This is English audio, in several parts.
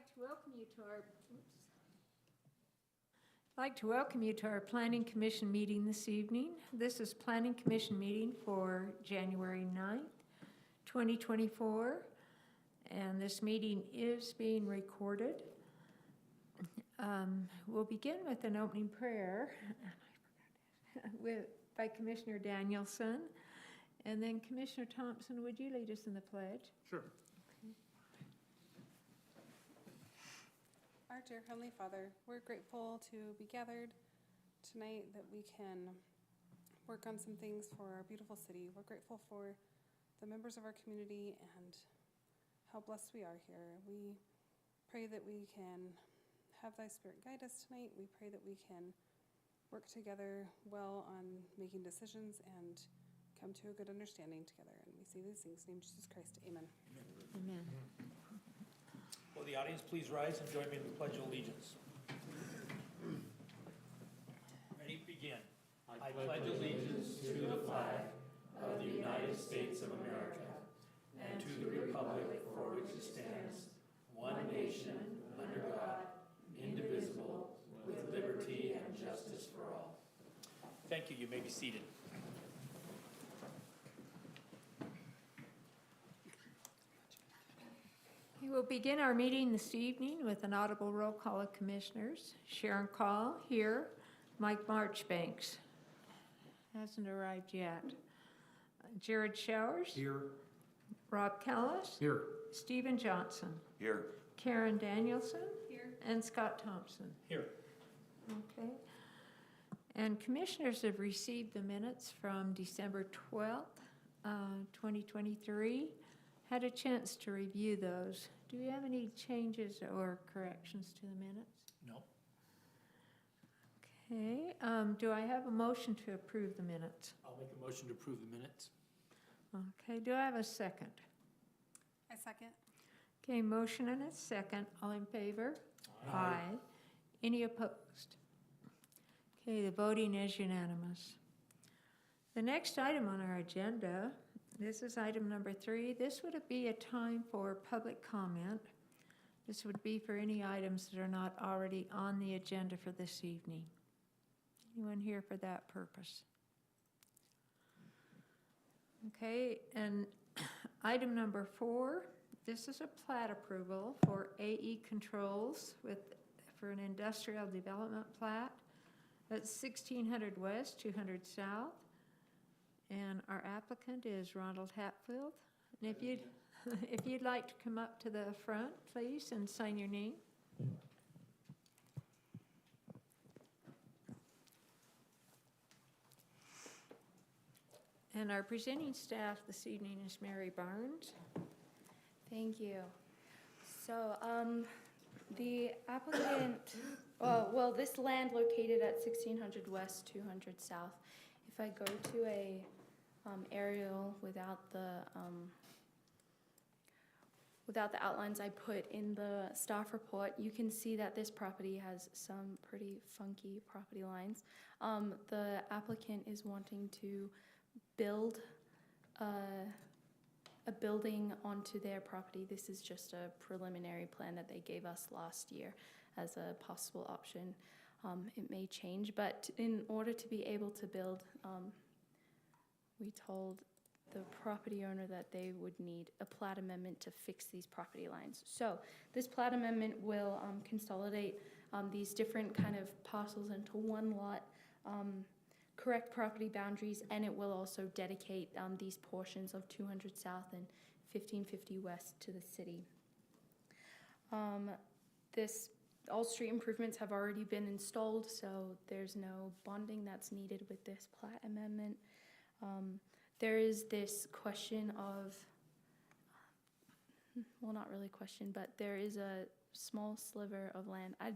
I'd like to welcome you to our Planning Commission meeting this evening. This is Planning Commission meeting for January 9th, 2024, and this meeting is being recorded. We'll begin with an opening prayer by Commissioner Danielson, and then Commissioner Thompson, would you lead us in the pledge? Sure. Our dear Heavenly Father, we're grateful to be gathered tonight that we can work on some things for our beautiful city. We're grateful for the members of our community and how blessed we are here. We pray that we can have Thy Spirit guide us tonight. We pray that we can work together well on making decisions and come to a good understanding together. And we say these things in the name of Jesus Christ. Amen. Amen. Will the audience please rise and join me in the Pledge of Allegiance? Ready? Begin. I pledge allegiance to the flag of the United States of America and to the republic for which it stands, one nation, under God, indivisible, with liberty and justice for all. Thank you. You may be seated. We will begin our meeting this evening with an audible roll call of commissioners. Sharon Call, here. Mike Marchbanks hasn't arrived yet. Jared Showers. Here. Rob Callis. Here. Stephen Johnson. Here. Karen Danielson. Here. And Scott Thompson. Here. Okay. And commissioners have received the minutes from December 12th, 2023. Had a chance to review those. Do we have any changes or corrections to the minutes? No. Okay. Do I have a motion to approve the minutes? I'll make a motion to approve the minutes. Okay. Do I have a second? I second. Okay. Motion and a second. All in favor? Aye. Any opposed? Okay. The voting is unanimous. The next item on our agenda, this is item number 3. This would be a time for public comment. This would be for any items that are not already on the agenda for this evening. Anyone here for that purpose? Okay, and item number 4, this is a plat approval for AE Controls for an industrial development plat at 1600 West, 200 South. And our applicant is Ronald Hatfield. And if you'd like to come up to the front, please, and sign your name. And our presenting staff this evening is Mary Barnes. Thank you. So the applicant, this land located at 1600 West, 200 South. If I go to a aerial without the outlines I put in the staff report, you can see that this property has some pretty funky property lines. The applicant is wanting to build a building onto their property. This is just a preliminary plan that they gave us last year as a possible option. It may change, but in order to be able to build, we told the property owner that they would need a plat amendment to fix these property lines. So this plat amendment will consolidate these different kind of parcels into one lot, correct property boundaries, and it will also dedicate these portions of 200 South and 1550 West to the city. All street improvements have already been installed, so there's no bonding that's needed with this plat amendment. There is this question of, well, not really question, but there is a small sliver of land. I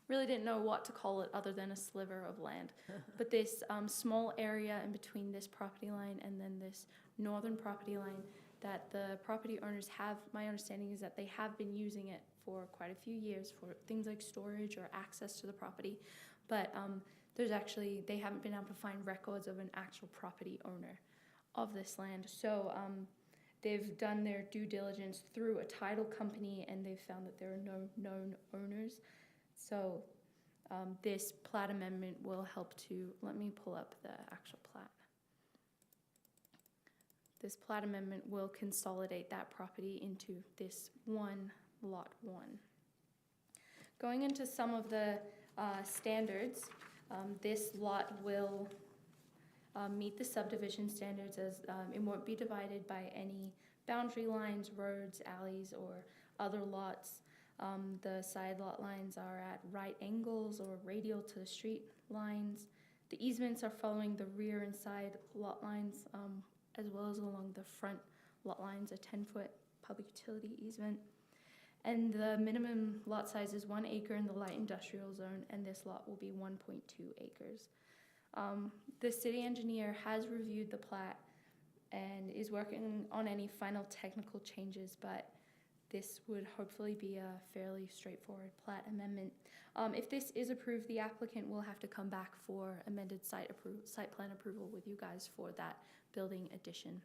really didn't know what to call it other than a sliver of land. But this small area in between this property line and then this northern property line that the property owners have, my understanding is that they have been using it for quite a few years for things like storage or access to the property. But they haven't been able to find records of an actual property owner of this land. So they've done their due diligence through a title company, and they've found that there are no known owners. So this plat amendment will help to, let me pull up the actual plat. This plat amendment will consolidate that property into this one, lot 1. Going into some of the standards, this lot will meet the subdivision standards, as it won't be divided by any boundary lines, roads, alleys, or other lots. The side lot lines are at right angles or radial to the street lines. The easements are following the rear and side lot lines, as well as along the front lot lines, a 10-foot public utility easement. And the minimum lot size is 1 acre in the light industrial zone, and this lot will be 1.2 acres. The city engineer has reviewed the plat and is working on any final technical changes, but this would hopefully be a fairly straightforward plat amendment. If this is approved, the applicant will have to come back for amended site plan approval with you guys for that building addition.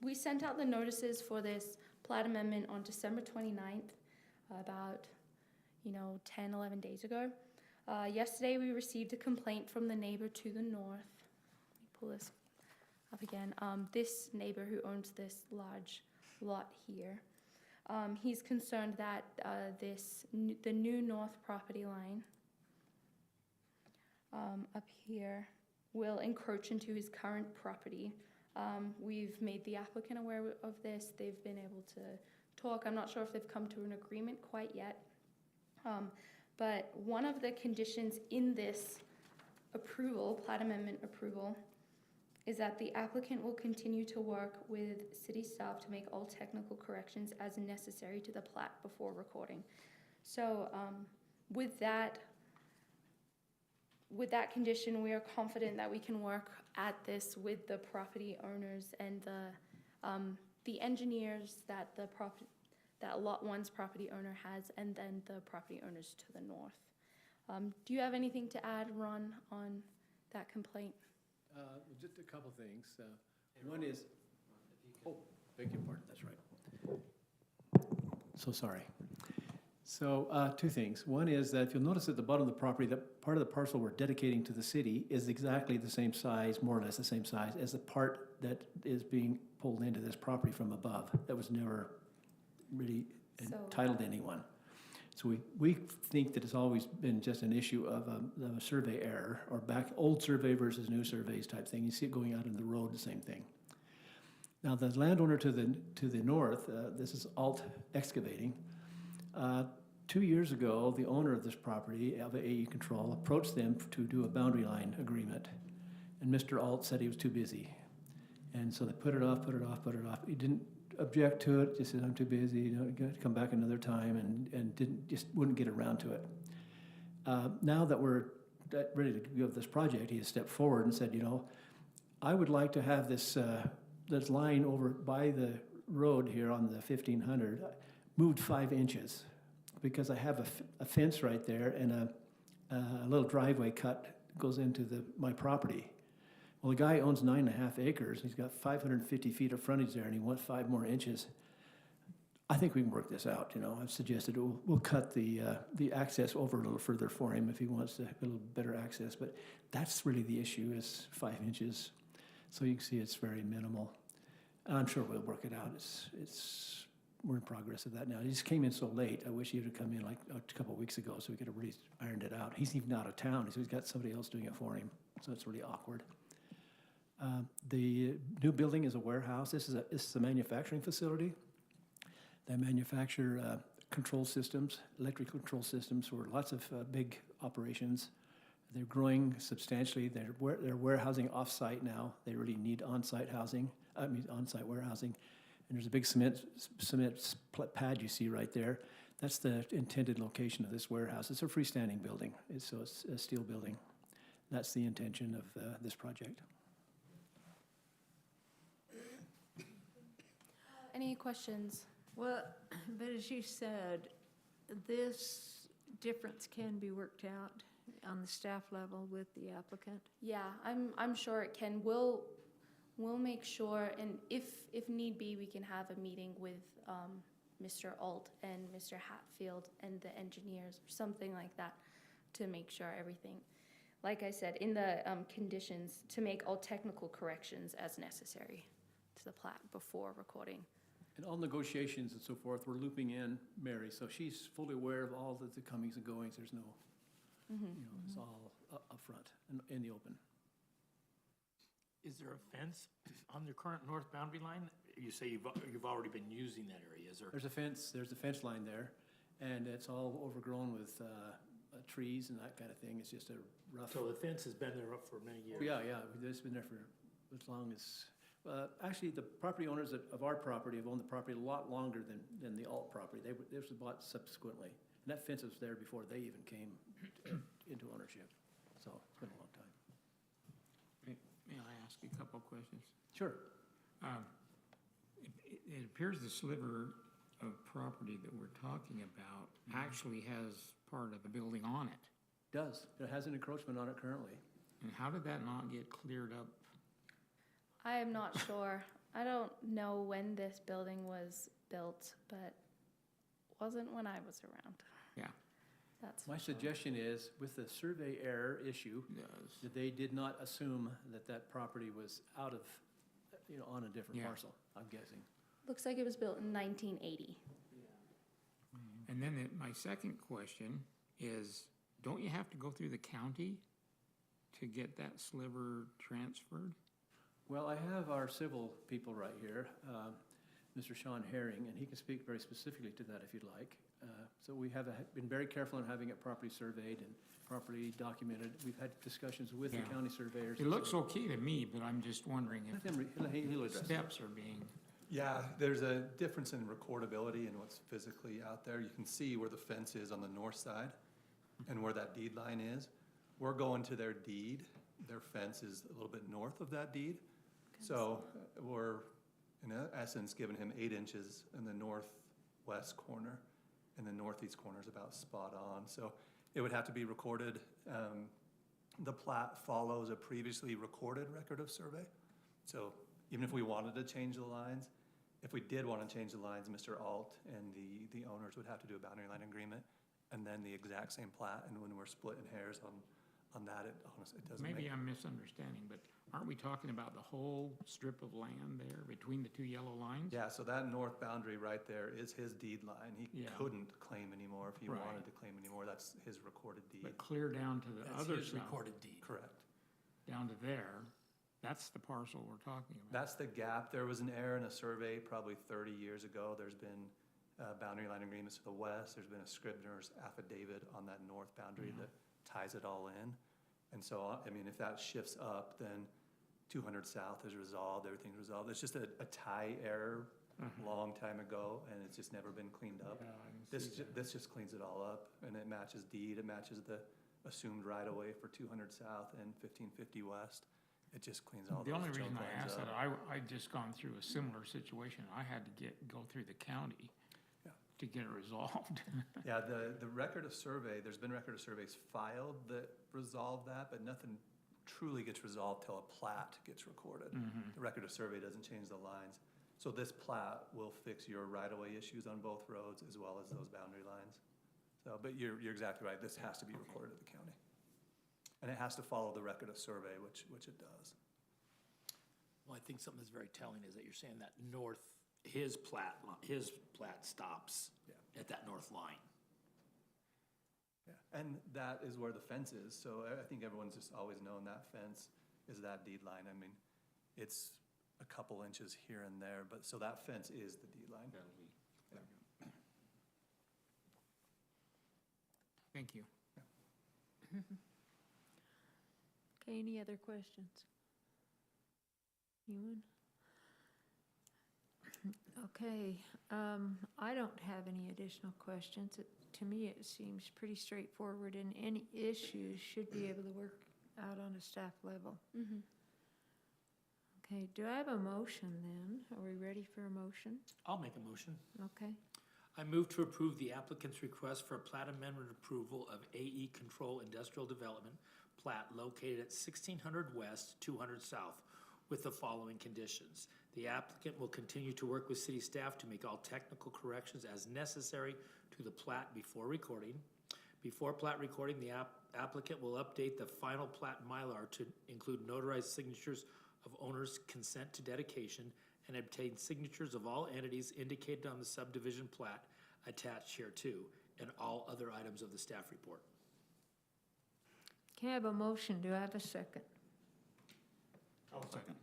We sent out the notices for this plat amendment on December 29th, about 10, 11 days ago. Yesterday we received a complaint from the neighbor to the north. Let me pull this up again. This neighbor who owns this large lot here, he's concerned that the new north property line up here will encroach into his current property. We've made the applicant aware of this. They've been able to talk. I'm not sure if they've come to an agreement quite yet. But one of the conditions in this approval, plat amendment approval, is that the applicant will continue to work with city staff to make all technical corrections as necessary to the plat before recording. So with that condition, we are confident that we can work at this with the property owners and the engineers that Lot 1's property owner has, and then the property owners to the north. Do you have anything to add, Ron, on that complaint? Just a couple things. One is, beg your pardon, that's right. So sorry. So 2 things. One is that if you'll notice at the bottom of the property, that part of the parcel we're dedicating to the city is exactly the same size, more or less the same size, as the part that is being pulled into this property from above. That was never really entitled to anyone. So we think that it's always been just an issue of a survey error, or old survey versus new surveys type thing. You see it going out in the road, the same thing. Now the landowner to the north, this is Alt Excavating. 2 years ago, the owner of this property, of AE Control, approached them to do a boundary line agreement, and Mr. Alt said he was too busy, and so they put it off. He didn't object to it, just said, I'm too busy, come back another time, and wouldn't get around to it. Now that we're ready to give this project, he has stepped forward and said, I would like to have this line over by the road here on the 1500 moved 5 inches, because I have a fence right there and a little driveway cut goes into my property. Well, the guy owns 9.5 acres. He's got 550 feet of frontage there, and he wants 5 more inches. I think we can work this out. I've suggested we'll cut the access over a little further for him if he wants a little better access. But that's really the issue, is 5 inches. So you can see it's very minimal. I'm sure we'll work it out. We're in progress of that now. He just came in so late. I wish he would have come in like a couple of weeks ago so we could have really ironed it out. He's even out of town, so he's got somebody else doing it for him. So it's really awkward. The new building is a warehouse. This is a manufacturing facility. They manufacture control systems, electric control systems for lots of big operations. They're growing substantially. They're warehousing off-site now. They really need on-site warehousing. And there's a big cement pad you see right there. That's the intended location of this warehouse. It's a freestanding building, so it's a steel building. That's the intention of this project. Any questions? Well, but as you said, this difference can be worked out on the staff level with the applicant. Yeah, I'm sure it can. We'll make sure, and if need be, we can have a meeting with Mr. Alt and Mr. Hatfield and the engineers, or something like that, to make sure everything, like I said, in the conditions, to make all technical corrections as necessary to the plat before recording. And all negotiations and so forth, we're looping in Mary, so she's fully aware of all the comings and goings. There's no, it's all up front and in the open. Is there a fence on the current north boundary line? You say you've already been using that area, is there? There's a fence line there, and it's all overgrown with trees and that kind of thing. It's just a rough. So the fence has been there for many years? Yeah, it's been there for as long as, actually, the property owners of our property have owned the property a lot longer than the Alt property. This was bought subsequently, and that fence was there before they even came into ownership. So it's been a long time. May I ask you a couple of questions? Sure. It appears the sliver of property that we're talking about actually has part of the building on it. Does. It has an encroachment on it currently. And how did that not get cleared up? I am not sure. I don't know when this building was built, but wasn't when I was around. Yeah. That's My for sure. suggestion is, with the survey error issue, Does. that they did not assume that property was out of, on a different Yeah. parcel, I'm guessing. Looks like it was built in 1980. And then my second question is, don't you have to go through the county to get that sliver transferred? Well, I have our civil people right here, Mr. Sean Herring, and he can speak very specifically to that if you'd like. So we have been very careful in having it properly surveyed and properly documented. We've had discussions with the Yeah. county surveyors. It looks okay to me, but I'm just wondering Let if him he'll address it. steps are being, Yeah, there's a difference in recordability and what's physically out there. You can see where the fence is on the north side and where that deed line is. We're going to their deed. Their fence is a little bit north of that deed. So we're, in essence, giving him 8 inches in the northwest corner, and the northeast corner is about spot on. So it would have to be recorded. The plat follows a previously recorded record of survey. So even if we wanted to change the lines, if we did want to change the lines, Mr. Alt and the owners would have to do a boundary line agreement, and then the exact same plat. And when we're splitting hairs on that, it honestly, it doesn't maybe make. I'm misunderstanding, but aren't we talking about the whole strip of land there between the two yellow lines? Yeah, so that north boundary right there is his deed line. He Yeah. couldn't claim anymore if he Right. wanted to claim anymore. That's his recorded deed. But clear down to the That's other his side, recorded deed. Correct. down to there, that's the parcel we're talking about. That's the gap. There was an error in a survey probably 30 years ago. There's been boundary line agreements to the west. There's been a Scribner's affidavit on that north boundary Yeah. that ties it all in. And so, I mean, if that shifts up, then 200 South is resolved, everything's resolved. It's just a tie error long time ago, and it's just never been cleaned up. Yeah, I can This, see that. this just cleans it all up, and it matches deed, it matches the assumed right-of-way for 200 South and 1550 West. It just cleans all The those only junk reason I lines asked that, up. I just gone through a similar situation. I had to go through the county Yeah. to get it resolved. Yeah, the record of survey, there's been record of surveys filed that resolve that, but nothing truly gets resolved till a plat gets recorded. Mhm. The record of survey doesn't change the lines. So this plat will fix your right-of-way issues on both roads as well as those boundary lines. So, but you're exactly right, this has to be recorded at the county. And it has to follow the record of survey, which it does. Well, I think something that's very telling is that you're saying that his plat stops Yeah. at that north line. Yeah, and that is where the fence is, so I think everyone's just always known that fence is that deed line. I mean, it's a couple inches here and there, but, so that fence is the deed line. Thank you. Okay, any other questions? Ewan? Okay, I don't have any additional questions. To me, it seems pretty straightforward, and any issues should be able to work out on a staff level. Okay, do I have a motion then? Are we ready for a motion? I'll make a motion. Okay, I move to approve the applicant's request for a plat amendment approval of AE Control Industrial Development plat located at 1600 West, 200 South, with the following conditions. The applicant will continue to work with city staff to make all technical corrections as necessary to the plat before recording. Before plat recording, the applicant will update the final plat Mylar to include notarized signatures of owner's consent to dedication and obtain signatures of all entities indicated on the subdivision plat attached hereto and all other items of the staff report. Can I have a motion? Do I have a second? I'll second.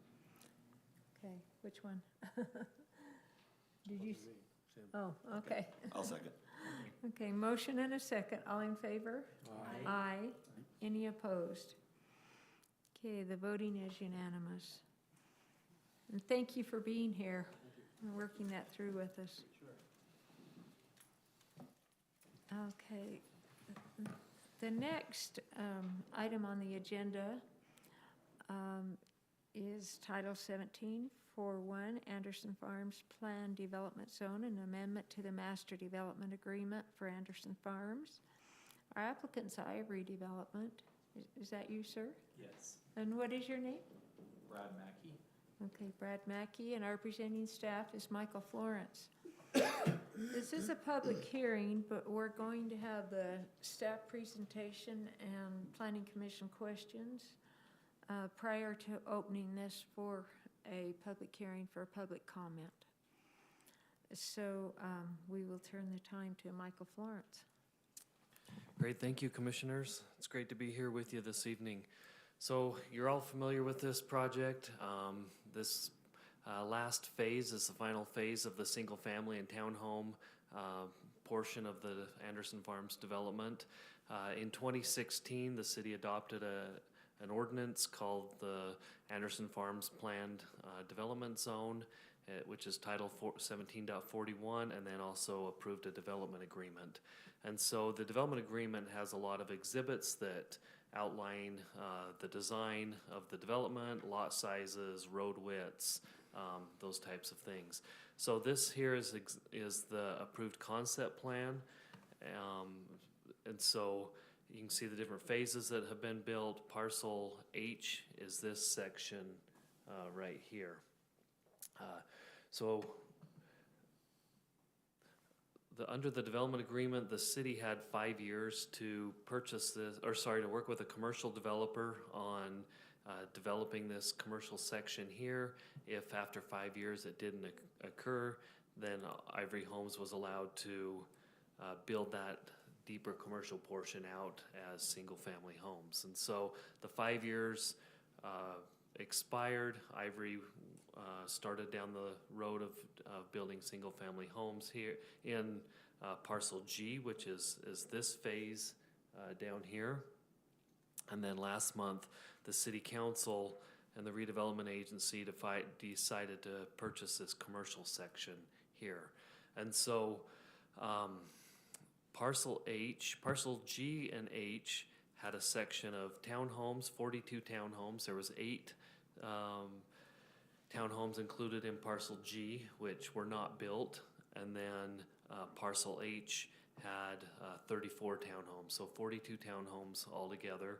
Okay, which one? Did you? Oh, okay. I'll second. Okay, motion and a second. All in favor? Aye. Aye. Any opposed? Okay, the voting is unanimous. And thank you for being here and working that through with us. Okay. The next item on the agenda is Title 17, 4.1, Anderson Farms Plan Development Zone, an amendment to the Master Development Agreement for Anderson Farms. Our applicant's Ivory Development. Is that you, sir? Yes, And what is your name? Brad Mackey. Okay, Brad Mackey, and our presenting staff is Michael Florence. This is a public hearing, but we're going to have the staff presentation and planning commission questions prior to opening this for a public hearing for public comment. So we will turn the time to Michael Florence. Great, thank you, commissioners. It's great to be here with you this evening. So you're all familiar with this project. This last phase is the final phase of the single family and townhome portion of the Anderson Farms development. In 2016, the city adopted an ordinance called the Anderson Farms Planned Development Zone, which is Title 17.41, and then also approved a development agreement. And so the development agreement has a lot of exhibits that outline the design of the development, lot sizes, road widths, those types of things. So this here is the approved concept plan. And so you can see the different phases that have been built. Parcel H is this section right here. Under the development agreement, the city had 5 years to purchase this, to work with a commercial developer on developing this commercial section here. If after 5 years it didn't occur, then Ivory Homes was allowed to build that deeper commercial portion out as single-family homes. And so the 5 years expired. Ivory started down the road of building single-family homes here in Parcel G, which is this phase down here. And then last month, the City Council and the Redevelopment Agency decided to purchase this commercial section here. And so Parcel G and H had a section of townhomes, 42 townhomes. There was 8 townhomes included in Parcel G, which were not built. And then Parcel H had 34 townhomes, so 42 townhomes altogether.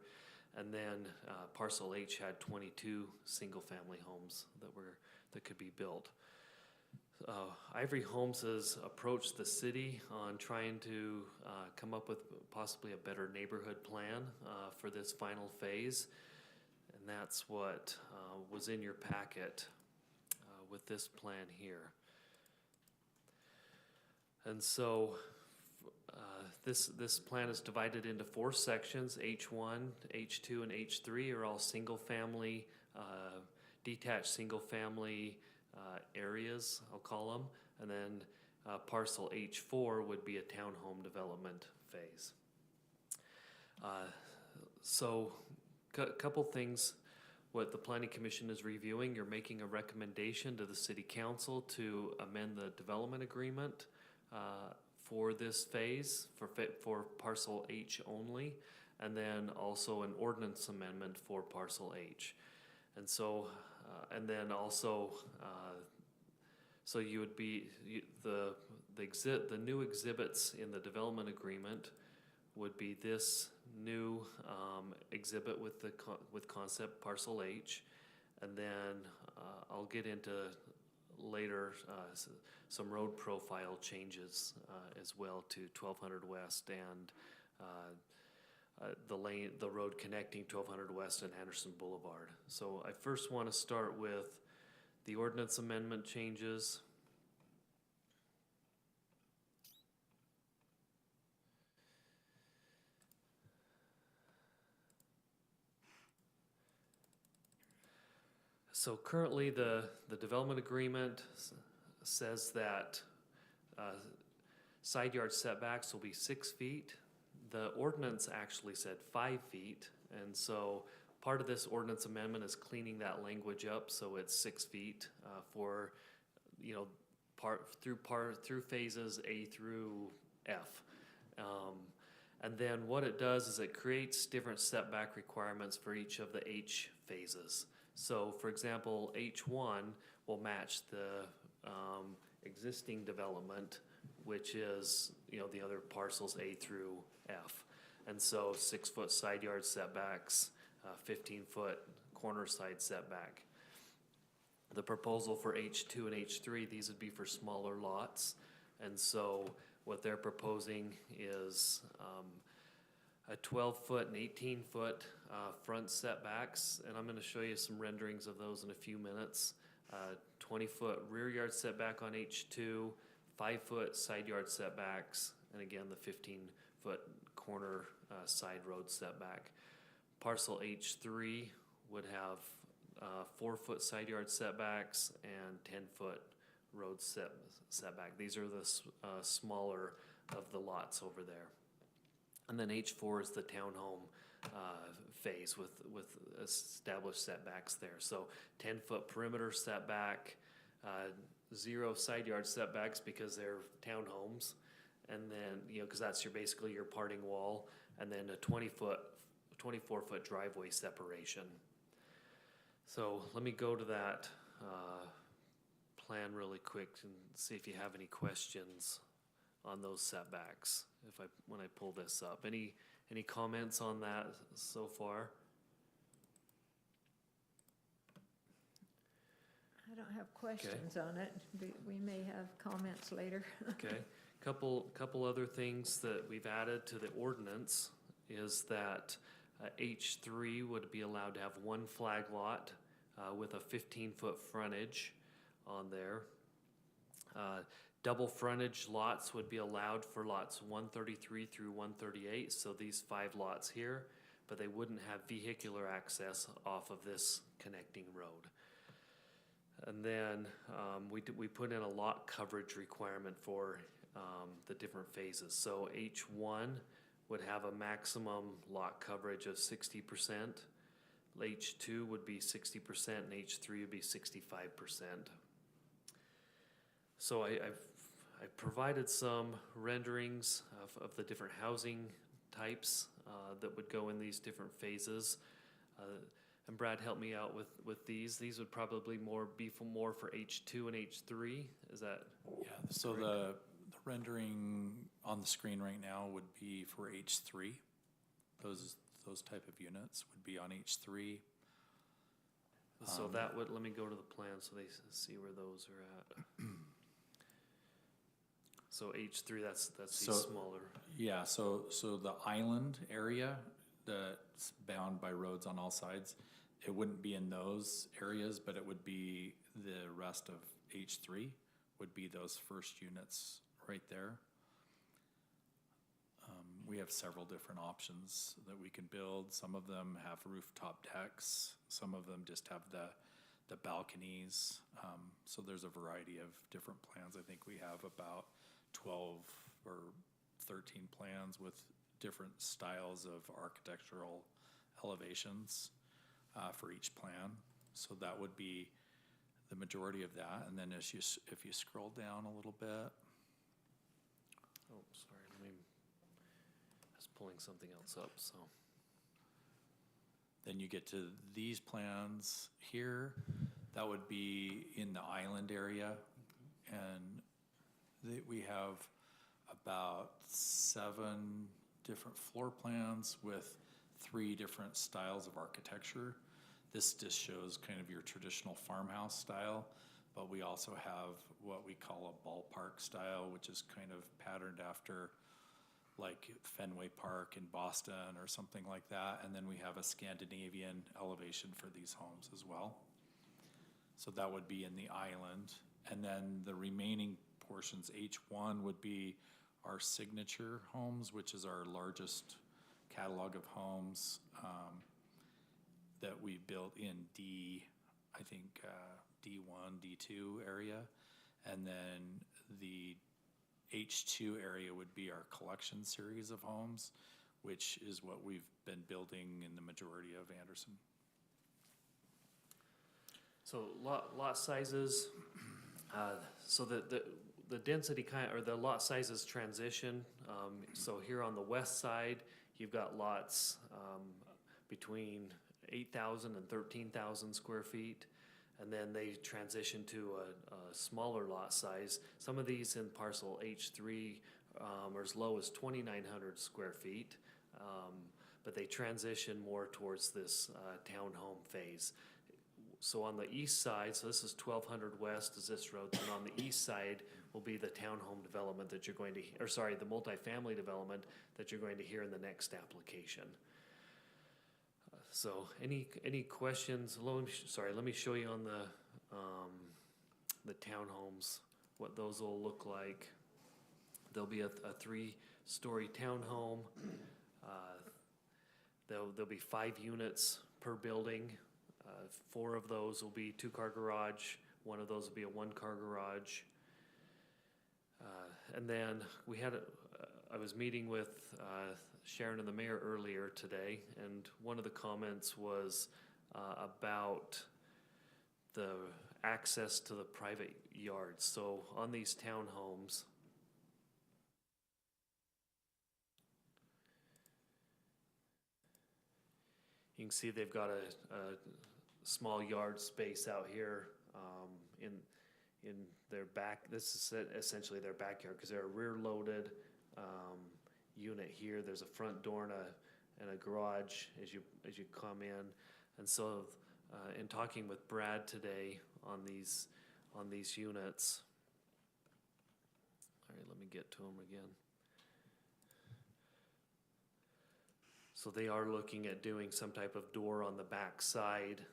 And then Parcel H had 22 single-family homes that could be built. Ivory Homes has approached the city on trying to come up with possibly a better neighborhood plan for this final phase. And that's what was in your packet with this plan here. And so this plan is divided into 4 sections. H1, H2, and H3 are all single-family, detached single-family areas, I'll call them. And then Parcel H4 would be a townhome development phase. So a couple things. What the Planning Commission is reviewing, you're making a recommendation to the City Council to amend the development agreement for this phase, for Parcel H only, and then also an ordinance amendment for Parcel H. And so, and then also, so you would be, the new exhibits in the development agreement would be this new exhibit with concept Parcel H, and then I'll get into later some road profile changes as well to 1200 West and the road connecting 1200 West and Anderson Boulevard. So I first want to start with the ordinance amendment changes. So currently, the development agreement says that side yard setbacks will be 6 feet. The ordinance actually said 5 feet, and so part of this ordinance amendment is cleaning that language up, so it's 6 feet for, you know, through phases A through F. And then what it does is it creates different setback requirements for each of the H phases. So, for example, H1 will match the existing development, which is, you know, the other parcels A through F. And so 6-foot side yard setbacks, 15-foot corner side setback. The proposal for H2 and H3, these would be for smaller lots. And so what they're proposing is a 12-foot and 18-foot front setbacks, and I'm going to show you some renderings of those in a few minutes. 20-foot rear yard setback on H2, 5-foot side yard setbacks, and again the 15-foot corner side road setback. Parcel H3 would have 4-foot side yard setbacks and 10-foot road setback. These are the smaller of the lots over there. And then H4 is the townhome phase with established setbacks there. So 10-foot perimeter setback, 0 side yard setbacks because they're townhomes, and then, you know, because that's basically your parting wall, and then a 24-foot driveway separation. So let me go to that plan really quick and see if you have any questions on those setbacks when I pull this up. Any comments on that so far? I don't have questions on it. We may have comments later. Okay. Couple other things that we've added to the ordinance is that H3 would be allowed to have 1 flag lot with a 15-foot frontage on there. Double frontage lots would be allowed for lots 133 through 138, so these 5 lots here, but they wouldn't have vehicular access off of this connecting road. And then we put in a lot coverage requirement for the different phases. So H1 would have a maximum lot coverage of 60%. H2 would be 60%, and H3 would be 65%. So I've provided some renderings of the different housing types that would go in these different phases. And Brad, help me out with these. These would probably be more for H2 and H3. Is that? Yeah, so the rendering on the screen right now would be for H3. Those type of units would be on H3. So that would, let me go to the plan so they see where those are at. So H3, that's these smaller. Yeah, so the island area that's bound by roads on all sides, it wouldn't be in those areas, but it would be the rest of H3 would be those first units right there. We have several different options that we can build. Some of them have rooftop decks. Some of them just have the balconies. So there's a variety of different plans. I think we have about 12 or 13 plans with different styles of architectural elevations for each plan. So that would be the majority of that. And then if you scroll down a little bit. Oh, sorry, I was pulling something else up, so. Then you get to these plans here. That would be in the island area. And we have about 7 different floor plans with 3 different styles of architecture. This just shows kind of your traditional farmhouse style, but we also have what we call a ballpark style, which is kind of patterned after like Fenway Park in Boston or something like that. And then we have a Scandinavian elevation for these homes as well. So that would be in the island. And then the remaining portions, H1 would be our signature homes, which is our largest catalog of homes that we built in I think D1, D2 area. And then the H2 area would be our collection series of homes, which is what we've been building in the majority of Anderson. So lot sizes, so the density or the lot sizes transition. So here on the west side, you've got lots between 8,000 and 13,000 square feet. And then they transition to a smaller lot size. Some of these in parcel H3 are as low as 2,900 square feet, but they transition more towards this townhome phase. So on the east side, so this is 1,200 west is this road, and on the east side will be the townhome development that you're going to, or sorry, the multifamily development that you're going to hear in the next application. So any questions? Let me show you on the townhomes what those will look like. There'll be a 3-story townhome. There'll be 5 units per building. 4 of those will be 2-car garage. 1 of those will be a 1-car garage. And then I was meeting with Sharon and the mayor earlier today, and one of the comments was about the access to the private yards. So on these townhomes, you can see they've got a small yard space out here in their back. This is essentially their backyard because they're a rear-loaded unit here. There's a front door and a garage as you come in. And so in talking with Brad today on these units, all right, let me get to them again. So they are looking at doing some type of door on the back side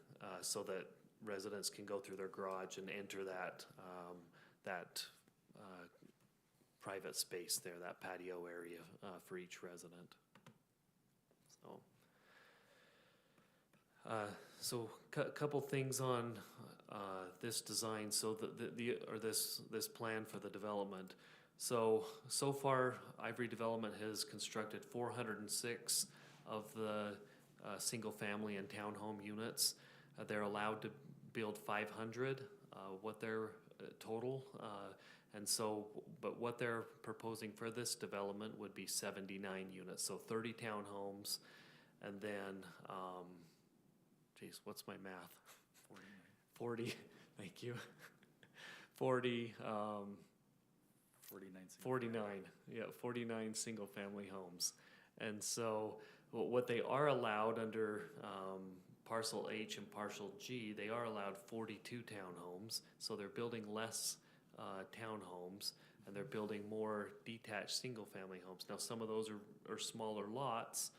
so that residents can go through their garage and enter that private space there, that patio area for each resident. So couple things on this design. So this plan for the development. So far, Ivory Development has constructed 406 of the single-family and townhome units. They're allowed to build 500. What their total, but what they're proposing for this development would be 79 units. So 30 townhomes, and then, geez, what's my math? 40. Thank you. 49 single-family homes. And so what they are allowed under parcel H and parcel G, they are allowed 42 townhomes. So they're building less townhomes, and they're building more detached single-family homes. Now, some of those are smaller lots,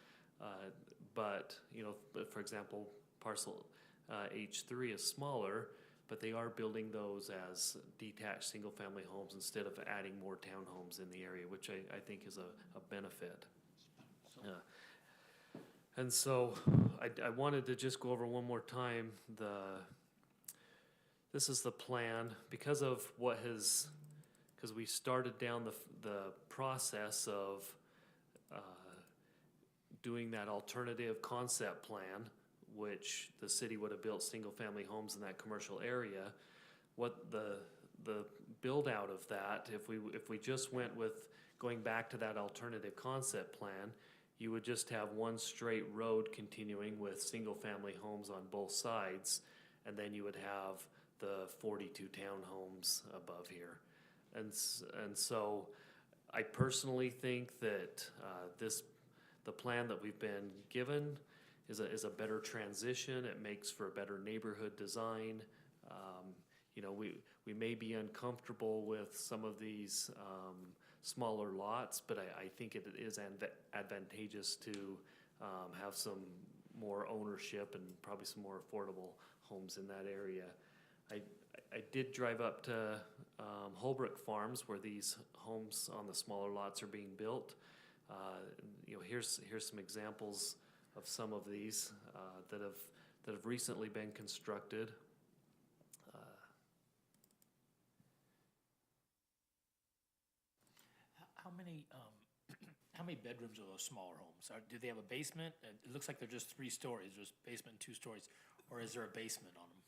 but, for example, parcel H3 is smaller, but they are building those as detached single-family homes instead of adding more townhomes in the area, which I think is a benefit. And so I wanted to just go over one more time this is the plan because we started down the process of doing that alternative concept plan, which the city would have built single-family homes in that commercial area. What the build out of that, if we just went with going back to that alternative concept plan, you would just have one straight road continuing with single-family homes on both sides, and then you would have the 42 townhomes above here. And so I personally think that the plan that we've been given is a better transition. It makes for a better neighborhood design. You know, we may be uncomfortable with some of these smaller lots, but I think it is advantageous to have some more ownership and probably some more affordable homes in that area. I did drive up to Holbrook Farms where these homes on the smaller lots are being built. You know, here's some examples of some of these that have recently been constructed. How many bedrooms are those smaller homes? Do they have a basement? It looks like they're just 3 stories. There's basement and 2 stories, or is there a basement on them?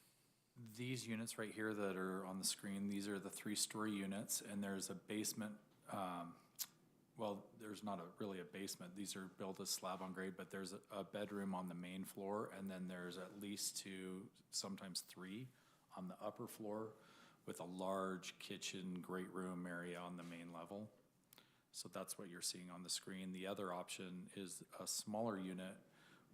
These units right here that are on the screen, these are the 3-story units, and there's a basement. Well, there's not really a basement. These are built as slab on grade, but there's a bedroom on the main floor, and then there's at least 2, sometimes 3 on the upper floor with a large kitchen, great room area on the main level. So that's what you're seeing on the screen. The other option is a smaller unit,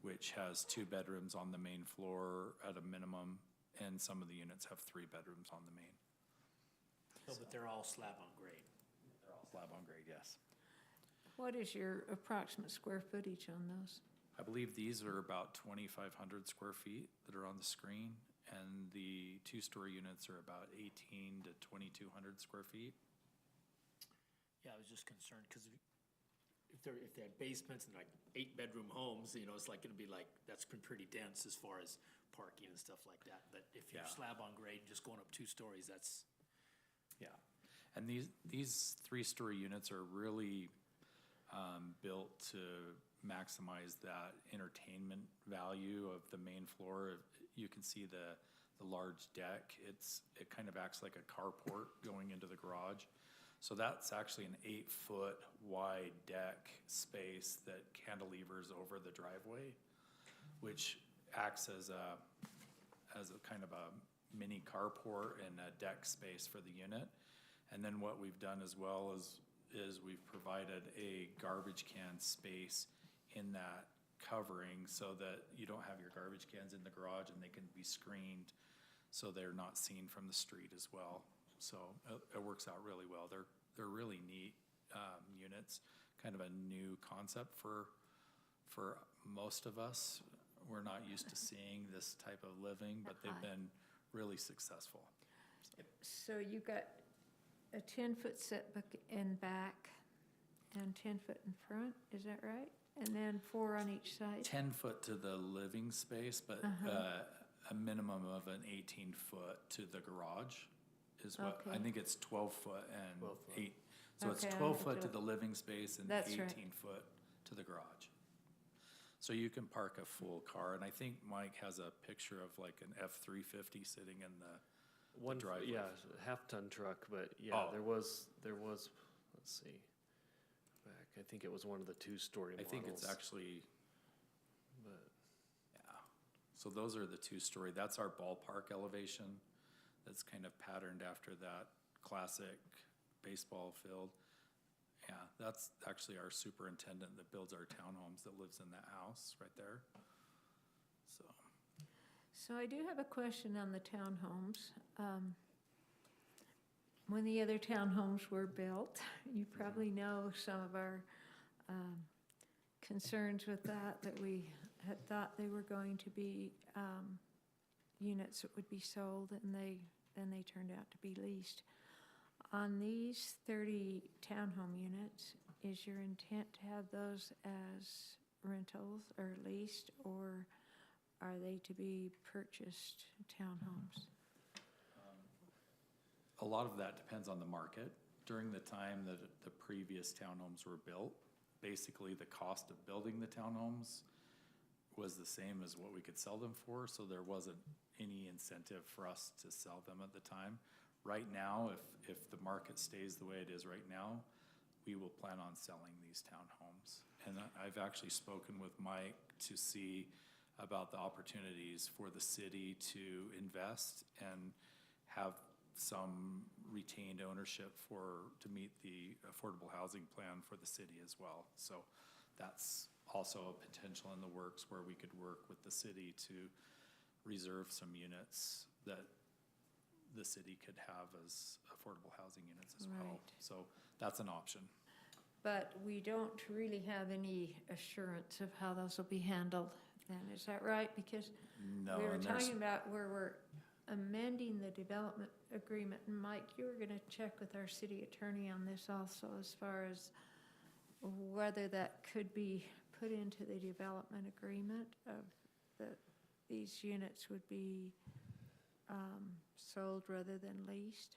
which has 2 bedrooms on the main floor at a minimum, and some of the units have 3 bedrooms on the main. No, but they're all slab on grade. They're all slab on grade, yes. What is your approximate square footage on those? I believe these are about 2,500 square feet that are on the screen, and the 2-story units are about 18 to 2,200 square feet. Yeah, I was just concerned, because if they're basements and like 8-bedroom homes, you know, it's like gonna be like, that's pretty dense as far as parking and stuff like that. But if you're Yeah. slab on grade, just going up 2 stories, that's. Yeah, and these 3-story units are really built to maximize that entertainment value of the main floor. You can see the large deck. It kind of acts like a carport going into the garage. So that's actually an 8-foot wide deck space that cantilevers over the driveway, which acts as a kind of a mini carport and a deck space for the unit. And then what we've done as well is we've provided a garbage can space in that covering so that you don't have your garbage cans in the garage, and they can be screened so they're not seen from the street as well. So it works out really well. They're really neat units, kind of a new concept for most of us. We're not used to seeing this type of living, but they've been really successful. So you got a 10-foot setback in back and 10-foot in front, is that right? And then 4 on each side? 10 foot to the living space, but a minimum of an 18-foot to the garage is what, I Okay. think it's 12 foot and 12 foot. 8. So it's Okay, 12 I foot to do- the living space and That's 18 right. foot to the garage. So you can park a full car, and I think Mike has a picture of like an F-350 sitting in the driveway. Yeah, half-ton truck, but yeah, Oh. there was, let's see. Back, I think it was one of the 2-story I models. think it's actually, But yeah. So those are the 2-story. That's our ballpark elevation. That's kind of patterned after that classic baseball field. Yeah, that's actually our superintendent that builds our townhomes that lives in that house right there. So, So I do have a question on the townhomes. When the other townhomes were built, you probably know some of our concerns with that we had thought they were going to be units that would be sold, and then they turned out to be leased. On these 30 townhome units, is your intent to have those as rentals or leased, or are they to be purchased townhomes? a lot of that depends on the market. During the time that the previous townhomes were built, basically the cost of building the townhomes was the same as what we could sell them for, so there wasn't any incentive for us to sell them at the time. Right now, if the market stays the way it is right now, we will plan on selling these townhomes. And I've actually spoken with Mike to see about the opportunities for the city to invest and have some retained ownership to meet the affordable housing plan for the city as well. So that's also a potential in the works where we could work with the city to reserve some units that the city could have as affordable housing units as well. Right. So that's an option. But we don't really have any assurance of how those will be handled then, is that right? Because No, we were and there's, talking about where we're amending the development agreement, and Mike, you were gonna check with our city attorney on this also, as far as whether that could be put into the development agreement of that these units would be sold rather than leased.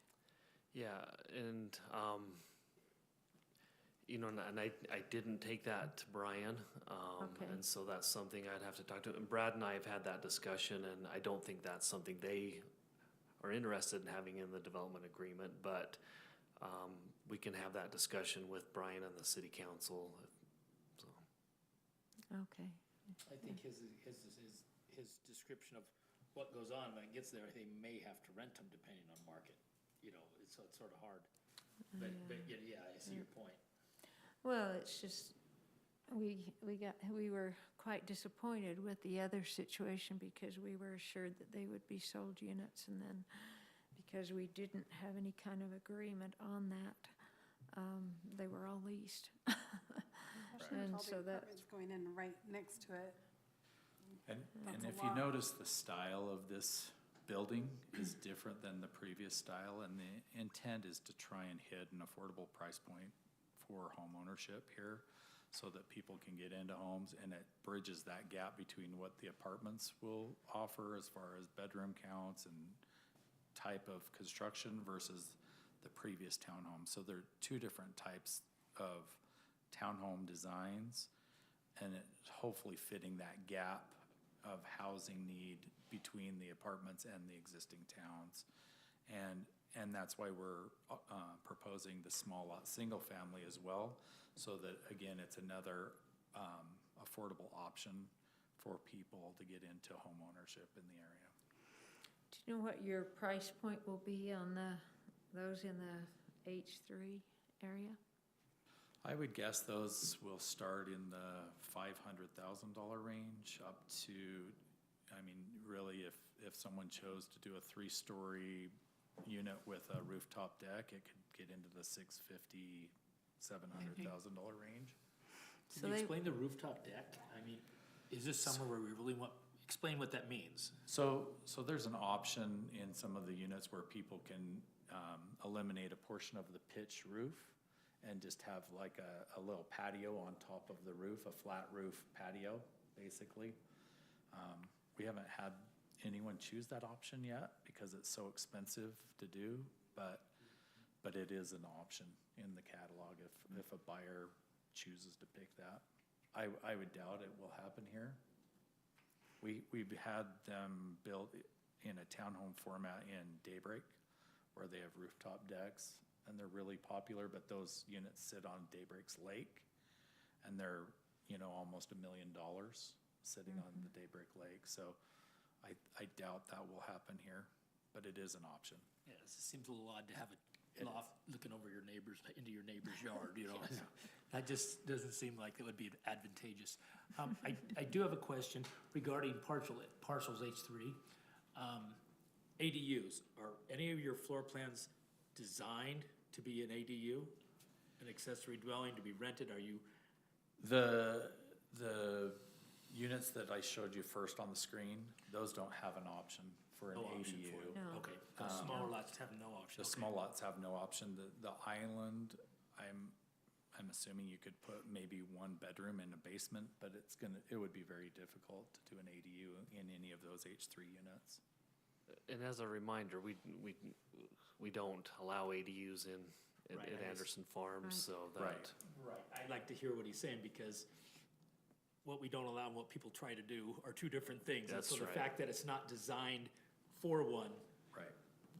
Yeah, and, you know, and I didn't take that to Brian. Okay. And so that's something I'd have to talk to, and Brad and I have had that discussion, and I don't think that's something they are interested in having in the development agreement, but, we can have that discussion with Brian and the city council, so. Okay. I think his description of what goes on when it gets there, they may have to rent them depending on market, you know, so it's sort of hard. But yeah, I see your point. Well, it's just, we were quite disappointed with the other situation because we were assured that they would be sold units, and then because we didn't have any kind of agreement on that, they were all leased. Especially with And all so the that- apartments going in right next to it. and That's a if you lot. notice, the style of this building is different than the previous style, and the intent is to try and hit an affordable price point for home ownership here, so that people can get into homes, and it bridges that gap between what the apartments will offer as far as bedroom counts and type of construction versus the previous townhome. So there are two different types of townhome designs, and it hopefully fitting that gap of housing need between the apartments and the existing towns. And that's why we're proposing the small lot single family as well, so that again, it's another affordable option for people to get into home ownership in the area. Do you know what your price point will be on those in the H3 area? I would guess those will start in the $500,000 range up to, I mean, really, if someone chose to do a 3-story unit with a rooftop deck, it could get into the $650,000, $700,000 range. So Can you they- explain the rooftop deck? I mean, is this somewhere where we really want, explain what that means? So there's an option in some of the units where people can eliminate a portion of the pitch roof and just have like a little patio on top of the roof, a flat roof patio, basically. We haven't had anyone choose that option yet because it's so expensive to do, but it is an option in the catalog if a buyer chooses to pick that. I would doubt it will happen here. We've had them built in a townhome format in Daybreak, where they have rooftop decks, and they're really popular, but those units sit on Daybreak's lake, and they're, you know, almost $1 million sitting on the Daybreak Lake. So I doubt that will happen here, but it is an option. Yeah, it seems a little odd to have a loft looking over your neighbor's, into your neighbor's yard, you know? That just doesn't seem like it would be advantageous. I do have a question regarding parcels H3. ADUs, are any of your floor plans designed to be an ADU? An accessory dwelling to be rented? Are you, The units that I showed you first on the screen, those don't have an option for an no option ADU. for it? No. Okay, those smaller lots have no option. The Okay. small lots have no option. The island, I'm assuming you could put maybe one bedroom in a basement, but it would be very difficult to do an ADU in any of those H3 units. And as a reminder, we don't allow ADUs in Right, I just- Anderson Farms, Right. so that. Right. Right, I'd like to hear what he's saying, because what we don't allow and what people try to do are two different things. And That's so the right. fact that it's not designed for one Right.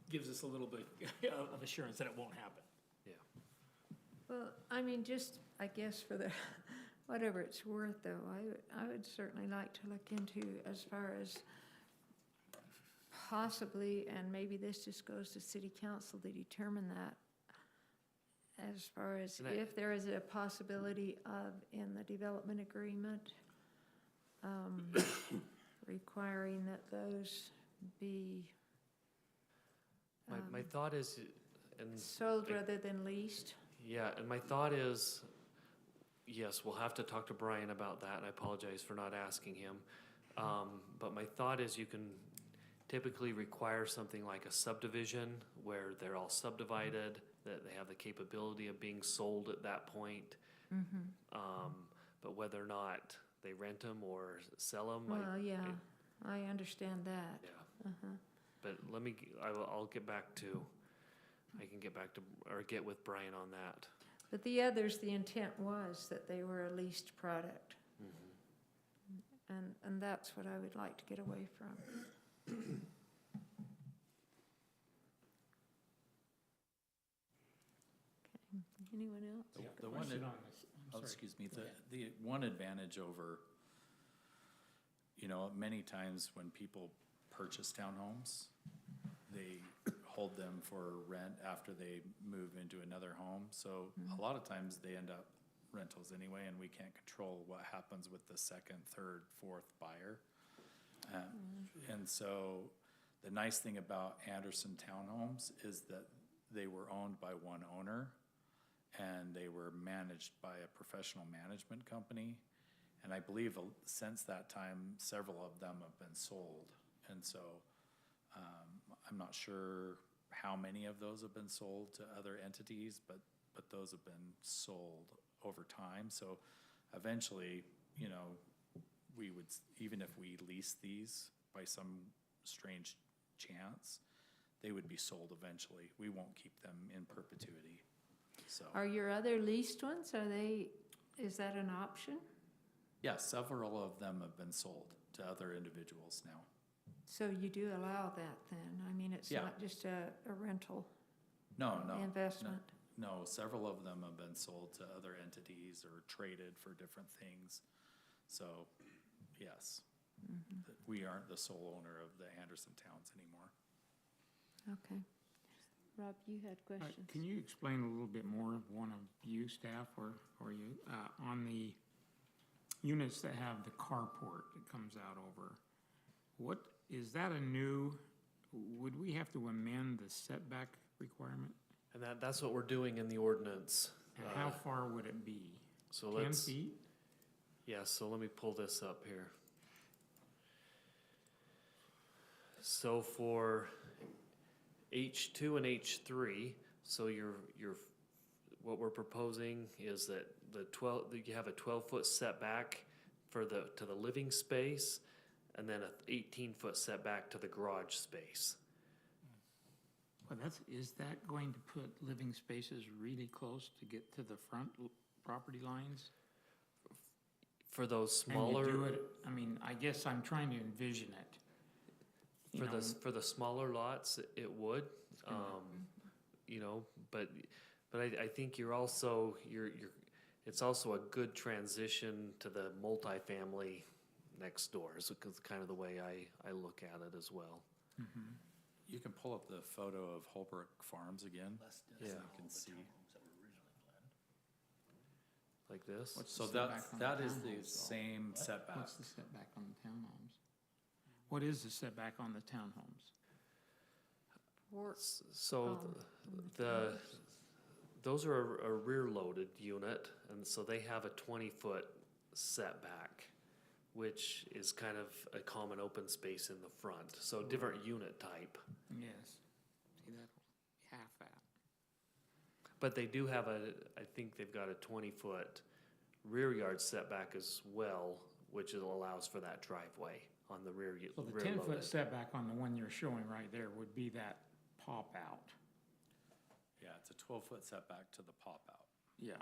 gives us a little bit of assurance that it won't happen. Yeah. Well, I mean, just, I guess for the, whatever it's worth, though, I would certainly like to look into as far as possibly, and maybe this just goes to city council to determine that, as as far as And I- if there is a possibility of, in the development agreement, requiring that those be My thought is, and sold I- rather than leased? yeah, and my thought is, yes, we'll have to talk to Brian about that, and I apologize for not asking him. But my thought is you can typically require something like a subdivision where they're all subdivided, that they have the capability of being sold at that point. But whether or not they rent them or sell them, Well, yeah, I understand that. yeah. But I'll get back to, I can get back to, or get with Brian on that. But the others, the intent was that they were a leased product. And that's what I would like to get away from. Okay, anyone else? The one, Question on this, I'm sorry. excuse me, Go ahead. the one advantage over, many times when people purchase townhomes, they hold them for rent after they move into another home. So a lot of times they end up rentals anyway, and we can't control what happens with the second, third, fourth buyer. And so the nice thing about Anderson Townhomes is that they were owned by one owner, and they were managed by a professional management company. And I believe since that time, several of them have been sold. And so I'm not sure how many of those have been sold to other entities, but those have been sold over time. So eventually, we would, even if we lease these by some strange chance, they would be sold eventually. We won't keep them in perpetuity. So, Are your other leased ones, is that an option? yeah, several of them have been sold to other individuals now. So you do allow that then? I mean, it's Yeah. not just a rental No. investment? No, several of them have been sold to other entities or traded for different things. So, yes, we aren't the sole owner of the Anderson Towns anymore. Okay. Rob, you had questions? Can you explain a little bit more, one of you, staff, or you, on the units that have the carport that comes out over? What, is that would we have to amend the setback requirement? And that's what we're doing in the ordinance. And how far would it be? So 10 let's, feet? yeah, so let me pull this up here. So for H2 and H3, so what we're proposing is that you have a 12-foot setback to the living space, and then an 18-foot setback to the garage space. Well, is that going to put living spaces really close to get to the front property lines? For those And smaller. you do it, I mean, I guess I'm trying to envision it. You know, For the smaller lots, it would, but I think you're also, it's also a good transition to the multifamily next door, is kind of the way I look at it as well. You can pull up the photo of Holbrook Farms again. Yeah. So you can see. Like this? What's So the setback on that is townhomes, the though? same setback. What's the setback on the townhomes? What is the setback on the townhomes? So those are a rear-loaded unit, and so they have a 20-foot setback, which is kind of a common open space in the front, so different unit type. Yes. See, that half that. But they do have I think they've got a 20-foot rear yard setback as well, which allows for that driveway on the rear. So the rear 10-foot loaded. setback on the one you're showing right there would be that pop out. Yeah, it's a 12-foot setback to the pop out. Yeah.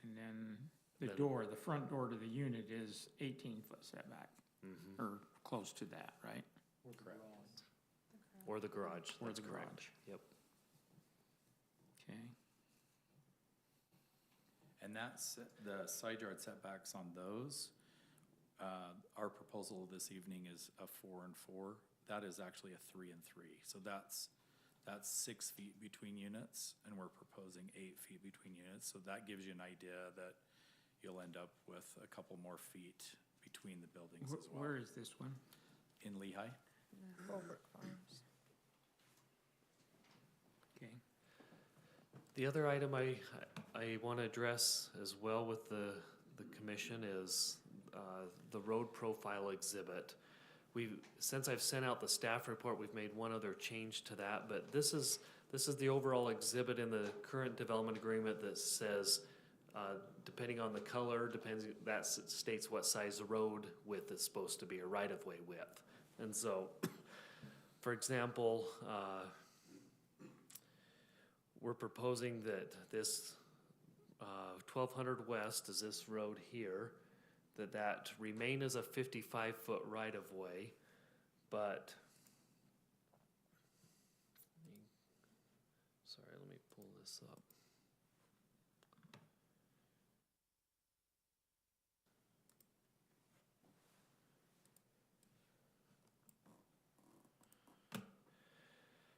And then the front door to the unit is 18-foot setback, or close to that, right? Correct. Or the garage. Or That's the correct. garage. Yep. Okay. And that's, the side yard setbacks on those, our proposal this evening is a 4 and 4. That is actually a 3 and 3. So that's That's 6 feet between units, and we're proposing 8 feet between units. So that gives you an idea that you'll end up with a couple more feet between the buildings as well. Where is this one? In Lehigh. Okay. The other item I want to address as well with the commission is the road profile exhibit. Since I've sent out the staff report, we've made one other change to that, but this is the overall exhibit in the current development agreement that says, depending on the color, that states what size the road width is supposed to be, a right-of-way width. And so, for example, we're proposing that this 1200 West is this road here, that remain as a 55-foot right-of-way, but sorry, let me pull this up.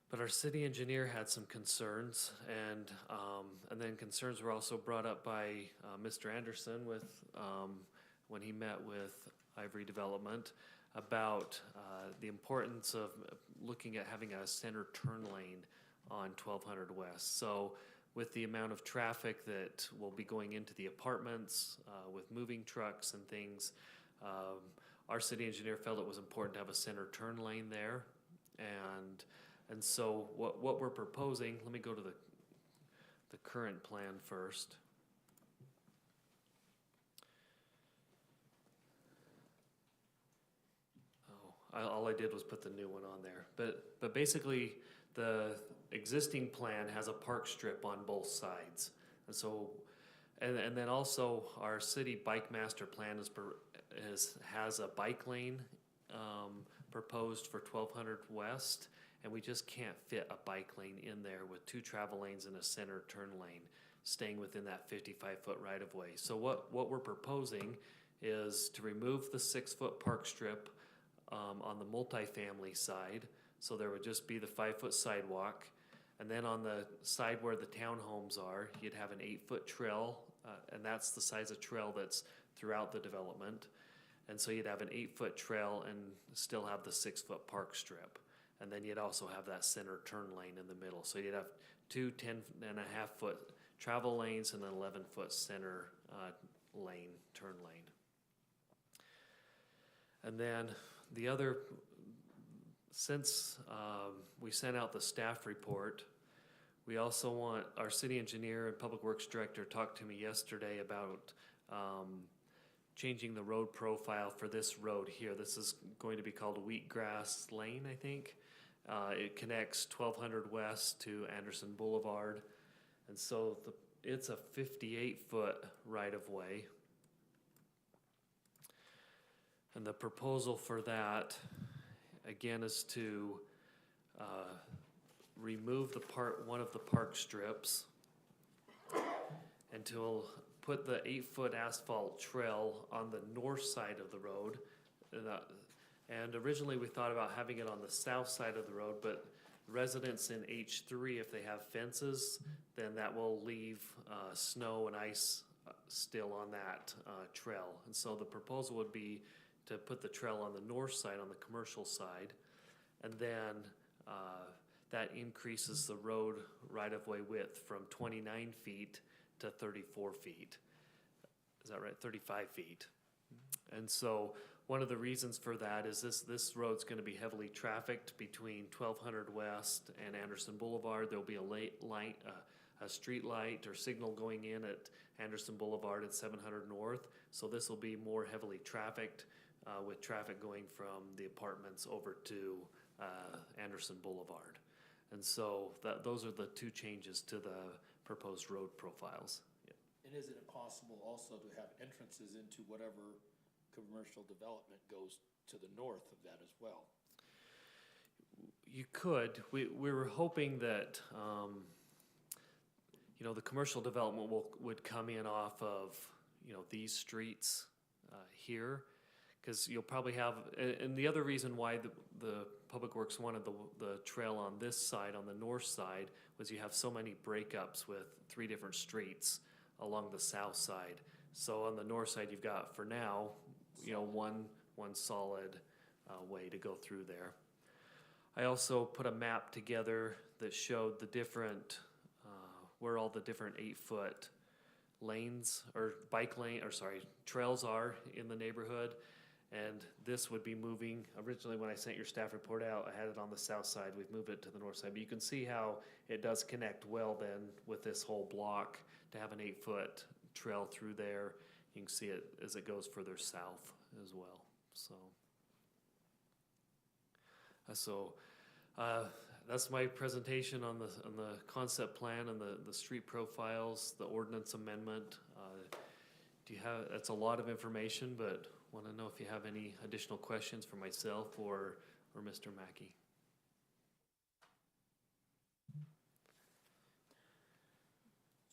But our city engineer had some concerns, and then concerns were also brought up by Mr. Anderson with when he met with Ivory Development about the importance of looking at having a center turn lane on 1200 West. So with the amount of traffic that will be going into the apartments with moving trucks and things, our city engineer felt it was important to have a center turn lane there. And so what we're proposing, let me go to the current plan first. All I did was put the new one on there. But basically, the existing plan has a park strip on both sides. And so, and then also our city bike master plan has a bike lane proposed for 1200 West, and we just can't fit a bike lane in there with 2 travel lanes and a center turn lane, staying within that 55-foot right-of-way. So what we're proposing is to remove the 6-foot park strip on the multifamily side, so there would just be the 5-foot sidewalk, and then on the side where the townhomes are, you'd have an 8-foot trail, and that's the size of trail that's throughout the development, and so you'd have an 8-foot trail and still have the 6-foot park strip, and then you'd also have that center turn lane in the middle, so you'd have 2 10.5-foot travel lanes and an 11-foot center lane, turn lane. And then the other, since we sent out the staff report, we also want, our city engineer and public works director talked to me yesterday about changing the road profile for this road here. This is going to be called Wheatgrass Lane, I think. It connects 1200 West to Anderson Boulevard. And so it's a 58-foot right-of-way. And the proposal for that, again, is to remove one of the park strips and to put the 8-foot asphalt trail on the north side of the road. And originally we thought about having it on the south side of the road, but residents in H3, if they have fences, then that will leave snow and ice still on that trail. And so the proposal would be to put the trail on the north side, on the commercial side, and then that increases the road right-of-way width from 29 feet to 34 feet. Is that right? 35 feet. And so one of the reasons for that is this road's going to be heavily trafficked between 1200 West and Anderson Boulevard. There'll be a street light or signal going in at Anderson Boulevard at 700 North. So this will be more heavily trafficked with traffic going from the apartments over to Anderson Boulevard. And so those are the 2 changes to the proposed road profiles. Yeah. And is it possible also to have entrances into whatever commercial development goes to the north of that as well? You could. We were hoping that the commercial development would come in off of these streets here, because you'll probably have, and the other reason why the Public Works wanted the trail on this side, on the north side, was you have so many breakups with 3 different streets along the south side. So on the north side, you've got, for now, you know, one solid way to go through there. I also put a map together that showed the different, where all the different 8-foot lanes or trails are in the neighborhood. And this would be moving, originally when I sent your staff report out, I had it on the south side, we've moved it to the north side. But you can see how it does connect well then with this whole block to have an 8-foot trail through there. You can see it as it goes further south as well, so. That's my presentation on the concept plan and the street profiles, the ordinance amendment. That's a lot of information, but want to know if you have any additional questions for myself or Mr. Mackey.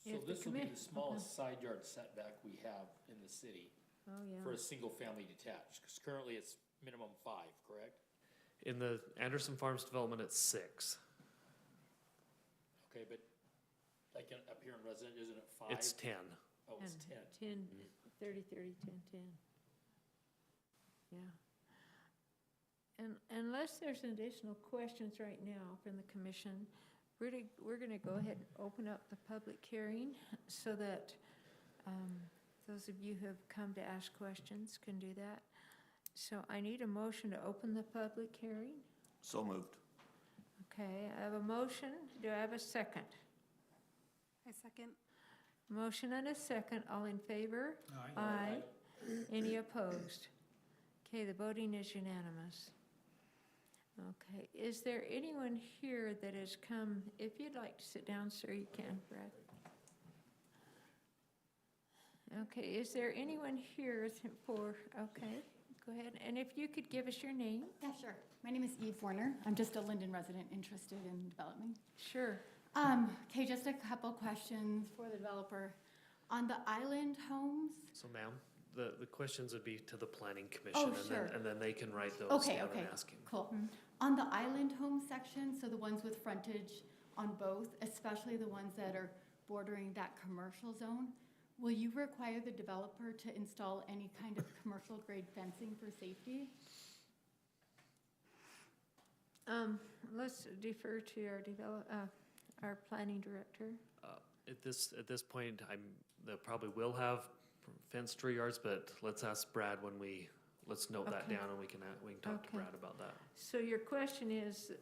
So If the this will be commi- the smallest side yard setback we have in the city Oh, for yeah. a single-family detached, because currently it's minimum 5, correct? In the Anderson Farms development, it's 6. Okay, but like up here in resident, isn't it 5? It's 10. Oh, it's 10. 10, 30, 30, 10, 10. Yeah. And unless there's additional questions right now from the commission, we're gonna go ahead and open up the public hearing so that those of you who have come to ask questions can do that. So I need a motion to open the public hearing. So moved. Okay, I have a motion. Do I have a second? I second. Motion and a second. All in favor? Aye. Any opposed? Okay, the voting is unanimous. Okay, is there anyone here that has come? If you'd like to sit down, sir, you can, Brad. Okay, is there anyone here okay, go ahead. And if you could give us your name? Yeah, sure. My name is Eve Warner. I'm just a Lindon resident interested in development. Sure. Okay, just a couple questions for the developer. On the island homes, So ma'am, the questions would be to the planning commission. Oh, and sure. then they can write those Okay, down okay. and ask him. cool. On the island home section, so the ones with frontage on both, especially the ones that are bordering that commercial zone, will you require the developer to install any kind of commercial grade fencing for safety? Let's defer to our planning director. At this point, they probably will have fenced tree yards, but let's ask Brad let's note that Okay. down and we can talk to Okay. Brad about that. So your question is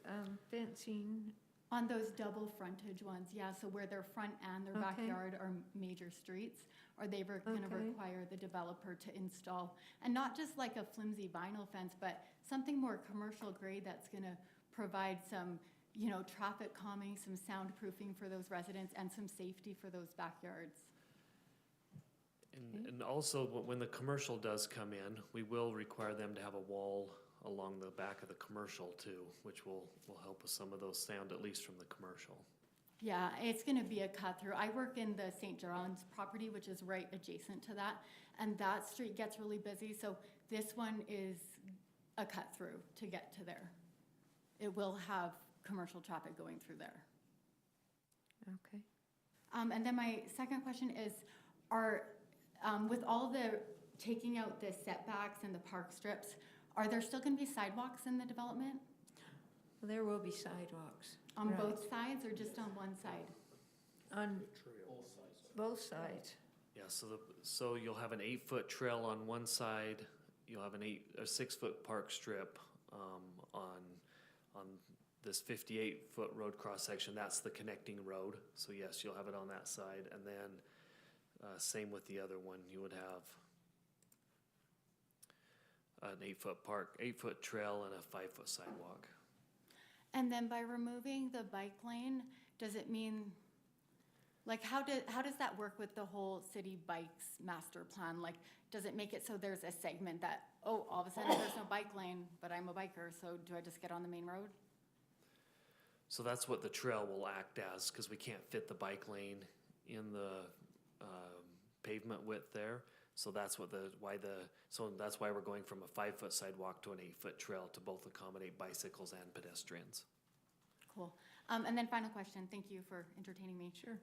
fencing, On those double frontage ones, yeah, so where their front and their Okay. backyard are major streets, are they gonna Okay. require the developer to install, and not just like a flimsy vinyl fence, but something more commercial grade that's gonna provide some, traffic calming, some soundproofing for those residents, and some safety for those backyards? And also, when the commercial does come in, we will require them to have a wall along the back of the commercial too, which will help with some of those sound, at least from the commercial. Yeah, it's gonna be a cut through. I work in the St. John's property, which is right adjacent to that, and that street gets really busy, so this one is a cut through to get to there. It will have commercial traffic going through there. okay. And then my second question is, with all the taking out the setbacks and the park strips, are there still gonna be sidewalks in the development? There will be sidewalks. On Right. both sides or just on one side? On Both sides. both sides. Yeah, so you'll have an 8-foot trail on one side, you'll have a 6-foot park strip on this 58-foot road cross-section. That's the connecting road, so yes, you'll have it on that side. And then same with the other one, you would have an 8-foot trail and a 5-foot sidewalk. And then by removing the bike lane, does it mean, like, how does that work with the whole city bikes master plan? Like, does it make it so there's a segment that, all of a sudden there's no bike lane, but I'm a biker, so do I just get on the main road? So that's what the trail will act as, because we can't fit the bike lane in the pavement width there. So that's that's why we're going from a 5-foot sidewalk to an 8-foot trail to both accommodate bicycles and pedestrians. Cool. And then final question, thank you for entertaining me. Sure.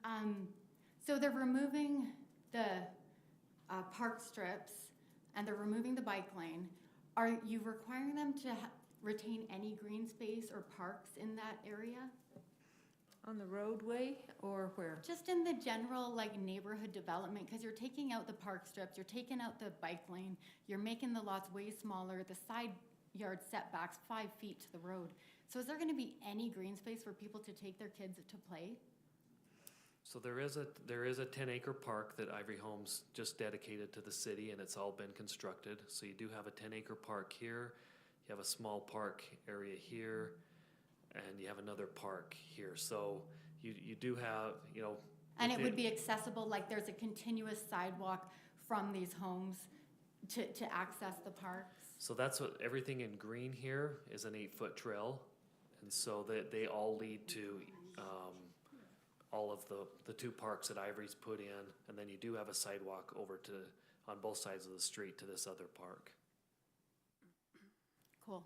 So they're removing the park strips and they're removing the bike lane. Are you requiring them to retain any green space or parks in that area? On the roadway or where? Just in the general like neighborhood development, because you're taking out the park strips, you're taking out the bike lane, you're making the lots way smaller, the side yard setbacks 5 feet to the road. So is there gonna be any green space for people to take their kids to play? So there is a 10-acre park that Ivory Homes just dedicated to the city, and it's all been constructed. So you do have a 10-acre park here, you have a small park area here, and you have another park here. So you do have, you know. And it would be accessible, like there's a continuous sidewalk from these homes to access the parks? So that's what, everything in green here is an 8-foot trail. And so they all lead to all of the 2 parks that Ivory's put in. And then you do have a sidewalk over to, on both sides of the street to this other park. Cool.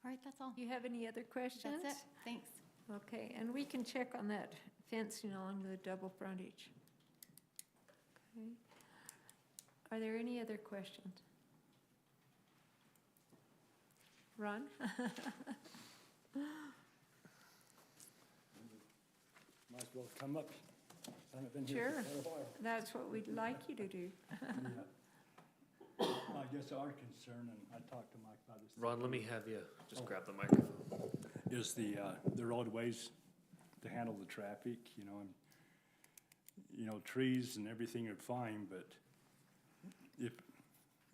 All right, that's all. Do you have any other questions? That's it, thanks. Okay, and we can check on that fencing along the double frontage. Okay. Are there any other questions? Ron? Might as well come up. I haven't been here Sure. for quite a while. That's what we'd like you to do. Yeah. I guess our concern, and I talked to Mike about this. Ron, let me have you just grab the microphone. Is the roadways to handle the traffic, and, trees and everything are fine, but if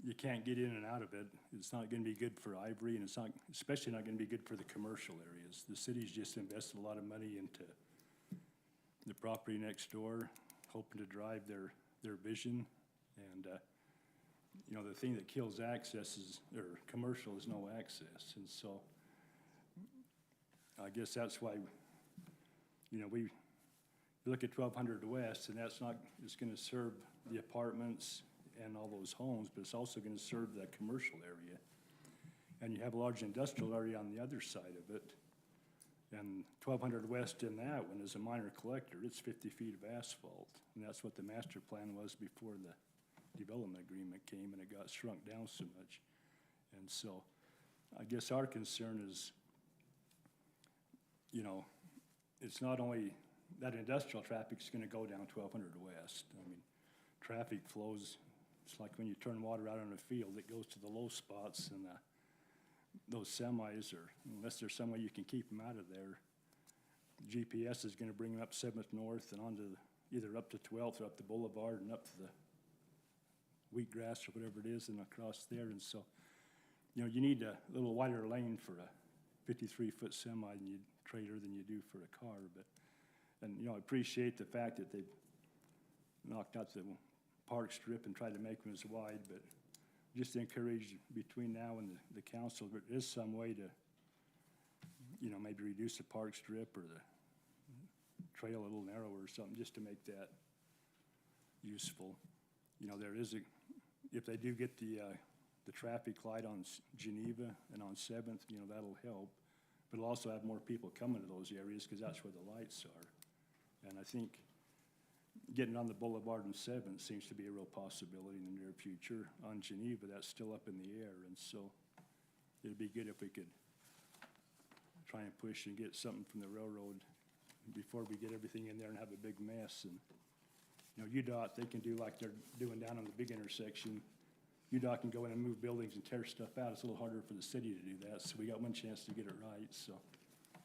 you can't get in and out of it, it's not gonna be good for Ivory, and it's not, especially not gonna be good for the commercial areas. The city's just invested a lot of money into the property next door, hoping to drive their vision, and, the thing that kills access commercial is no access, and so I guess that's why, we look at 1200 West, and it's gonna serve the apartments and all those homes, but it's also gonna serve that commercial area. And you have a large industrial area on the other side of it. And 1200 West in that one is a minor collector. It's 50 feet of asphalt. And that's what the master plan was before the development agreement came, and it got shrunk down so much. And so I guess our concern is, it's not only that industrial traffic's gonna go down 1200 West. I mean, traffic flows, it's like when you turn water out on a field, it goes to the low spots, and those semis unless there's some way you can keep them out of there, GPS is gonna bring them up 7th North and onto either up to 12th or up the Boulevard and up to the wheatgrass or whatever it is and across there. And so, you need a little wider lane for a 53-foot semi trailer than you do for a car. And I appreciate the fact that they've knocked out the park strip and tried to make them as wide, but just encourage between now and the council, there is some way to, maybe reduce the park strip or the trail a little narrower or something, just to make that useful. There is if they do get the traffic light on Geneva and on 7th, that'll help. But it'll also have more people coming to those areas because that's where the lights are. And I think getting on the Boulevard and 7th seems to be a real possibility in the near future. On Geneva, that's still up in the air, and so it'd be good if we could try and push and get something from the railroad before we get everything in there and have a big mess. And, UDOT, they can do like they're doing down on the big intersection. UDOT can go in and move buildings and tear stuff out. It's a little harder for the city to do that, so we got one chance to get it right. So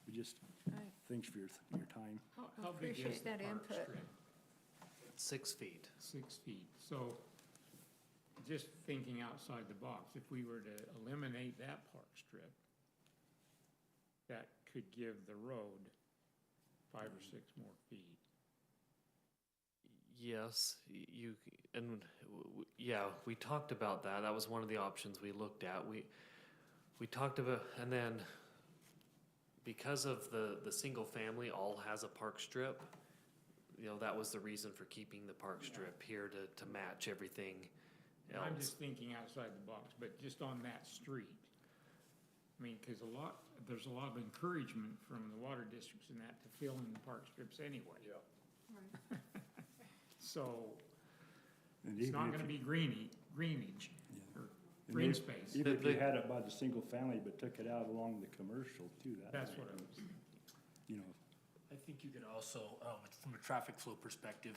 we just, Right. thanks for your time. How big is Appreciate the that park input. strip? 6 feet. 6 feet. So just thinking outside the box, if we were to eliminate that park strip, that could give the road 5 or 6 more feet. Yes, we talked about that. That was one of the options we looked at. We talked about, and then because of the single family all has a park strip, you know, that was the reason for keeping the park strip here to match everything And I'm else. just thinking outside the box, but just on that street. I mean, cause there's a lot of encouragement from the water districts in that to fill in the park strips anyway. Yeah. So, And it's even not if gonna you- be greenage, Yeah. or And green if- space. Even if you The- had it by the single family, but took it out along the commercial too, That's what I was, you know, I think you could also, from a traffic flow perspective,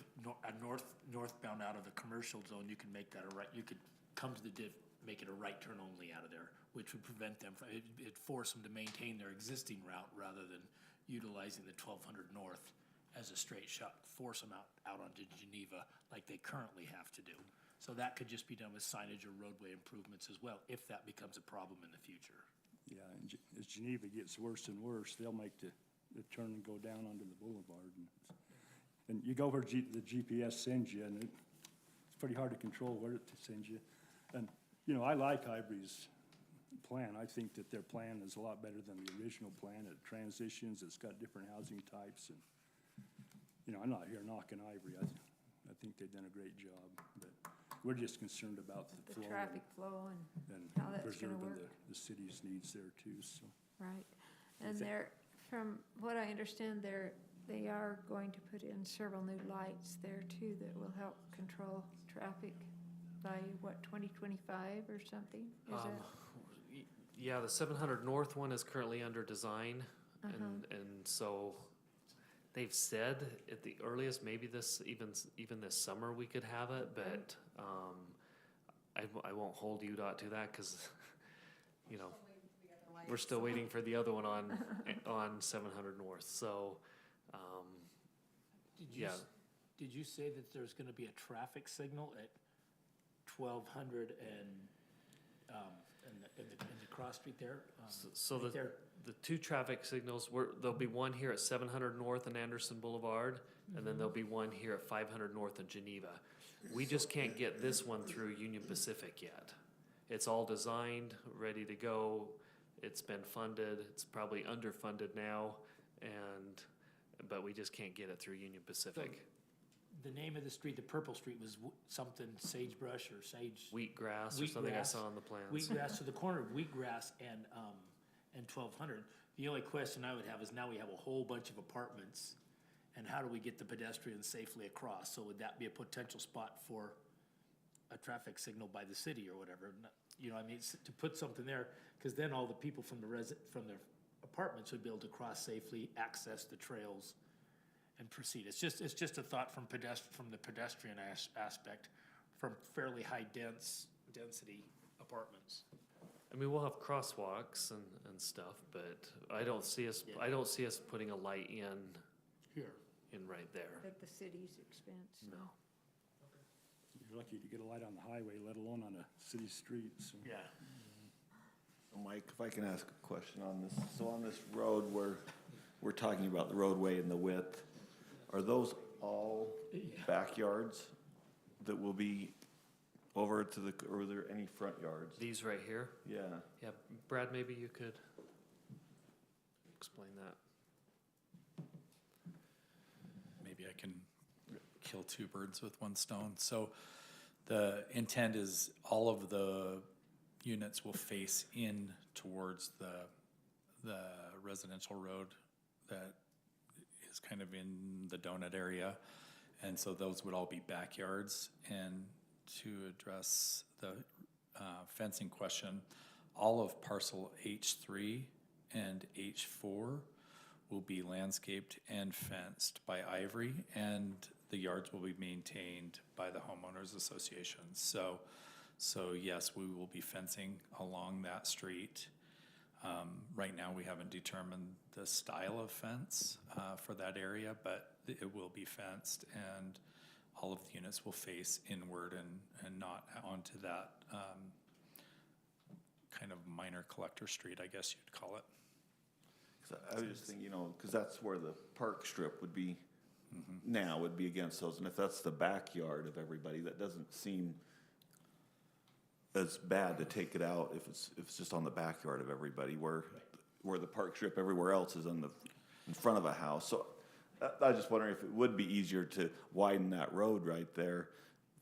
northbound out of the commercial zone, you can make that a right, you could come to the div, make it a right turn only out of there, which would prevent them from, it'd force them to maintain their existing route rather than utilizing the 1200 north as a straight shot, force them out onto Geneva like they currently have to do. So that could just be done with signage or roadway improvements as well, if that becomes a problem in the future. yeah, and as Geneva gets worse and worse, they'll make the turn and go down onto the boulevard. And you go where the GPS sends you, and it's pretty hard to control where it sends you. And, you know, I like Ivory's plan. I think that their plan is a lot better than the original plan. It transitions, it's got different housing types, and, you know, I'm not here knocking Ivory. I think they've done a great job, but we're just concerned about the The flow traffic flow and, and how that's gonna preserving work. the city's needs there too, so. right. And they're, from what I understand, they are going to put in several new lights there too that will help control traffic by, what, 2025 or something? Is that? Yeah, the 700 North one is currently under design, and so they've said at the earliest, maybe even this summer we could have it, but I won't hold UDOT to that because, you know, we're still waiting for the other one on 700 North. So, yeah. Did you say that there's gonna be a traffic signal at 1200 in the cross street there? So right there? the two traffic signals, there'll be one here at 700 North and Anderson Boulevard, and then there'll be one here at 500 North and Geneva. We just can't get this one through Union Pacific yet. It's all designed, ready to go. It's been funded. It's probably underfunded now, but we just can't get it through Union Pacific. The name of the street, the purple street, was something sagebrush or sage. Wheatgrass or something I Wheatgrass. saw on the plans. Wheatgrass, so the corner of Wheatgrass and 1200. The only question I would have is now we have a whole bunch of apartments, and how do we get the pedestrians safely across? So would that be a potential spot for a traffic signal by the city or whatever? You know, I mean, to put something there, because then all the people from the apartments would be able to cross safely, access the trails, and proceed. It's just a thought from the pedestrian aspect, from fairly high density apartments. I mean, we'll have crosswalks and stuff, but I don't see us putting a light Here. in right there. At the city's expense? No. You're lucky to get a light on the highway, let alone on a city street, so. Yeah. Mike, if I can ask a question on this. So on this road where we're talking about the roadway and the width, are those all backyards that will be over to or are there any front yards? These right here? Yeah. Yeah, Brad, maybe you could explain that. Maybe I can kill two birds with one stone. So the intent is all of the units will face in towards the residential road that is kind of in the donut area. And so those would all be backyards. And to address the fencing question, all of parcel H3 and H4 will be landscaped and fenced by Ivory, and the yards will be maintained by the homeowners association. So yes, we will be fencing along that street. Right now, we haven't determined the style of fence for that area, but it will be fenced, and all of the units will face inward and not onto that kind of minor collector street, I guess you'd call it. I was just thinking, because that's where the park strip would be now, would be against those. And if that's the backyard of everybody, that doesn't seem as bad to take it out if it's just on the backyard of everybody, where the park strip everywhere else is in front of a house. So I was just wondering if it would be easier to widen that road right there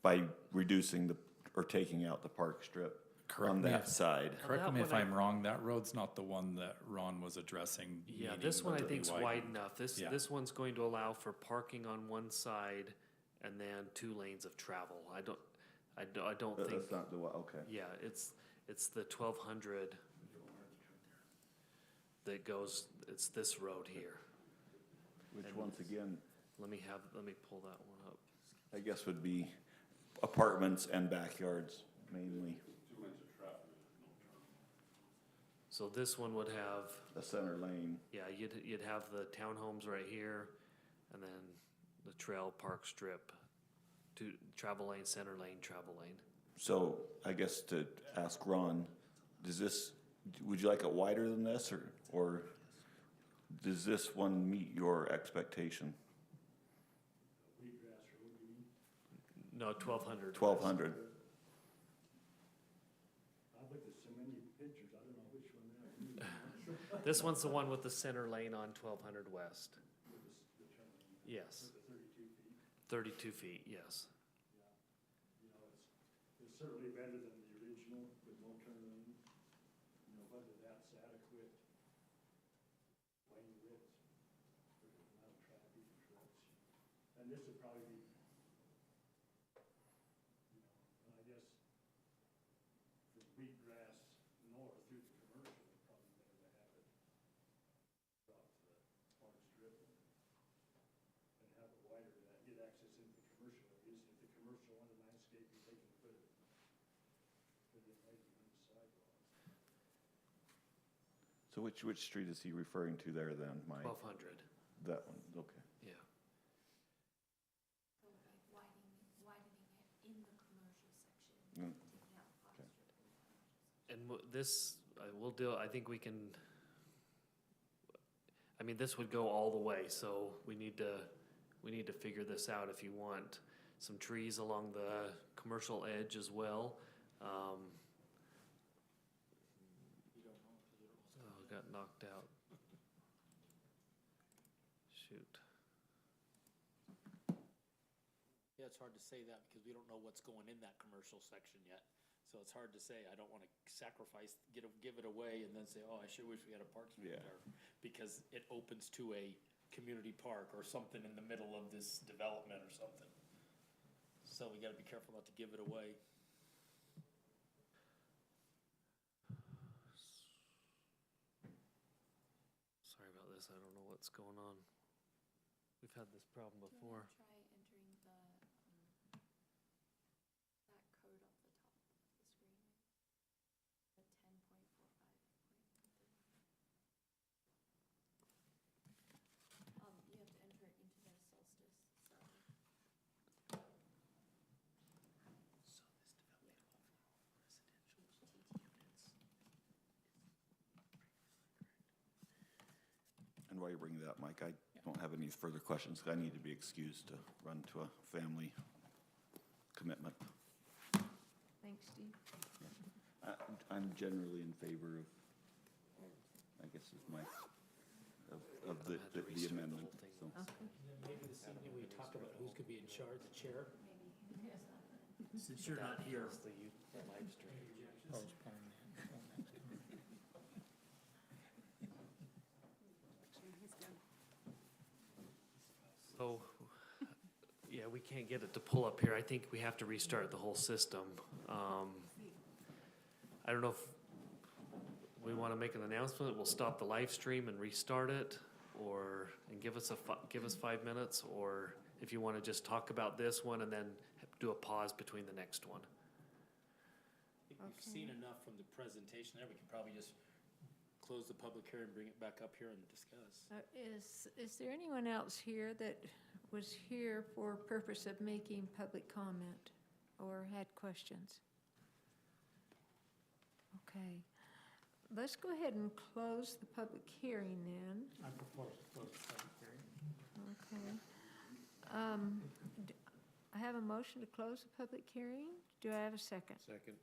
by reducing or taking out the park strip Correct on me that if- side. Correct That me if one I- I'm wrong, that road's not the one that Ron was addressing. Yeah, needing this one I to be think's wide widened. enough. This, Yeah. this one's going to allow for parking on one side and then 2 lanes of travel. I don't think, That's not the one, okay. yeah, it's the 1200 that goes, it's this road here. Which And once again, Let me pull that one up. I guess would be apartments and backyards mainly, So this one would have, a center lane. yeah, you'd have the townhomes right here, and then the trail park strip, travel lane, center lane, travel lane. So I guess to ask Ron, would you like it wider than this, or does this one meet your expectation? No, 1200. 1,200. I've looked at so many pictures, I don't know which one that is. This one's the one with the center lane on 1200 West. Yes. 32 feet, yes. You know, it's certainly better than the original with no turn lane. You know, whether that's adequate lane width for the amount of traffic and trucks. And this would probably be, you know, and I guess from Wheatgrass north through the commercial, it's probably better to have it drop to the park strip and have it wider to get access into the commercial areas. If the commercial wanted landscaping, they can put it in right behind the sidewalk. So which street is he referring to there then, Mike? 1200, That one, okay. yeah. Mm. And this, we'll do, I think we can, I mean, this would go all the way, so we need to figure this out if you want some trees along the commercial edge as well. Oh, got knocked out. Shoot. Yeah, it's hard to say that because we don't know what's going in that commercial section yet. So it's hard to say. I don't want to sacrifice, give it away and then say, oh, I sure wish we had a park street Yeah. there. Because it opens to a community park or something in the middle of this development or something. So we gotta be careful not to give it away. Sorry about this, I don't know what's going on. We've had this problem before. Try entering the, that code off the top of the screen. The 10.45. You have to enter it into the solstice, so. And while you're bringing that up, Mike, I don't have any further questions, 'cause I need to be excused to run to a family commitment. Thanks, Steve. I'm generally in favor of, I guess is my, of the amendment, so. Okay. Maybe this evening we talk about who's gonna be in charge, the chair? Since you're not here. That's the youth live stream. So, yeah, we can't get it to pull up here. I think we have to restart the whole system. I don't know if we want to make an announcement, we'll stop the live stream and restart it, and give us 5 minutes, or if you want to just talk about this one and then do a pause between the next one. I think we've seen enough from the presentation there, we can probably just close the public hearing, bring it back up here and discuss. Is there anyone else here that was here for purpose of making public comment or had questions? Okay, let's go ahead and close the public hearing then. I propose to close the public hearing. Okay. I have a motion to close the public hearing. Do I have a second? Second.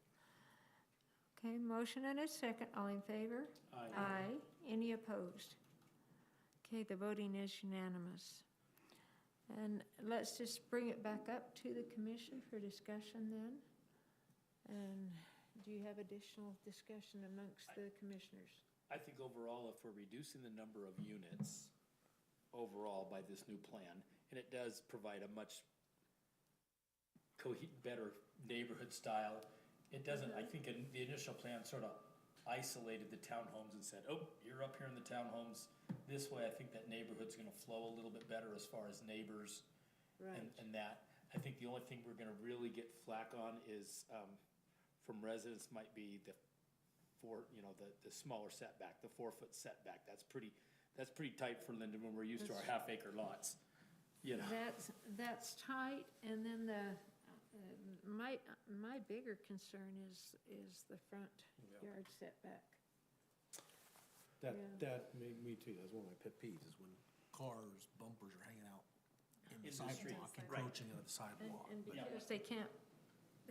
Okay, motion and a second. All in favor? Aye. Aye. Any opposed? Okay, the voting is unanimous. And let's just bring it back up to the commission for discussion then. And do you have additional discussion amongst the commissioners? I think overall, if we're reducing the number of units overall by this new plan, and it does provide a much better neighborhood style. It doesn't, I think in the initial plan sort of isolated the townhomes and said, oh, you're up here in the townhomes. This way, I think that neighborhood's gonna flow a little bit better as far as neighbors Right. and that. I think the only thing we're gonna really get flack on is, from residents might be the the smaller setback, the 4-foot setback. That's pretty tight for Lindon when we're used to our half-acre lots, you know. That's tight, and then my bigger concern is the front yard setback. That, me too, that's one of my pet peeves, is when cars, bumpers are hanging out in the In the street, sidewalk, right. encroaching into the sidewalk. And But because they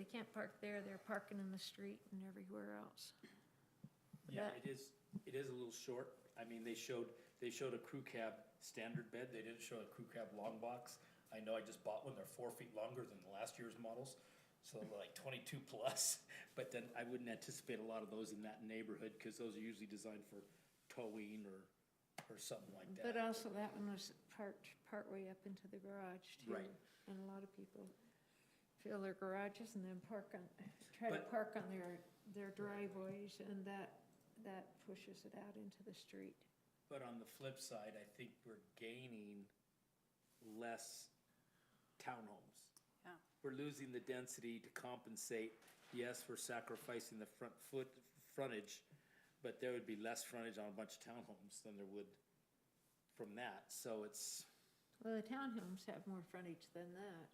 can't park there, they're parking in the street and everywhere else. Yeah, That- it is a little short. I mean, they showed a crew cab standard bed. They didn't show a crew cab long box. I know I just bought one. They're 4 feet longer than the last year's models. So they're like 22 plus, but then I wouldn't anticipate a lot of those in that neighborhood because those are usually designed for towing or something like that. But also that one was partway up into the garage too. Right. And a lot of people fill their garages and then try to But- park on their driveways, and that pushes it out into the street. But on the flip side, I think we're gaining less townhomes. Yeah. We're losing the density to compensate. Yes, we're sacrificing the frontage, but there would be less frontage on a bunch of townhomes than there would from that. So it's, Well, the townhomes have more frontage than that.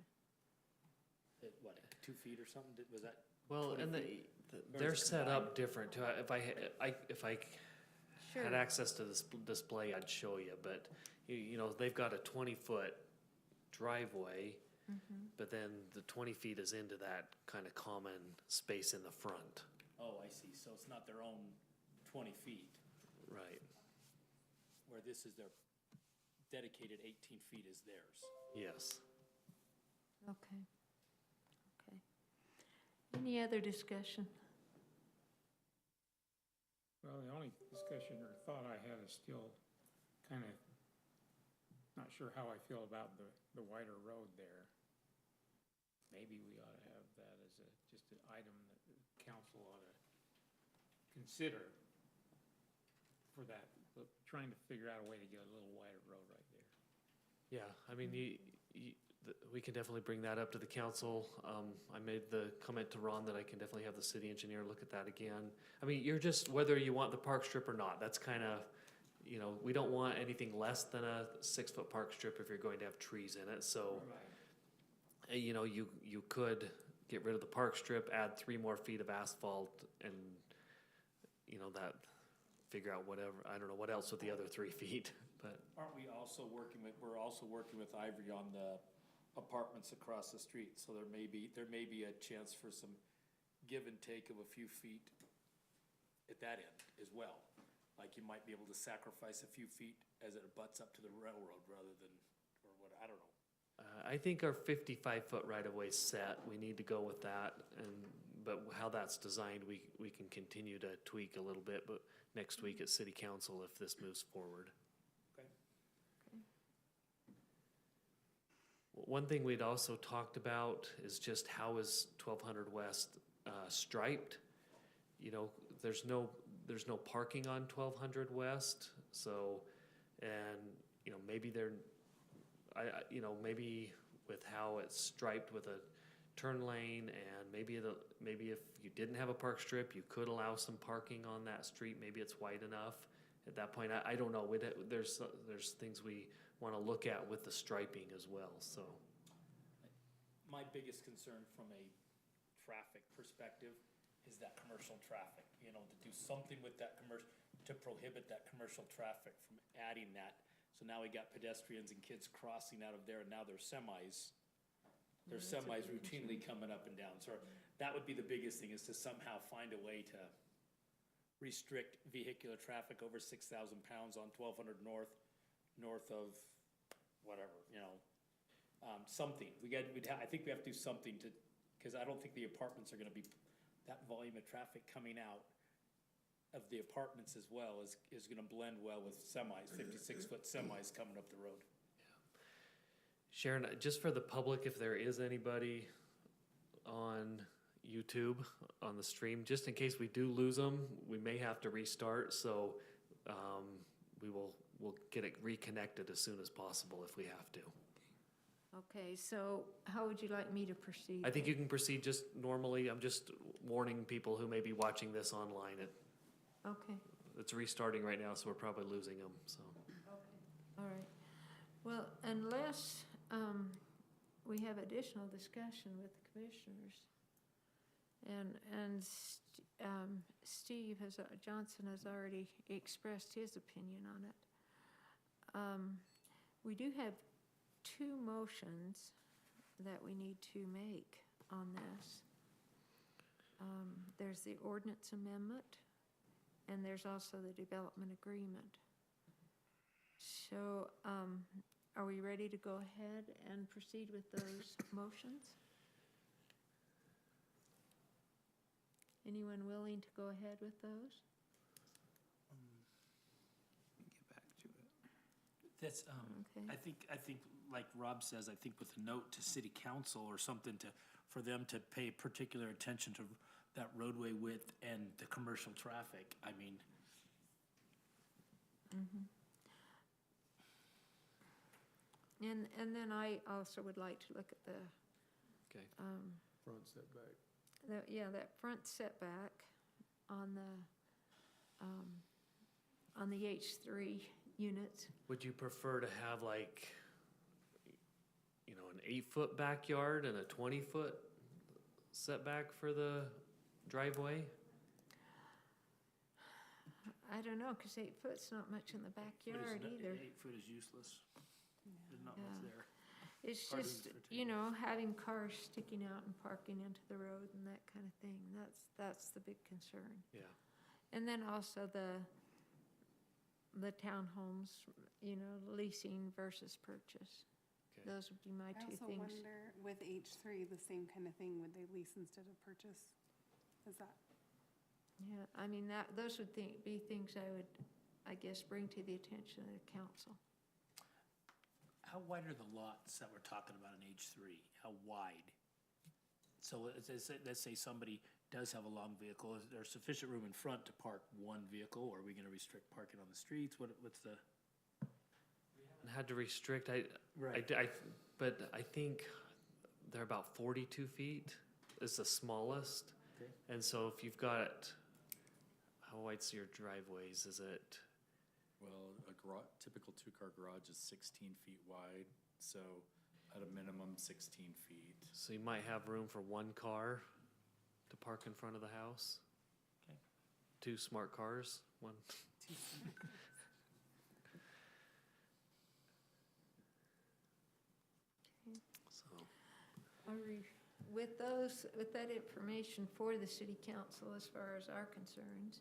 what, 2 feet or something? Was that? Well, 20 and feet? they're set up different too. If I Sure. had access to this display, I'd show you, but you know, they've got a 20-foot driveway, but then the 20 feet is into that kind of common space in the front. Oh, I see. So it's not their own 20 feet, Right. where this is their dedicated 18 feet is theirs. Yes. Okay. Any other discussion? Well, the only discussion or thought I had is still kind of not sure how I feel about the wider road there. Maybe we ought to have that as just an item that the council ought to consider for that, but trying to figure out a way to get a little wider road right there. Yeah, I mean, we can definitely bring that up to the council. I made the comment to Ron that I can definitely have the city engineer look at that again. I mean, you're just, whether you want the park strip or not, that's kind of, you know, we don't want anything less than a 6-foot park strip if you're going to have trees in it, so. You know, you could get rid of the park strip, add 3 more feet of asphalt, and, you know, that, figure out whatever, I don't know what else with the other 3 feet, but. Aren't we also we're also working with Ivory on the apartments across the street, so there may be a chance for some give and take of a few feet at that end as well. Like you might be able to sacrifice a few feet as it butts up to the railroad rather than, or what, I don't know. I think our 55-foot right-of-way is set, we need to go with that, but how that's designed, we can continue to tweak a little bit, but next week at city council if this moves forward. Okay. One thing we'd also talked about is just how is 1200 West striped? You know, there's no parking on 1200 West, so, and, you know, maybe maybe with how it's striped with a turn lane, and maybe if you didn't have a park strip, you could allow some parking on that street, maybe it's wide enough. At that point, I don't know, there's things we want to look at with the striping as well, so. My biggest concern from a traffic perspective is that commercial traffic, you know, to do something with that to prohibit that commercial traffic from adding that. So now we got pedestrians and kids crossing out of there, and now there's semis. There's semis routinely coming up and down. So that would be the biggest thing, is to somehow find a way to restrict vehicular traffic over 6,000 pounds on 1200 north of whatever, you know. something. I think we have to do something to, because I don't think the apartments are gonna be, that volume of traffic coming out of the apartments as well is gonna blend well with semis, 56-foot semis coming up the road. Sharon, just for the public, if there is anybody on YouTube, on the stream, just in case we do lose them, we may have to restart, so we'll get it reconnected as soon as possible if we have to. Okay, so how would you like me to proceed? I think you can proceed just normally. I'm just warning people who may be watching this online. Okay, It's restarting right now, so we're probably losing them, so. all right. Well, unless we have additional discussion with the commissioners, and Steve Johnson has already expressed his opinion on it. We do have two motions that we need to make on this. There's the ordinance amendment, and there's also the development agreement. So, are we ready to go ahead and proceed with those motions? Anyone willing to go ahead with those? Get back to it. That's, Okay. I think, like Rob says, I think with a note to city council or something for them to pay particular attention to that roadway width and the commercial traffic, I mean. Mm-hmm. And then I also would like to look at the, Okay. Front setback. that front setback on the H3 units. Would you prefer to have like, an 8-foot backyard and a 20-foot setback for the driveway? I don't know, because 8 foot's not much in the backyard either. 8 foot is useless. There's not much Yeah. there. It's Hard just, for tables. having cars sticking out and parking into the road and that kind of thing. That's the big concern. Yeah. And then also the townhomes, leasing versus purchase. Okay. Those would be my I two also things. wonder, with H3, the same kind of thing, would they lease instead of purchase? Is that? Yeah, those would be things I would, I guess, bring to the attention of the council. How wide are the lots that we're talking about in H3? How wide? So let's say somebody does have a long vehicle. Is there sufficient room in front to park one vehicle, or are we gonna restrict parking on the streets? What's the? Had to restrict, Right. but I think they're about 42 feet is the smallest. Okay. And so if you've got, how wide's your driveways? Is it? Well, typical 2-car garage is 16 feet wide, so at a minimum 16 feet. So you might have room for one car to park in front of the house? Okay. 2 smart cars, one. So, With that information for the city council as far as our concerns,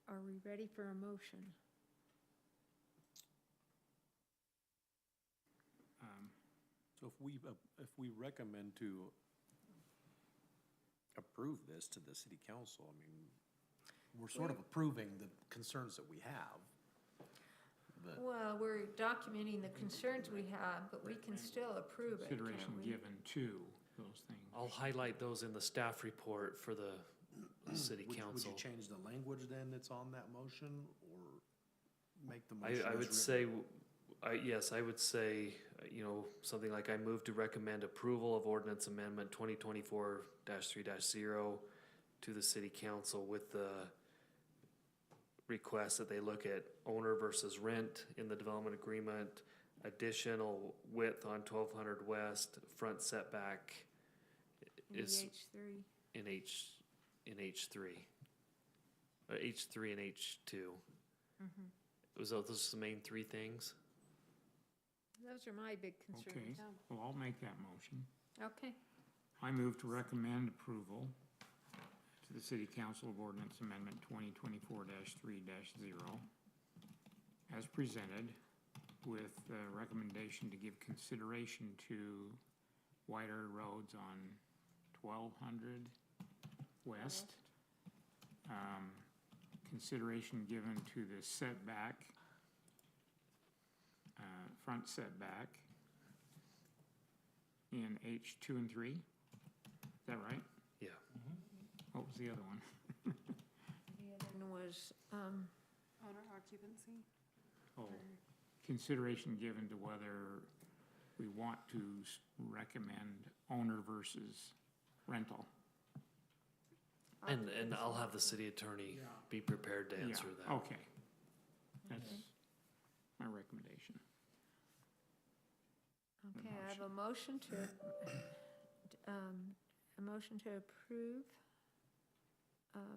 are we ready for a motion? So if we recommend to approve this to the city council, I mean, we're sort of approving the concerns that we have. But Well, we're documenting the concerns we have, but we can still approve it, can't Consideration we? given to those things. I'll highlight those in the staff report for the city would council. you change the language then that's on that motion, or make the motion I as would written? say, yes, I would say, something like I move to recommend approval of ordinance amendment 2024-3-0 to the city council with the request that they look at owner versus rent in the development agreement, additional width on 1200 West, front setback In the is H3. in H3. H3 and H2. Was those the main 3 things? Those are my big Okay, concerns. well, I'll make that motion. Okay, I move to recommend approval to the City Council of Ordinance Amendment 2024-3-0 as presented with the recommendation to give consideration to wider roads on 1200 West. Consideration given to the setback, front setback in H2 and 3. Is that right? Yeah. What was the other one? The other one was, Owner occupancy? Oh, consideration given to whether we want to recommend owner versus rental. And I'll have the city attorney be prepared to answer Yeah, that. okay. That's my recommendation. okay, I have a motion to approve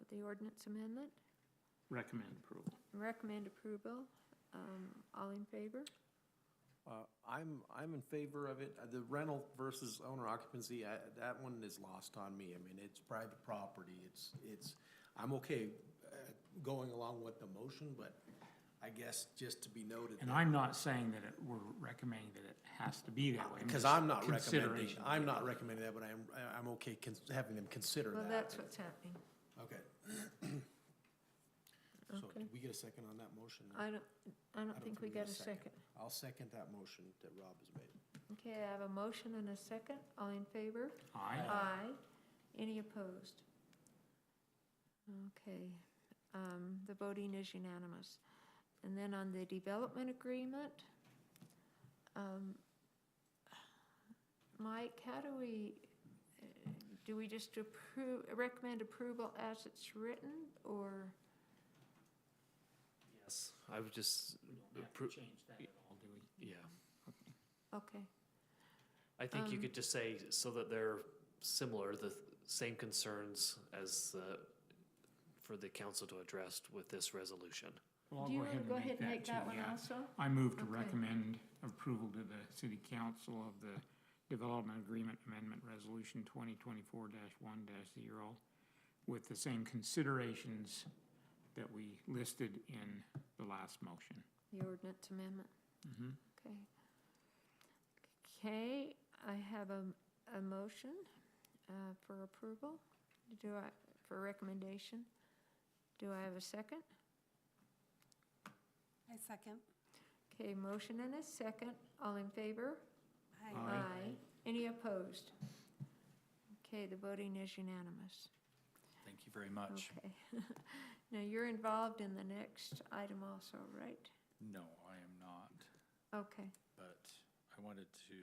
the ordinance amendment, Recommend approval. recommend approval. All in favor? I'm in favor of it. The rental versus owner occupancy, that one is lost on me. I mean, it's private property. I'm okay going along with the motion, but I guess just to be noted. And I'm not saying that we're recommending that it has to be that way. Because just I'm not recommending, consideration. I'm not recommending that, but I'm okay having them consider Well, that. that's what's happening. Okay. So Okay. did we get a second on that motion? I don't think we got a second. I'll second that motion that Rob has made. Okay, I have a motion and a second. All in favor? Aye. Aye. Any opposed? Okay, the voting is unanimous. And then on the development agreement, Mike, how do we just recommend approval as it's written, or? Yes, I would just, We don't have to change that at all, do we? yeah. Okay, I think you could just say, so that they're similar, the same concerns as for the council to address with this resolution. Well, I'll do you want to go ahead and make too, that one yeah. also? I move to Okay. recommend approval to the city council of the Development Agreement Amendment Resolution 2024-1-0 with the same considerations that we listed in the last motion. The ordinance amendment, Mm-hmm. okay. Okay, I have a motion for approval. For recommendation. Do I have a second? I second. Okay, motion and a second. All in favor? Aye. Any opposed? Okay, the voting is unanimous. Thank you very much. Okay. Now, you're involved in the next item also, right? No, I am not, Okay, but I wanted to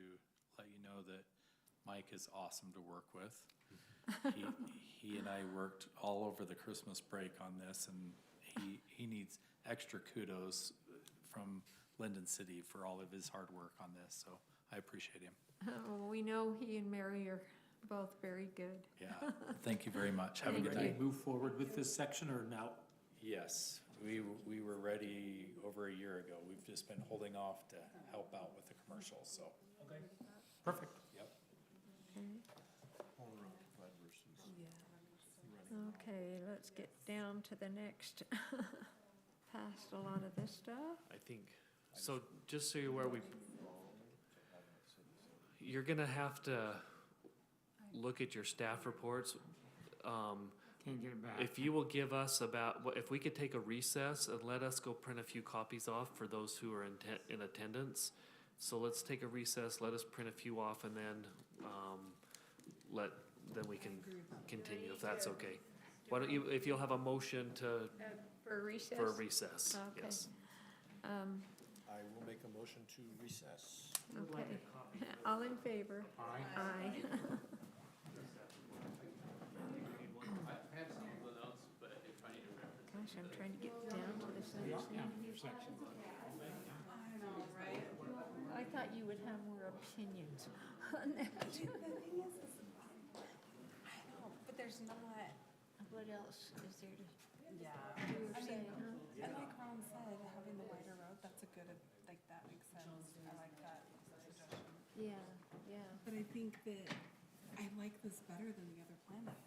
let you know that Mike is awesome to work with. He and I worked all over the Christmas break on this, and he needs extra kudos from Lindon City for all of his hard work on this, so I appreciate him. we know he and Mary are both very good. Yeah, thank you very much. Have a good Thank night. you. Move forward with this section or now? Yes, we were ready over a year ago. We've just been holding off to help out with the commercials, so. Okay, perfect. Yep. Okay, let's get down to the next, past a lot of this stuff. I think, so just so you're aware, you're gonna have to look at your staff reports. Can't get it back. If you will give us if we could take a recess and let us go print a few copies off for those who are in attendance. So let's take a recess, let us print a few off, and then, then we can continue, if that's okay. Why don't you, if you'll have a motion For recess? for a recess, Okay. yes. I will make a motion to recess. Okay, all in favor? Aye. Aye. Gosh, I'm trying to get down to this next Yeah, thing. section. I thought you would have more opinions on that. The thing is, I know, but there's not, What else is there to yeah. do or I say, mean, huh? and like Ron said, having the wider road, that's a good, like, that makes sense. I like that suggestion. Yeah, yeah. But I think that I like this better than the other plan that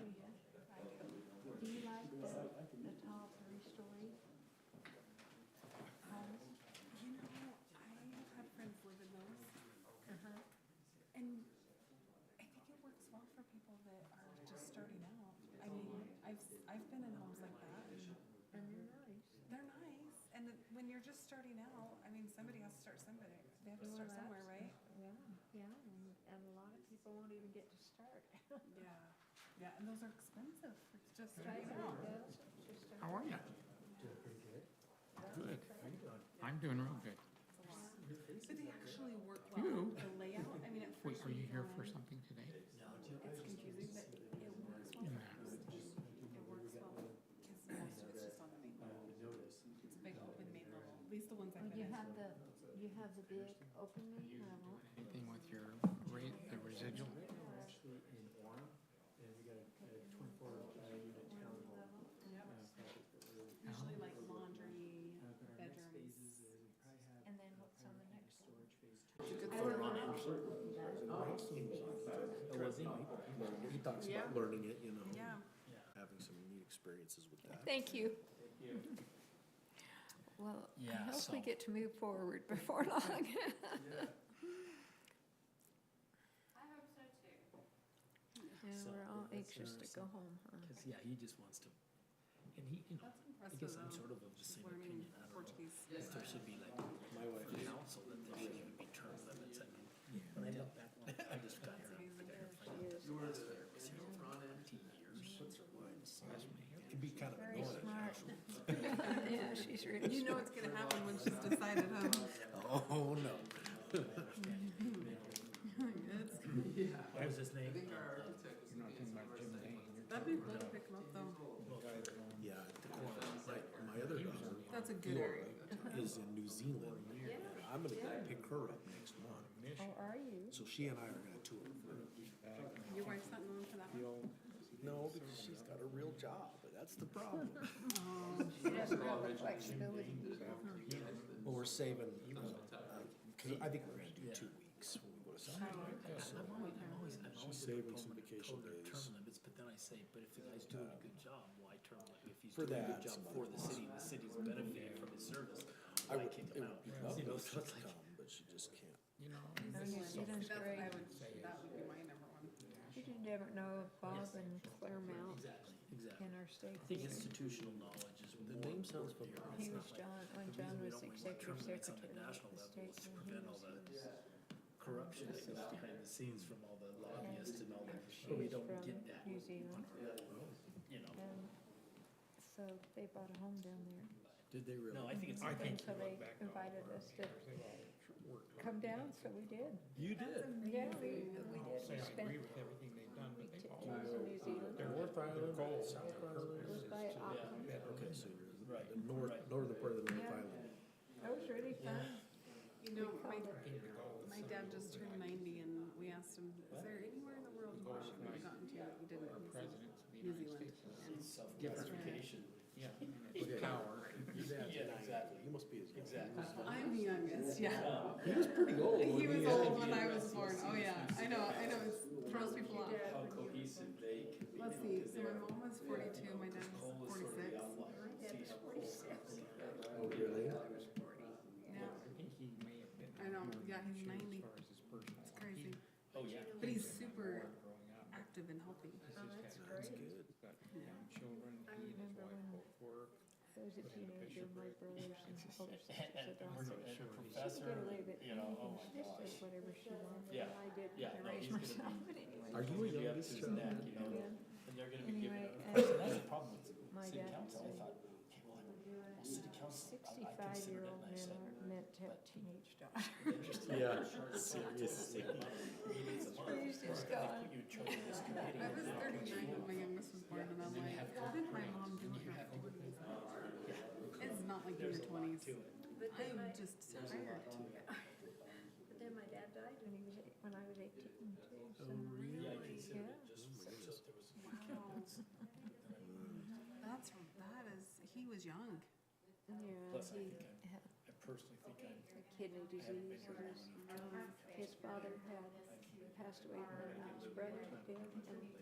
I had before. Do you like the tall three-story house? start somewhere, right? Yeah, and a lot of people won't even get to start. Yeah, yeah, and those are expensive, it's just Right, starting out. just a- How are you? Doing pretty good. Good. How you doing? I'm doing real good. But they actually work well, You? the layout, I mean, at Wait, first. are you when here go for in, something today? It's confusing, but it works well. Yeah. It works well, because most of it's just on the main level. It's a big open main level, at least the ones I've Oh, been in. you have the big open main level. Anything with your rate, the residual? We're actually in Orem, and we got a 24 unit town hall. Usually like laundry, But our next phases, bedrooms. we probably have. And then what's on the next one? Storage phase two. He talks Yeah. about learning it, you know, Yeah. having some neat experiences with that. Thank you. Well, I Yeah, hope we so- get to move forward before long. I hope so too. Yeah, So, we're all that's anxious to go interesting. home, huh? Cause yeah, he just wants to, and he, you know, That's I impressive guess I'm though, sort of the just same learning opinion, I don't know. Portuguese. If there should be like, My wife for is, council, that there should even be term limits, I mean, when I look back, when I just got here, I got here finance last year, was here for 20 years. it can be kind of Very annoying. smart. Yeah, she's really You know smart. what's gonna happen when she's decided, huh? Oh, no. What was his name? You're not talking about Jim Dane, you're That'd be cool to pick him up though. Yeah, my other daughter, That's a good area. is in New Zealand. And I'm gonna go pick her up next month. Oh, are you? So she and I are gonna tour. Your wife's not known for that one? No, because she's got a real job, but that's the problem. She doesn't have the flexibility. Well, we're saving, because I think we're gonna do 2 weeks when we go to South America. So I'm always she's a saving some proponent of vacation term days. limits, but then I say, but if the guy's doing a good job, why term limit? If he's For doing a that, good job some for other the city, and the city's benefiting from his service, I why would, kick it him would out? be You lovely know, if so she it's could like, come, but she just can't. You know, Oh, New Zealand's That's, great. that would be my number one. You didn't ever know of Bob and Claire Mount exactly, in exactly. our state. I think institutional knowledge is The more name sounds important here. familiar. He It's was not like- John, when the John reason we was don't want executive term limits on the secretary national of the level state. is to when he prevent all was- the he was- corruption that goes behind the scenes from all the lobbyists and all that, She but we was don't from get that, New Zealand, you know. and so they bought a home down there. Did they really? No, I think it's. I think So they invited us to come down, so we did. You did? Yeah, we did. We say I spent, agree with everything they've done, but we they've took also, to New Zealand. North Island, goal, South It Island? was by Auckland. Okay, so you're Right, the north, right. northern part of the North Yeah. Island. It was really fun. You know, my dad just turned 90 and we asked him, is there anywhere in the world you wish you would have gotten to that you didn't? He said, presidents of the New United Zealand. States. And Self-gratification. Yeah, and it's power. Your dad's Yeah, 90. exactly. You must be his youngest. Exactly. I'm the youngest, yeah. He was pretty old. He was wasn't old when I was born. Oh, yeah. I know, it throws people off. How cohesive they can be. Let's see, so my mom was 42, my dad was Cole is sort of the 46. outlier. See how Cole is. Oh, really? Yeah, I think he may have been. I know, yeah, he's As 90. far as his personal. It's crazy. Oh, yeah. But he's super Growing up. active and healthy. Oh, that's That's great. good. He's got young children, I he and his remember wife when both work. I was a teenager, my brothers and older sisters And said, we're "Oh, a she could professor, get away with you know, oh my anything. She just gosh. did whatever she wanted, Yeah. and I did Yeah, to no, raise he's gonna myself, be- but anyway. Are you a Maybe up youngest to his child? neck, you know, Yeah. and they're gonna be giving, Anyway, of course, and that's the problem with My city dad council, I said, thought, okay, well, city council, I considered it, 65-year-old and I men said, aren't meant to have teenage daughters. interesting. Yeah, seriously. Meetings a month. He's just They gone. put you in charge of this committee. I was 39 when my youngest was born, and I'm like, what did my mom do in her 40s? It's not like in your 20s. But I then am my, just tired. but then my dad died when when I was 18 too, so. Yeah, I considered it just, so there was. Wow. That is, he was young. Yeah, Plus, I he think had I personally think I'm, kidney disease, his father had passed away when his brother did,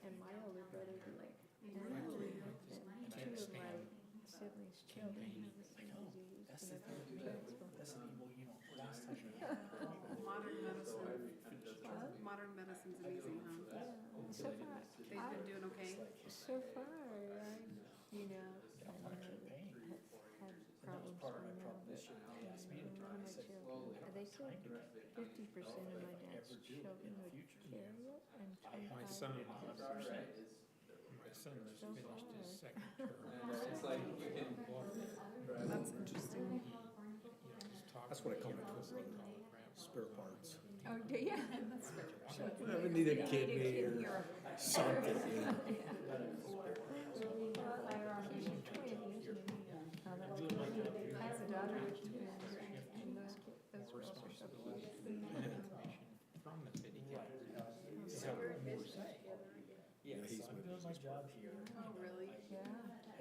and my older brother did. And two of my siblings' children have the same disease, that's and the they're thing, transferable. that's the, well, you know, last time. Modern medicine's amazing, huh? So far, They've been doing okay? so far, you know, I'm not campaigning. have had And that was problems part of my right now, problem but this year, they asked me to none try, of I my said, children, they They said 50% of my dad's children would carry it and My 25 son, would possess it. my son just So finished his far. second term. That's interesting. That's what I call my twin brother, spare parts. Oh, do you? Whenever need a kidney or something, yeah. He's a twin, isn't he? I have a daughter with twins, and those girls are so cute. From the city. Yeah, he's my job here. Oh, really? Yeah.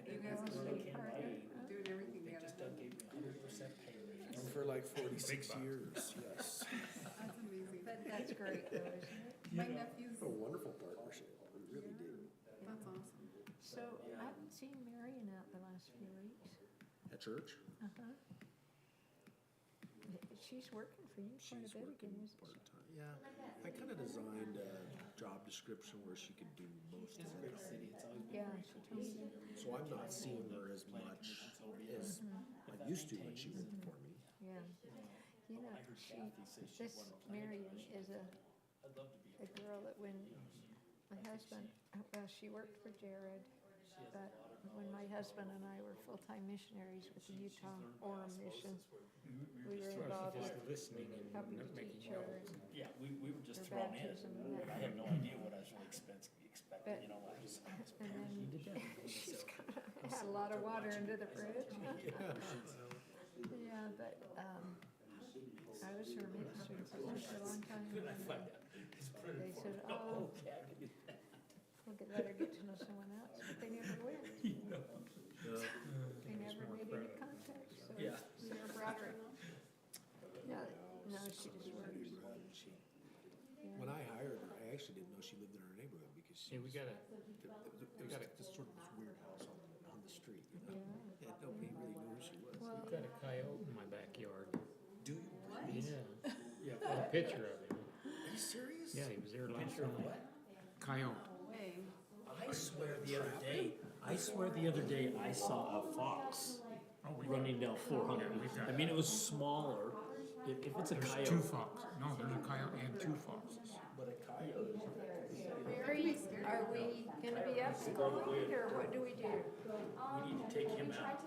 You guys are pretty partner. Doing everything together. For like 46 years, yes. That's amazing. That's great though, isn't it? My nephew's, A wonderful partnership, we really do. that's awesome. So I haven't seen Marion out the last few weeks. At church? Uh-huh. She's working for you quite a She's bit working again, isn't she? part-time, yeah. I kind of designed a job description where she could do most of it. Yeah, she told me that. So I'm not seeing her as much as I used to when she worked for me. Yeah. You know, this Marion is a girl that when my husband, well, she worked for Jared, but when my husband and I were full-time missionaries with the Utah Orem Mission, we were involved with Listening helping to making teach her and Yeah, we were just her thrown in. baptism and I that. had no idea what I was really expecting, But- you know, I was. And then she's had a lot of water under the bridge. Yeah, but, I was her minister for a long time. They said, oh, let her get to know someone else, but they never will. They never made any contact, so we Yeah. never brought her in. No, no, she just works. When I hired her, I actually didn't know she lived in our neighborhood because she Hey, we gotta, it was just sort of this weird house on the street, you know? Yeah. And nobody really knew who she was. Well, I've got a coyote in my backyard. Do you? Yeah. Yeah, got a picture of him. Are you serious? Yeah, he was there last Picture of night. what? Coyote. Way. I swear the other day, I saw a fox Oh, we running down 400. I mean, it was smaller. If it's a There's coyote. two foxes. No, there's a coyote and two foxes. But a coyote. Mary, are we gonna be escorted, or what do we do? We need to take him out.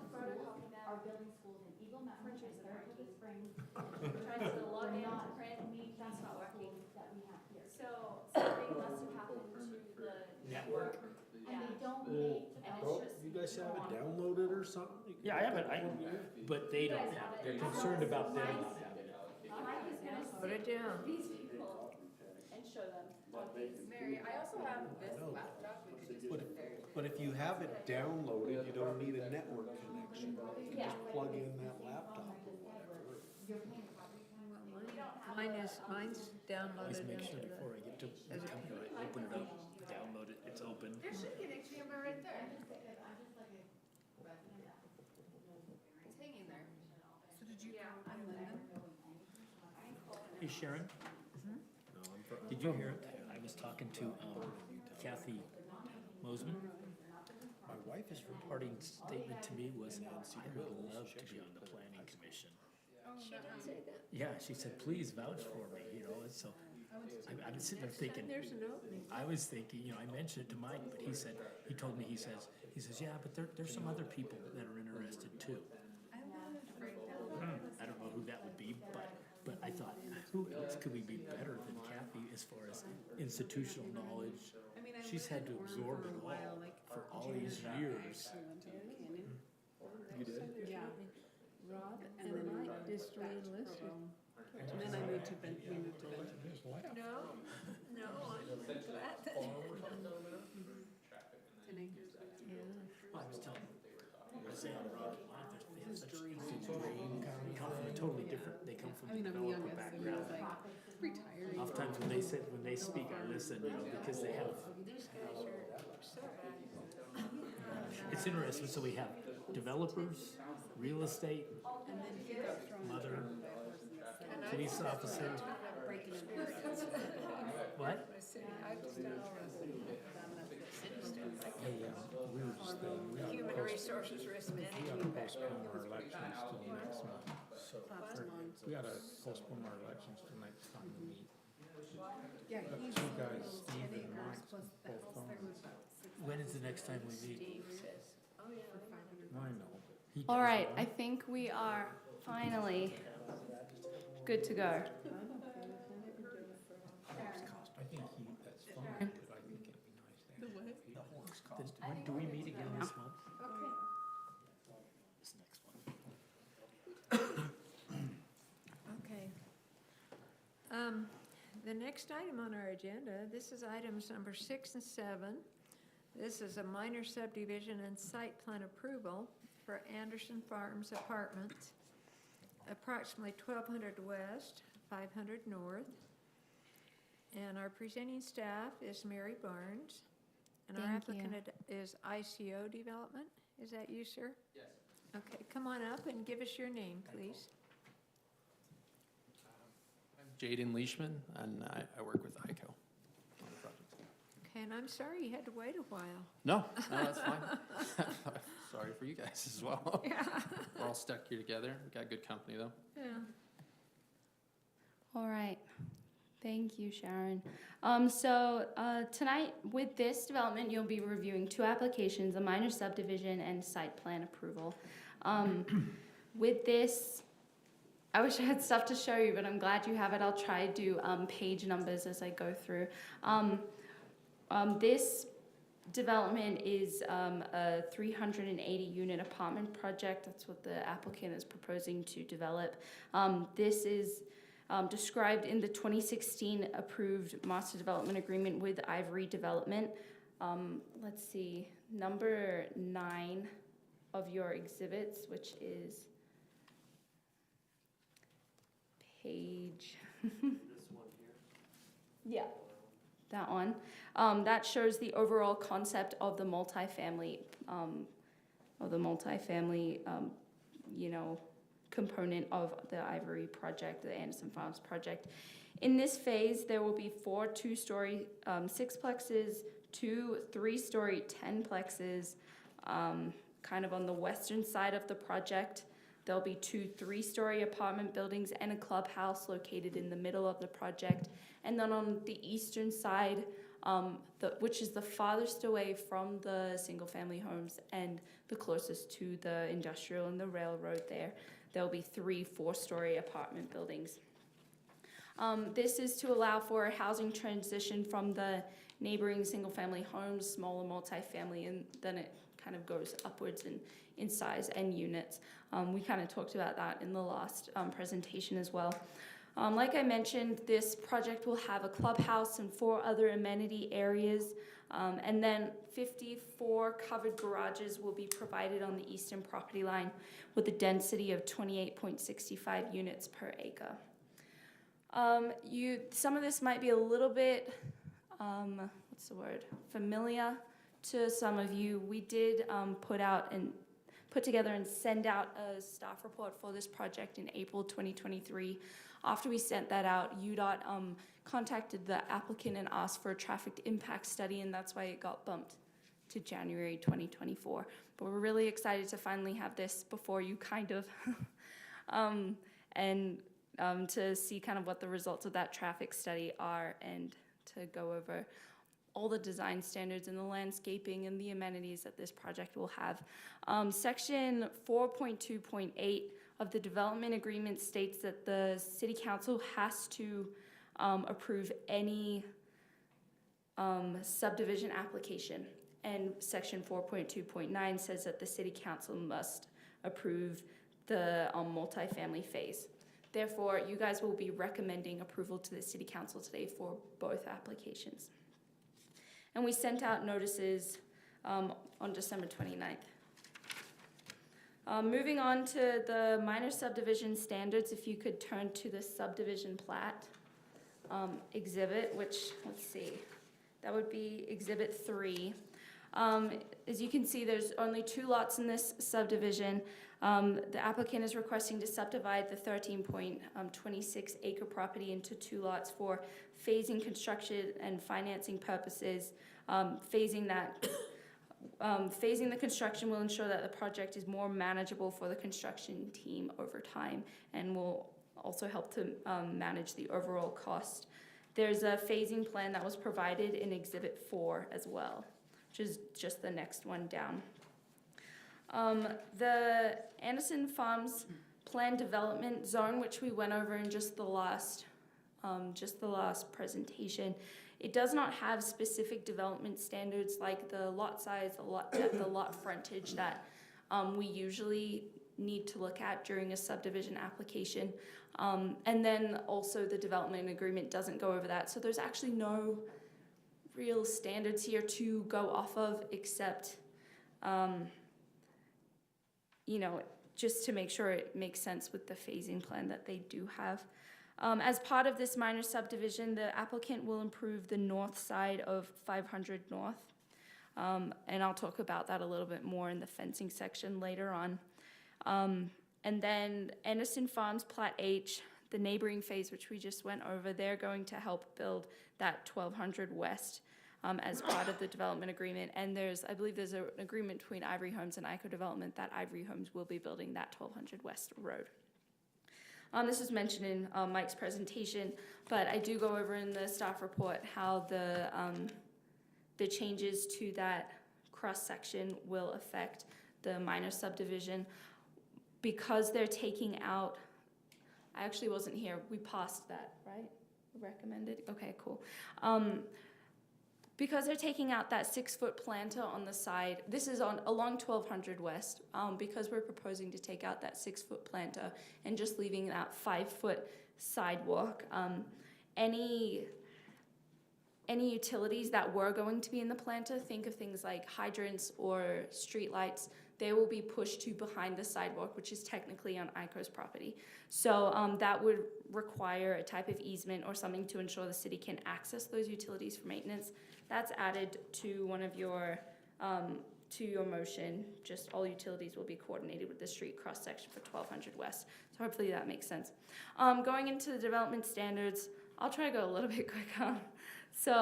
Our building schools in Eagle Mountain, Turkey Springs. Tries to log in to print me, that's not working. That we have here. So something must have happened to the Network. And they don't make, and it's just. You guys have it downloaded or something? You can Yeah, I have it, but they don't have it. They're concerned about them not having it. I was gonna Put it down. these people and show them what these. Mary, I also have this laptop, we could just put it there. But if you have it downloaded, you don't need a network connection. You can just plug in that laptop or whatever. Mine's downloaded into the. I get to come here, I open it up, download it, it's open. There should be an HDMI right there. It's hanging there. So did you go on Lindon? Hey Sharon, did you hear it? I was talking to Kathy Mosman. My wife's parting statement to me was, I would love to be on the planning commission. She didn't say that. Yeah, she said, please vouch for me, you know, and so I was sitting there thinking, There's an opening. I was thinking, you know, I mentioned it to Mike, but he told me, he says, yeah, but there's some other people that are interested too. I wanted to write down. I don't know who that would be, but I thought, who else could we be better than Kathy as far as institutional knowledge? I mean, I She's lived had to in Orem absorb for it a while, all like, for all June these and I years. actually went to the canyon. You did? Yeah. Rob And and then Mike just re-enlisted. And then we moved to Benton. No, no, I'm glad that. 10 acres. Yeah. I was telling, I was saying, Rocky, they have such easy dream, come from a totally different, they come from I mean, a I'm the developer youngest, and he was background. like, retiring. Oftentimes when they speak, I listen, you know, because they have, These guys are so valuable. it's interesting, so we have developers, real estate, And then he got thrown mother, by a horse in the city. police officer, Breaking and entering. what? I've just done all this city stuff. Hey, we were just, we ought to Human post- resources risk we ought to management. postpone our elections till next month. So, we gotta postpone our elections till next time we meet. Yeah, But he's, two guys, Steve and and we're Mike, supposed to, both gone. When is the next time we meet? I know, but he All doesn't right, want I think we are finally good to go. I think that's fine, but I think it'd be nice to have people. Do we meet again this month? This next one. Okay. The next item on our agenda, this is items number 6 and 7. This is a minor subdivision and site plan approval for Anderson Farms Apartments, approximately 1200 west, 500 north. And our presenting staff is Mary Barnes. And our Thank you. applicant is ICO Development. Is that you, sir? Yes. Okay, come on up and give us your name, please. Jaden Leishman, and I work with ICO on the project. Okay, and I'm sorry you had to wait a while. No, that's fine. Sorry for you guys as well. Yeah. We're all stuck here together. We got good company though. Yeah. All right. Thank you, Sharon. Tonight, with this development, you'll be reviewing 2 applications, a minor subdivision and site plan approval. With this, I wish I had stuff to show you, but I'm glad you have it. I'll try to do page numbers as I go through. This development is a 380-unit apartment project. That's what the applicant is proposing to develop. This is described in the 2016 approved master development agreement with Ivory Development. Let's see, number 9 of your exhibits, which is page. This one here. Yeah, that one. That shows the overall concept of the multifamily, component of the Ivory project, the Anderson Farms project. In this phase, there will be 4 2-story sixplexes, 2 3-story 10plexes, kind of on the western side of the project. There'll be 2 3-story apartment buildings and a clubhouse located in the middle of the project. And then on the eastern side, which is the farthest away from the single-family homes and the closest to the industrial and the railroad there'll be 3 4-story apartment buildings. This is to allow for a housing transition from the neighboring single-family homes, smaller multifamily, and then it kind of goes upwards in size and units. We kind of talked about that in the last presentation as well. Like I mentioned, this project will have a clubhouse and 4 other amenity areas, and then 54 covered garages will be provided on the eastern property line with a density of 28.65 units per acre. Some of this might be a little bit, familiar to some of you. We did put together and send out a staff report for this project in April 2023. After we sent that out, UDOT contacted the applicant and asked for a traffic impact study, and that's why it got bumped to January 2024. But we're really excited to finally have this before you, kind of, to see kind of what the results of that traffic study are and to go over all the design standards and the landscaping and the amenities that this project will have. Section 4.2.8 of the development agreement states that the city council has to approve any subdivision application. And section 4.2.9 says that the city council must approve the multifamily phase. Therefore, you guys will be recommending approval to the city council today for both applications. And we sent out notices on December 29th. Moving on to the minor subdivision standards, if you could turn to the subdivision plat exhibit, which, let's see, that would be exhibit 3. As you can see, there's only 2 lots in this subdivision. The applicant is requesting to subdivide the 13.26 acre property into 2 lots for phasing, construction, and financing purposes. Phasing that phasing the construction will ensure that the project is more manageable for the construction team over time and will also help to manage the overall cost. There's a phasing plan that was provided in Exhibit 4 as well, which is just the next one down. The Anderson Farms Planned Development Zone, which we went over in just the last presentation, it does not have specific development standards like the lot size, the lot depth, the lot frontage that we usually need to look at during a subdivision application. And then also the development agreement doesn't go over that. So there's actually no real standards here to go off of except, just to make sure it makes sense with the phasing plan that they do have. As part of this minor subdivision, the applicant will improve the north side of 500 North. And I'll talk about that a little bit more in the fencing section later on. And then Anderson Farms Plat H, the neighboring phase, which we just went over, they're going to help build that 1200 West as part of the development agreement. And I believe there's an agreement between Ivory Homes and ICO Development that Ivory Homes will be building that 1200 West road. This is mentioned in Mike's presentation, but I do go over in the staff report how the changes to that cross-section will affect the minor subdivision. Because they're taking out, I actually wasn't here, we passed that, right? Recommended? Okay, cool. Because they're taking out that 6-foot planter on the side, this is along 1200 West, because we're proposing to take out that 6-foot planter and just leaving that 5-foot sidewalk. Any utilities that were going to be in the planter, think of things like hydrants or streetlights, they will be pushed to behind the sidewalk, which is technically on ICO's property. So that would require a type of easement or something to ensure the city can access those utilities for maintenance. That's added to one of your, to your motion. Just all utilities will be coordinated with the street cross-section for 1200 West. So hopefully that makes sense. Going into the development standards, I'll try to go a little bit quicker. So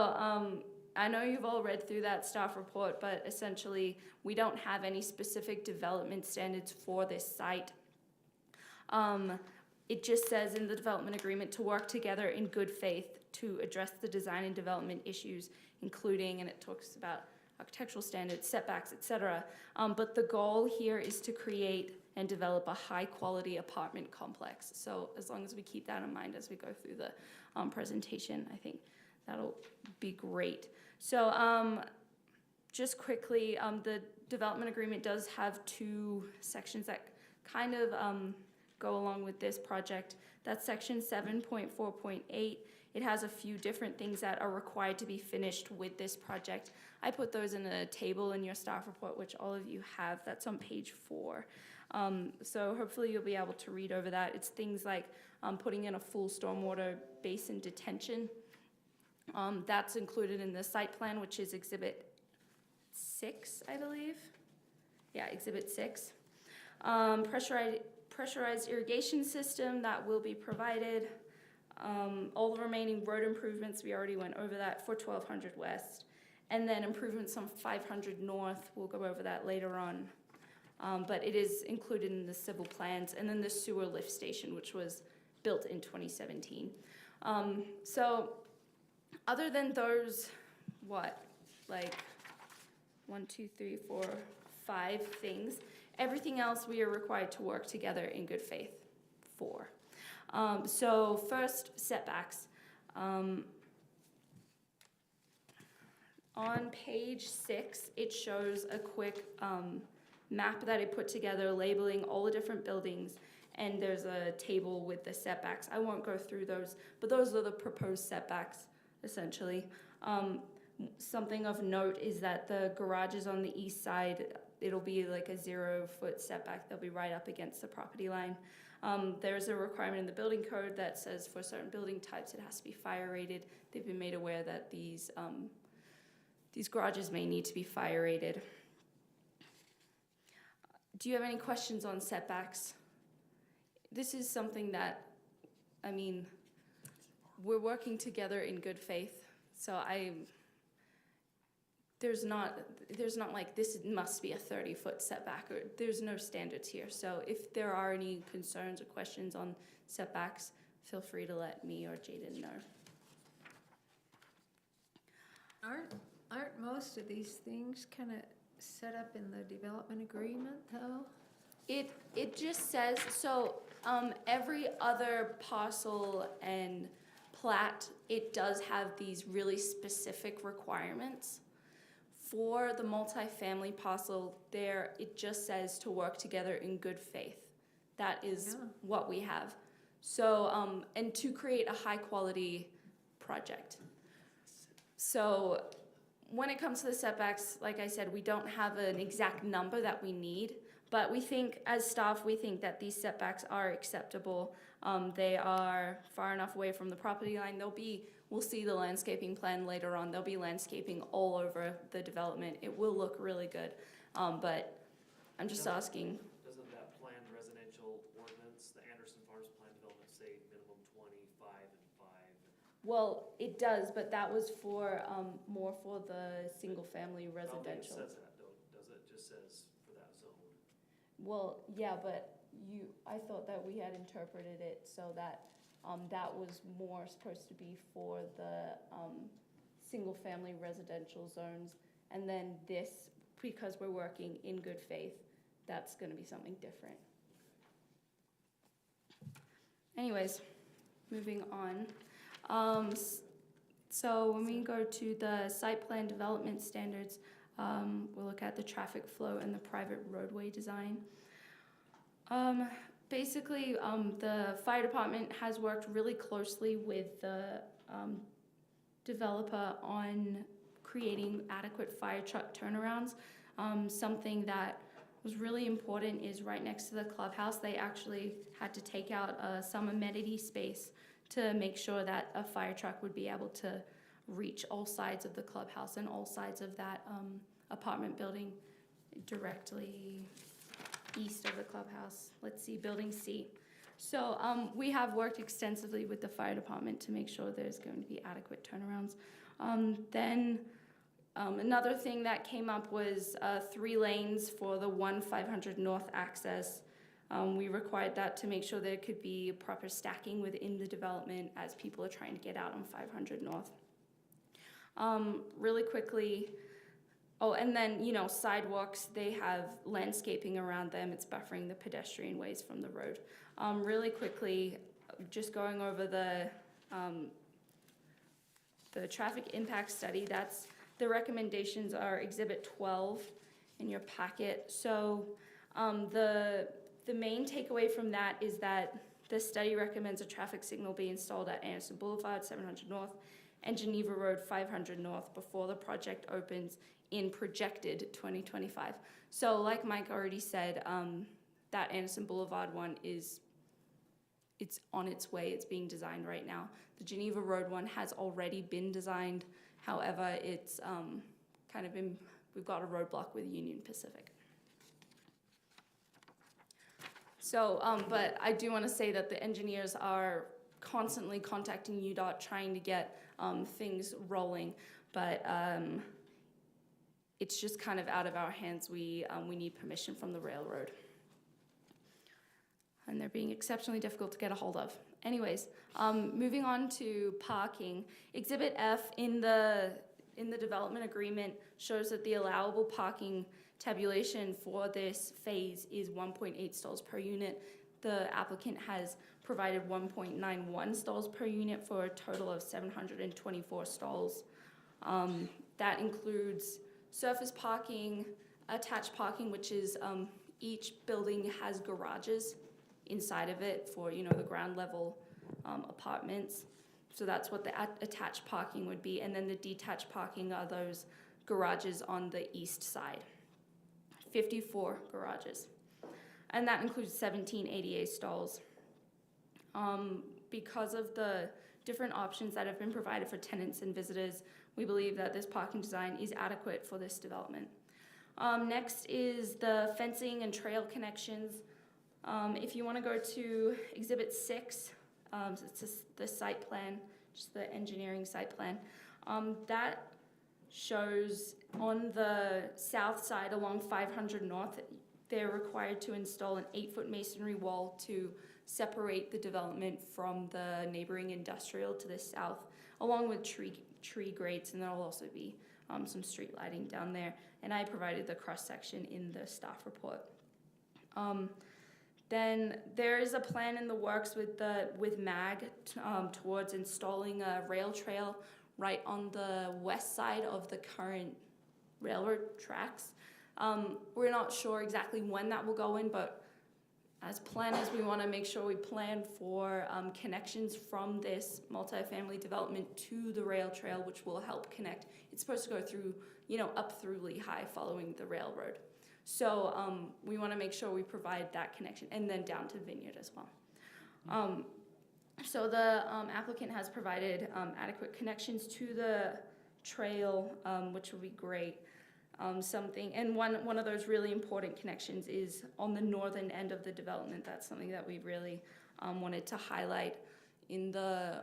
I know you've all read through that staff report, but essentially we don't have any specific development standards for this site. It just says in the development agreement to work together in good faith to address the design and development issues, including, and it talks about architectural standards, setbacks, etc. But the goal here is to create and develop a high-quality apartment complex. So as long as we keep that in mind as we go through the presentation, I think that'll be great. So just quickly, the development agreement does have 2 sections that kind of go along with this project. That's section 7.4.8. It has a few different things that are required to be finished with this project. I put those in a table in your staff report, which all of you have. That's on page 4. So hopefully you'll be able to read over that. It's things like putting in a full stormwater basin detention. That's included in the site plan, which is Exhibit 6, I believe. Yeah, Exhibit 6. Pressurized irrigation system that will be provided. All the remaining road improvements, we already went over that for 1200 West. And then improvements on 500 North, we'll go over that later on. But it is included in the civil plans. And then the sewer lift station, which was built in 2017. So other than those, 1, 2, 3, 4, 5 things, everything else we are required to work together in good faith for. So first, setbacks. On page 6, it shows a quick map that I put together labeling all the different buildings, and there's a table with the setbacks. I won't go through those, but those are the proposed setbacks, essentially. Something of note is that the garages on the east side, it'll be like a 0-foot setback. They'll be right up against the property line. There's a requirement in the building code that says for certain building types it has to be fire rated. They've been made aware that these garages may need to be fire rated. Do you have any questions on setbacks? This is something that, we're working together in good faith. So there's not like this must be a 30-foot setback, or there's no standards here. So if there are any concerns or questions on setbacks, feel free to let me or Jaden know. Aren't most of these things kind of set up in the development agreement, though? It just says, so every other parcel and plat, it does have these really specific requirements. For the multifamily parcel, it just says to work together in good faith. That is what we have. So, and to create a high quality project. So when it comes to the setbacks, like I said, we don't have an exact number that we need, but we think, as staff, we think that these setbacks are acceptable. They are far enough away from the property line. We'll see the landscaping plan later on. There'll be landscaping all over the development. It will look really good, but I'm just asking. Doesn't that planned residential ordinance, the Anderson Farms Plan Development, say minimum 25 and 5? Well, it does, but that was for more for the single-family I don't think it residential. says that though, does it? It just says for that zone. Well, yeah, but I thought that we had interpreted it so that that was more supposed to be for the single-family residential zones, and then this, because we're working in good faith, that's going to be something different. Anyways, moving on. So when we go to the site plan development standards, we'll look at the traffic flow and the private roadway design. Basically, the fire department has worked really closely with the developer on creating adequate fire truck turnarounds. Something that was really important is right next to the clubhouse, they actually had to take out some amenity space to make sure that a fire truck would be able to reach all sides of the clubhouse and all sides of that apartment building directly east of the clubhouse. Let's see, building C. So we have worked extensively with the fire department to make sure there's going to be adequate turnarounds. Then another thing that came up was 3 lanes for the 500 North access. We required that to make sure there could be proper stacking within the development as people are trying to get out on 500 North. Really quickly, and then, sidewalks, they have landscaping around them. It's buffering the pedestrian ways from the road. Really quickly, just going over the traffic impact study, the recommendations are Exhibit 12 in your packet. So the main takeaway from that is that the study recommends a traffic signal be installed at Anderson Boulevard, 700 North, and Geneva Road, 500 North before the project opens in projected 2025. So like Mike already said, that Anderson Boulevard one it's on its way. It's being designed right now. The Geneva Road one has already been designed. However, it's we've got a roadblock with Union Pacific. So, but I do want to say that the engineers are constantly contacting UDOT trying to get things rolling, but it's just kind of out of our hands. We need permission from the railroad, and they're being exceptionally difficult to get a hold of. Anyways, moving on to parking. Exhibit F in the development agreement shows that the allowable parking tabulation for this phase is 1.8 stalls per unit. The applicant has provided 1.91 stalls per unit for a total of 724 stalls. That includes surface parking, attached parking, which is each building has garages inside of it for the ground level apartments. So that's what the attached parking would be, and then the detached parking are those garages on the east side. 54 garages, and that includes 17 ADA stalls. Because of the different options that have been provided for tenants and visitors, we believe that this parking design is adequate for this development. Next is the fencing and trail connections. If you want to go to Exhibit 6, it's just the site plan, just the engineering site plan. That shows on the south side along 500 North, they're required to install an 8-foot masonry wall to separate the development from the neighboring industrial to the south, along with tree grates, and there'll also be some street lighting down there. And I provided the cross-section in the staff report. Then there is a plan in the works with MAG towards installing a rail trail right on the west side of the current railroad tracks. We're not sure exactly when that will go in, but as planners, we want to make sure we plan for connections from this multifamily development to the rail trail, which will help connect. It's supposed to go through, up through Lehigh following the railroad. So we want to make sure we provide that connection, and then down to Vineyard as well. So the applicant has provided adequate connections to the trail, which will be great. And one of those really important connections is on the northern end of the development. That's something that we really wanted to highlight with the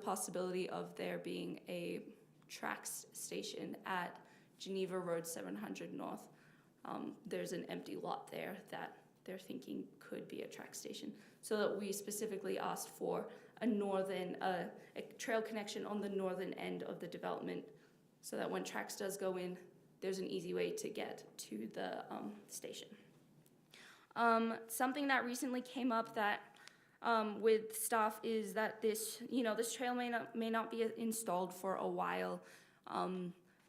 possibility of there being a tracks station at Geneva Road 700 North. There's an empty lot there that they're thinking could be a track station. So that we specifically asked for a trail connection on the northern end of the development, so that when tracks does go in, there's an easy way to get to the station. Something that recently came up that with staff is that this trail may not be installed for a while.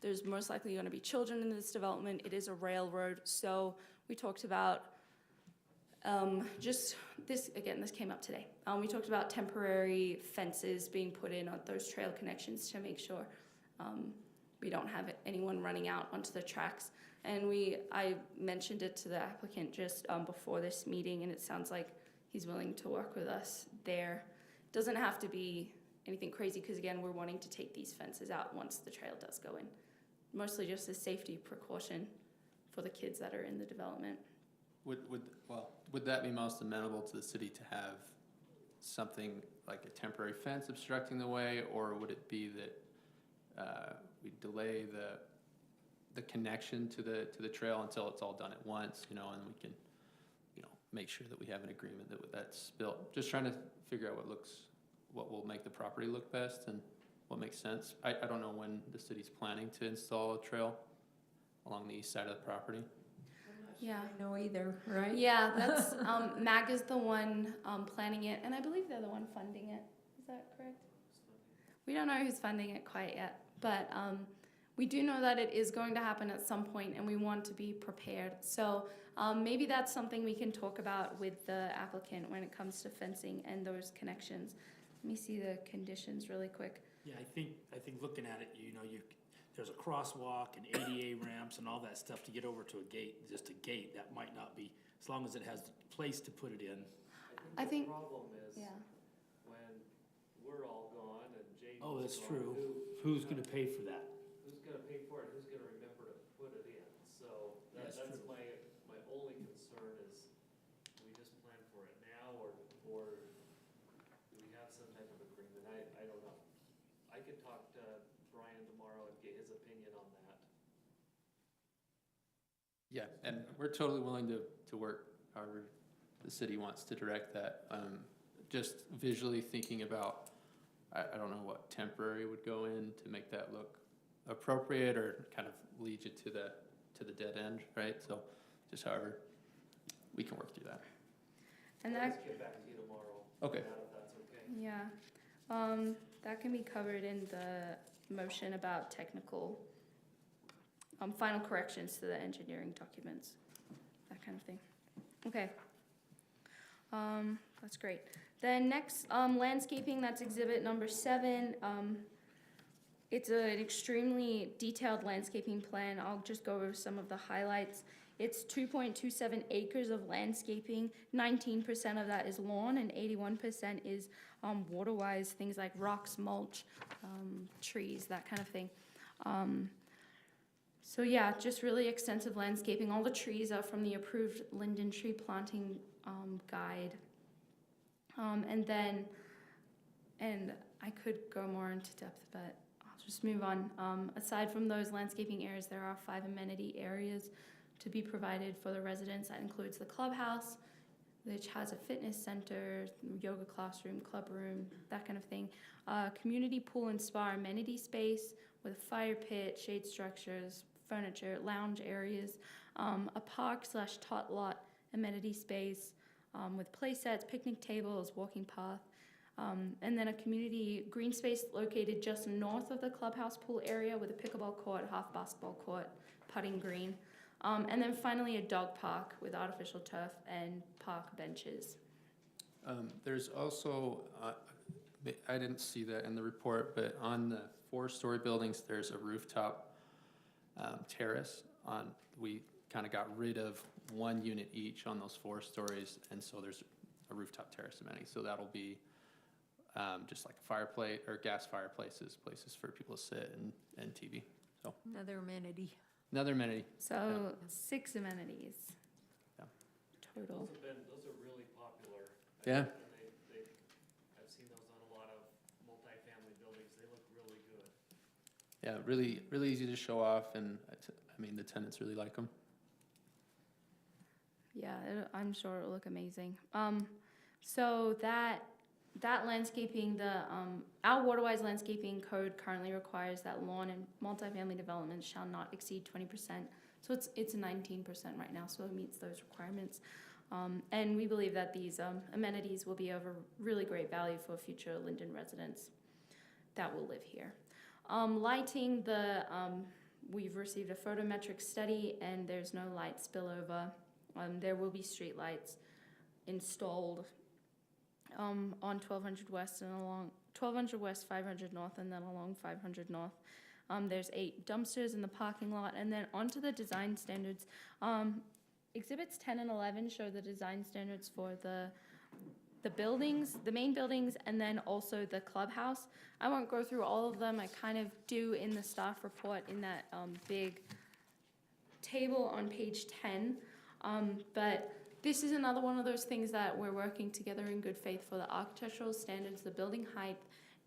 There's most likely going to be children in this development. It is a railroad, so we talked about this came up today. We talked about temporary fences being put in on those trail connections to make sure we don't have anyone running out onto the tracks. And I mentioned it to the applicant just before this meeting, and it sounds like he's willing to work with us there. Doesn't have to be anything crazy, because again, we're wanting to take these fences out once the trail does go in. Mostly just a safety precaution for the kids that are in the development. Would that be most amenable to the city to have something like a temporary fence obstructing the way, or would it be that we delay the connection to the trail until it's all done at once, and we can, make sure that we have an agreement that's built? Just trying to figure out what will make the property look best and what makes sense. I don't know when the city's planning to install a trail along the east side of the property. Yeah. I know either, right? Yeah, that's MAG is the one planning it, and I believe they're the one funding it. Is that correct? We don't know who's funding it quite yet, but we do know that it is going to happen at some point, and we want to be prepared. So maybe that's something we can talk about with the applicant when it comes to fencing and those connections. Let me see the conditions really quick. Yeah, I think looking at it, there's a crosswalk and ADA ramps and all that stuff to get over to a gate. Just a gate, that might not be, as long as it has the place to put it in. I think the problem is when we're all gone and James Oh, that's is true. gone, Who's gonna pay for that? who's gonna pay for it? Who's gonna remember to put it in? So That's that's true. my only concern is, do we just plan for it now, or do we have some type of agreement? I don't know. I could talk to Brian tomorrow and get his opinion on that. Yeah, and we're totally willing to work however the city wants to direct that. Just visually thinking about, I don't know what temporary would go in to make that look appropriate or kind of lead you to the dead end, right? So just however we can work through that. And I'll just get back to you tomorrow. Okay. On that, if that's okay. Yeah, that can be covered in the motion about technical, final corrections to the engineering documents, that kind of thing. Okay. That's great. Then next, landscaping, that's exhibit number 7. It's an extremely detailed landscaping plan. I'll just go over some of the highlights. It's 2.27 acres of landscaping. 19% of that is lawn, and 81% is water-wise, things like rocks, mulch, trees, that kind of thing. So yeah, just really extensive landscaping. All the trees are from the approved Lindon tree planting guide. And I could go more into depth, but I'll just move on. Aside from those landscaping areas, there are 5 amenity areas to be provided for the residents. That includes the clubhouse, which has a fitness center, yoga classroom, club room, that kind of thing. Community pool and spa amenity space with a fire pit, shade structures, furniture, lounge areas, a park/tot lot amenity space with play sets, picnic tables, walking path, and then a community green space located just north of the clubhouse pool area with a pickleball court, half basketball court, putting green. And then finally a dog park with artificial turf and park benches. There's also, I didn't see that in the report, but on the 4-story buildings, there's a rooftop terrace. We kind of got rid of 1 unit each on those 4 stories, and so there's a rooftop terrace amenity. So that'll be just like fireplace or gas fireplaces, places for people to sit and TV. So Another amenity. another amenity. So 6 amenities Yeah. total. Those are really popular. Yeah. And I've seen those on a lot of multifamily buildings. They look really good. Yeah, really easy to show off, and I mean, the tenants really like them. Yeah, I'm sure it'll look amazing. So that landscaping, our waterwise landscaping code currently requires that lawn and multifamily developments shall not exceed 20%. So it's 19% right now, so it meets those requirements. And we believe that these amenities will be of a really great value for future Lindon residents that will live here. Lighting, we've received a photometric study and there's no light spillover. There will be street lights installed on 1200 West and along 1200 West, 500 North, and then along 500 North. There's 8 dumpsters in the parking lot, and then onto the design standards. Exhibits 10 and 11 show the design standards for the buildings, the main buildings, and then also the clubhouse. I won't go through all of them. I kind of do in the staff report in that big table on page 10. But this is another one of those things that we're working together in good faith for the architectural standards, the building height,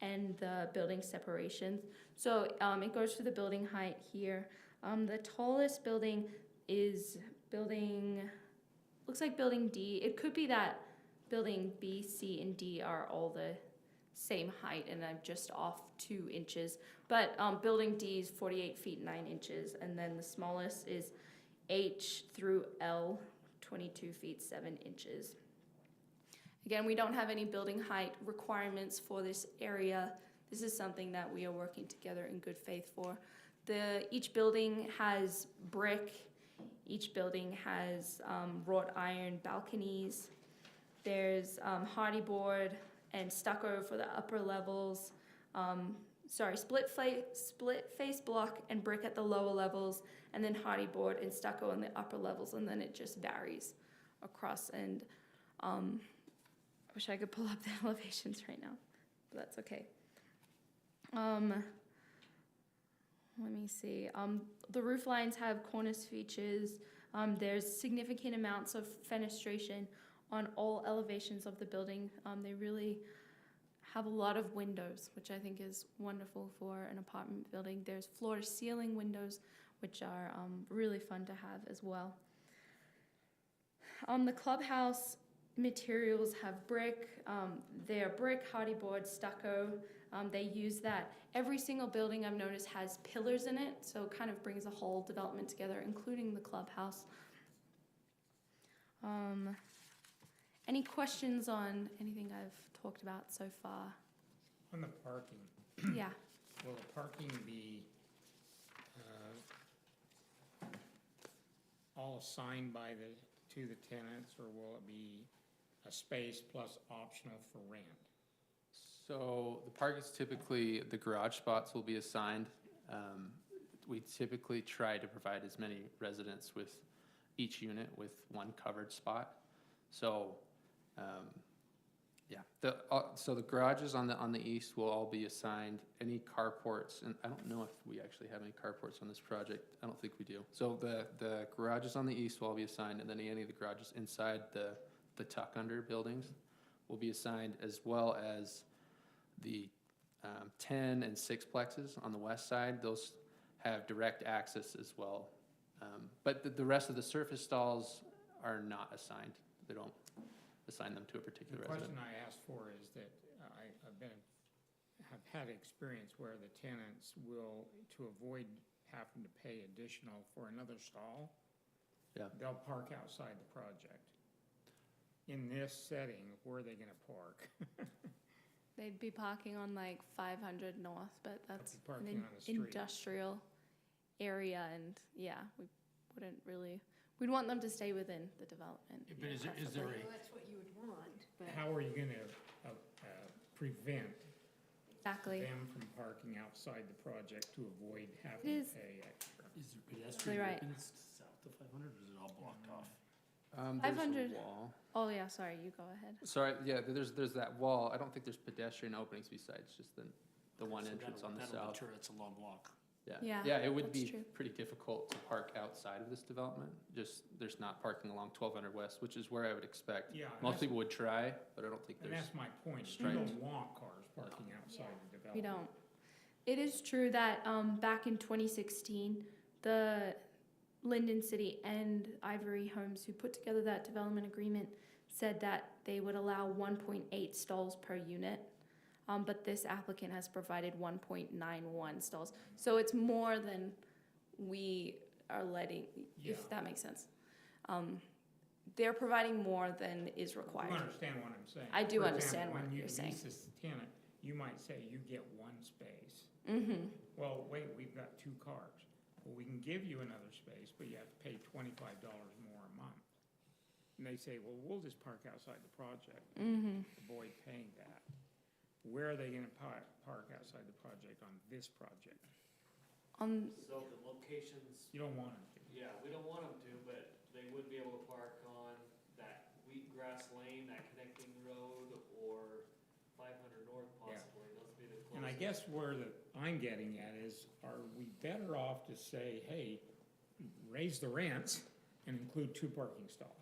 and the building separations. So it goes to the building height here. The tallest building is looks like building D. It could be that building B, C, and D are all the same height, and I'm just off 2 inches. But building D is 48 feet 9 inches, and then the smallest is H through L, 22 feet 7 inches. Again, we don't have any building height requirements for this area. This is something that we are working together in good faith for. Each building has brick. Each building has wrought iron balconies. There's hardy board and stucco for the upper levels. Split face block and brick at the lower levels, and then hardy board and stucco on the upper levels, and then it just varies across. And I wish I could pull up the elevations right now, but that's okay. Let me see. The roof lines have cornice features. There's significant amounts of fenestration on all elevations of the building. They really have a lot of windows, which I think is wonderful for an apartment building. There's floor-to-ceiling windows, which are really fun to have as well. The clubhouse materials have brick. They're brick, hardy board, stucco. They use that. Every single building I've noticed has pillars in it, so it kind of brings the whole development together, including the clubhouse. Any questions on anything I've talked about so far? On the parking, Yeah. will the parking be all assigned to the tenants, or will it be a space plus optional for rent? So the park is typically, the garage spots will be assigned. We typically try to provide as many residents with each unit with 1 covered spot. So, so the garages on the east will all be assigned. Any carports, and I don't know if we actually have any carports on this project. I don't think we do. So the garages on the east will all be assigned, and then any of the garages inside the tuck under buildings will be assigned, as well as the 10 and 6 plexes on the west side. Those have direct access as well. But the rest of the surface stalls are not assigned. They don't assign them to a The particular question resident. I asked for is that have had experience where the tenants will, to avoid having to pay additional for another stall, Yeah. they'll park outside the project. In this setting, where are they gonna park? They'd be parking on like 500 North, but that's be an parking on the street. industrial area, and yeah, we wouldn't really, we'd want them to stay within the development. But is there preferably. Well, that's what you would want, but. How are you gonna prevent Exactly. them from parking outside the project to avoid having It to is- pay extra? Is there Exactly pedestrian right. opens south of 500, or is it all blocked off? There's a 500. wall. Oh yeah, sorry, you go ahead. Sorry, yeah, there's that wall. I don't think there's pedestrian openings besides just the one So entrance on the that'll south. deter, it's a long walk. Yeah, Yeah, it would that's be true. pretty difficult to park outside of this development. Just, there's not parking along 1200 West, which is where I would expect. Yeah, and Most that's- people would try, but I don't think And there's. that's my point, you striped. don't want cars parking outside the development. We don't. It is true that back in 2016, the Lindon City and Ivory Homes, who put together that development agreement, said that they would allow 1.8 stalls per unit. But this applicant has provided 1.91 stalls. So it's more than we are letting, Yeah. if that makes sense. They're providing more than is required. You understand what I'm saying? I do For understand example, what when you you're saying. lease this tenant, you might say you get one space. Mm-hmm. Well, wait, we've got 2 cars. Well, we can give you another space, but you have to pay $25 more a month. And they say, well, we'll just park outside the project, Mm-hmm. avoid paying that. Where are they gonna park outside the project on this project? So the locations, You don't want them to. yeah, we don't want them to, but they would be able to park on that Wheatgrass Lane, that connecting road, or 500 North Yeah. possibly. Those would be the closest. And I guess where I'm getting at is, are we better off to say, hey, raise the rents and include 2 parking stalls?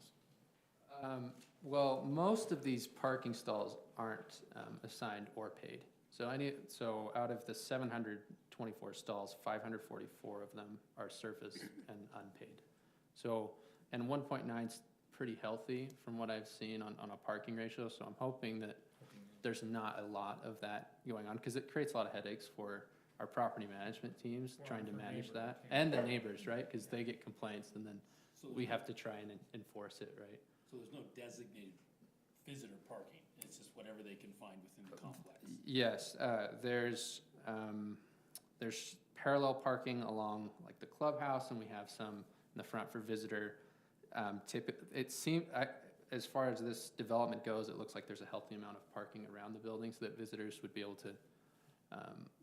Well, most of these parking stalls aren't assigned or paid. So out of the 724 stalls, 544 of them are surface and unpaid. So, and 1.9 is pretty healthy from what I've seen on a parking ratio, so I'm hoping that there's not a lot of that going on, because it creates a lot of headaches for our property management teams Well, trying to for manage neighbors, that, too. and the neighbors, right? Because they get complaints, and then So we there's have to try and enforce it, right? So there's no designated visitor parking, it's just whatever they can find within the complex. Yes, there's parallel parking along like the clubhouse, and we have some in the front for visitor. As far as this development goes, it looks like there's a healthy amount of parking around the building so that visitors would be able to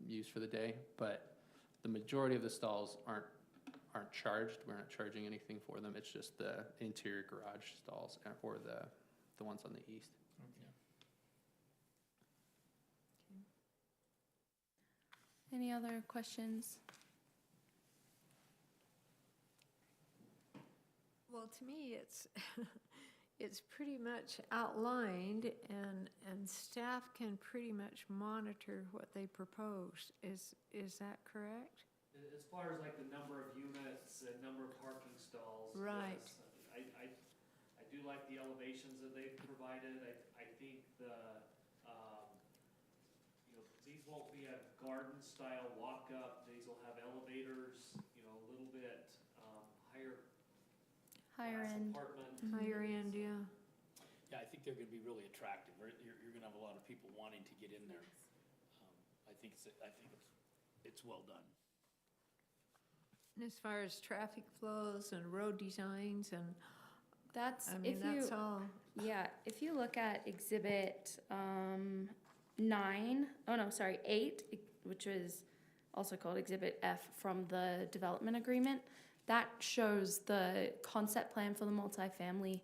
use for the day. But the majority of the stalls aren't charged. We're not charging anything for them. It's just the interior garage stalls or the ones on the east. Okay. Any other questions? Well, to me, it's, it's pretty much outlined, and staff can pretty much monitor what they propose. Is that correct? As far as like the number of units and number of parking stalls. Right. yes. I do like the elevations that they've provided. I think these won't be a garden style walk-up. These will have elevators, a little bit higher Higher class end. apartment. Higher end, yeah. Yeah, I think they're gonna be really attractive, you're gonna have a lot of people wanting to get in there. I think it's well done. And as far as traffic flows and road designs and, That's, I mean, if you, that's all. yeah, if you look at exhibit 8, which is also called exhibit F from the development agreement, that shows the concept plan for the multifamily.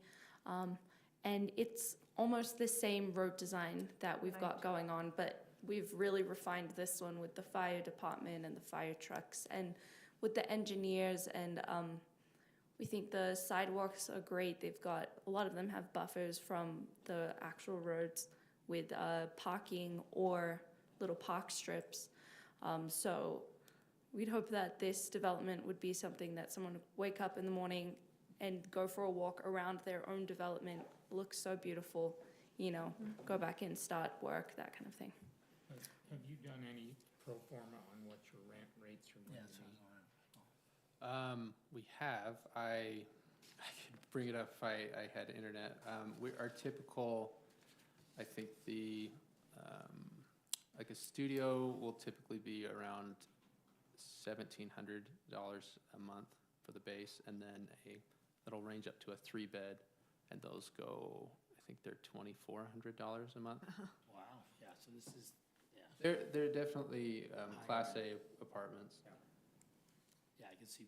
And it's almost the same road design that we've got going on, but we've really refined this one with the fire department and the fire trucks and with the engineers, and we think the sidewalks are great. They've got, a lot of them have buffers from the actual roads with parking or little park strips. So we'd hope that this development would be something that someone would wake up in the morning and go for a walk around their own development. Looks so beautiful, you know, go back in, start work, that kind of thing. Have you done any pro forma on what your rent rates are going to be? We have, I could bring it up if I had internet. Our typical, I think like a studio will typically be around $1,700 a month for the base, and then that'll range up to a 3-bed, and those go, I think they're $2,400 a month. Wow, yeah, so this is, yeah. They're definitely Class A apartments. Yeah, I can see,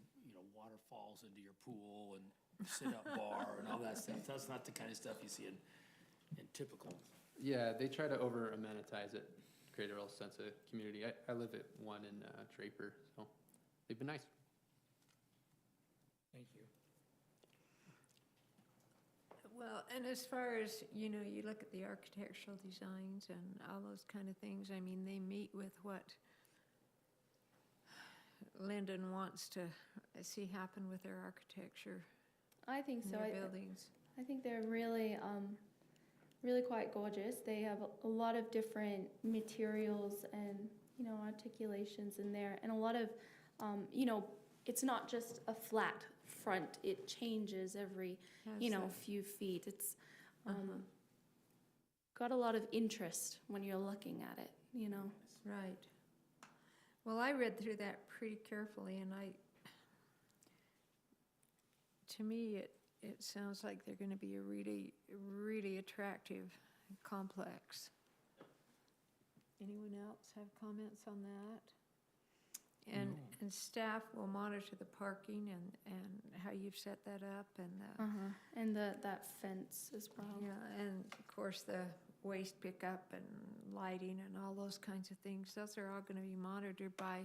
waterfalls into your pool and sit-up bar and all that stuff. That's not the kind of stuff you see in typical. Yeah, they try to over amenitize it, create a real sense of community. I live at one in Draper, so they've been nice. Thank you. Well, and as far as, you look at the architectural designs and all those kind of things, I mean, they meet with what Lindon wants to see happen with their architecture I think in so. their buildings. I think they're really, really quite gorgeous. They have a lot of different materials and, articulations in there, and a lot of, it's not just a flat front. It changes every, few feet. It's got a lot of interest when you're looking at it, Right. Well, I read through that pretty carefully, and to me, it sounds like they're going to be a really, really attractive complex. Anyone else have comments on that? And staff will monitor the parking and how you've set that up, and that fence as well. yeah, and of course the waste pickup and lighting and all those kinds of things. Those are all going to be monitored by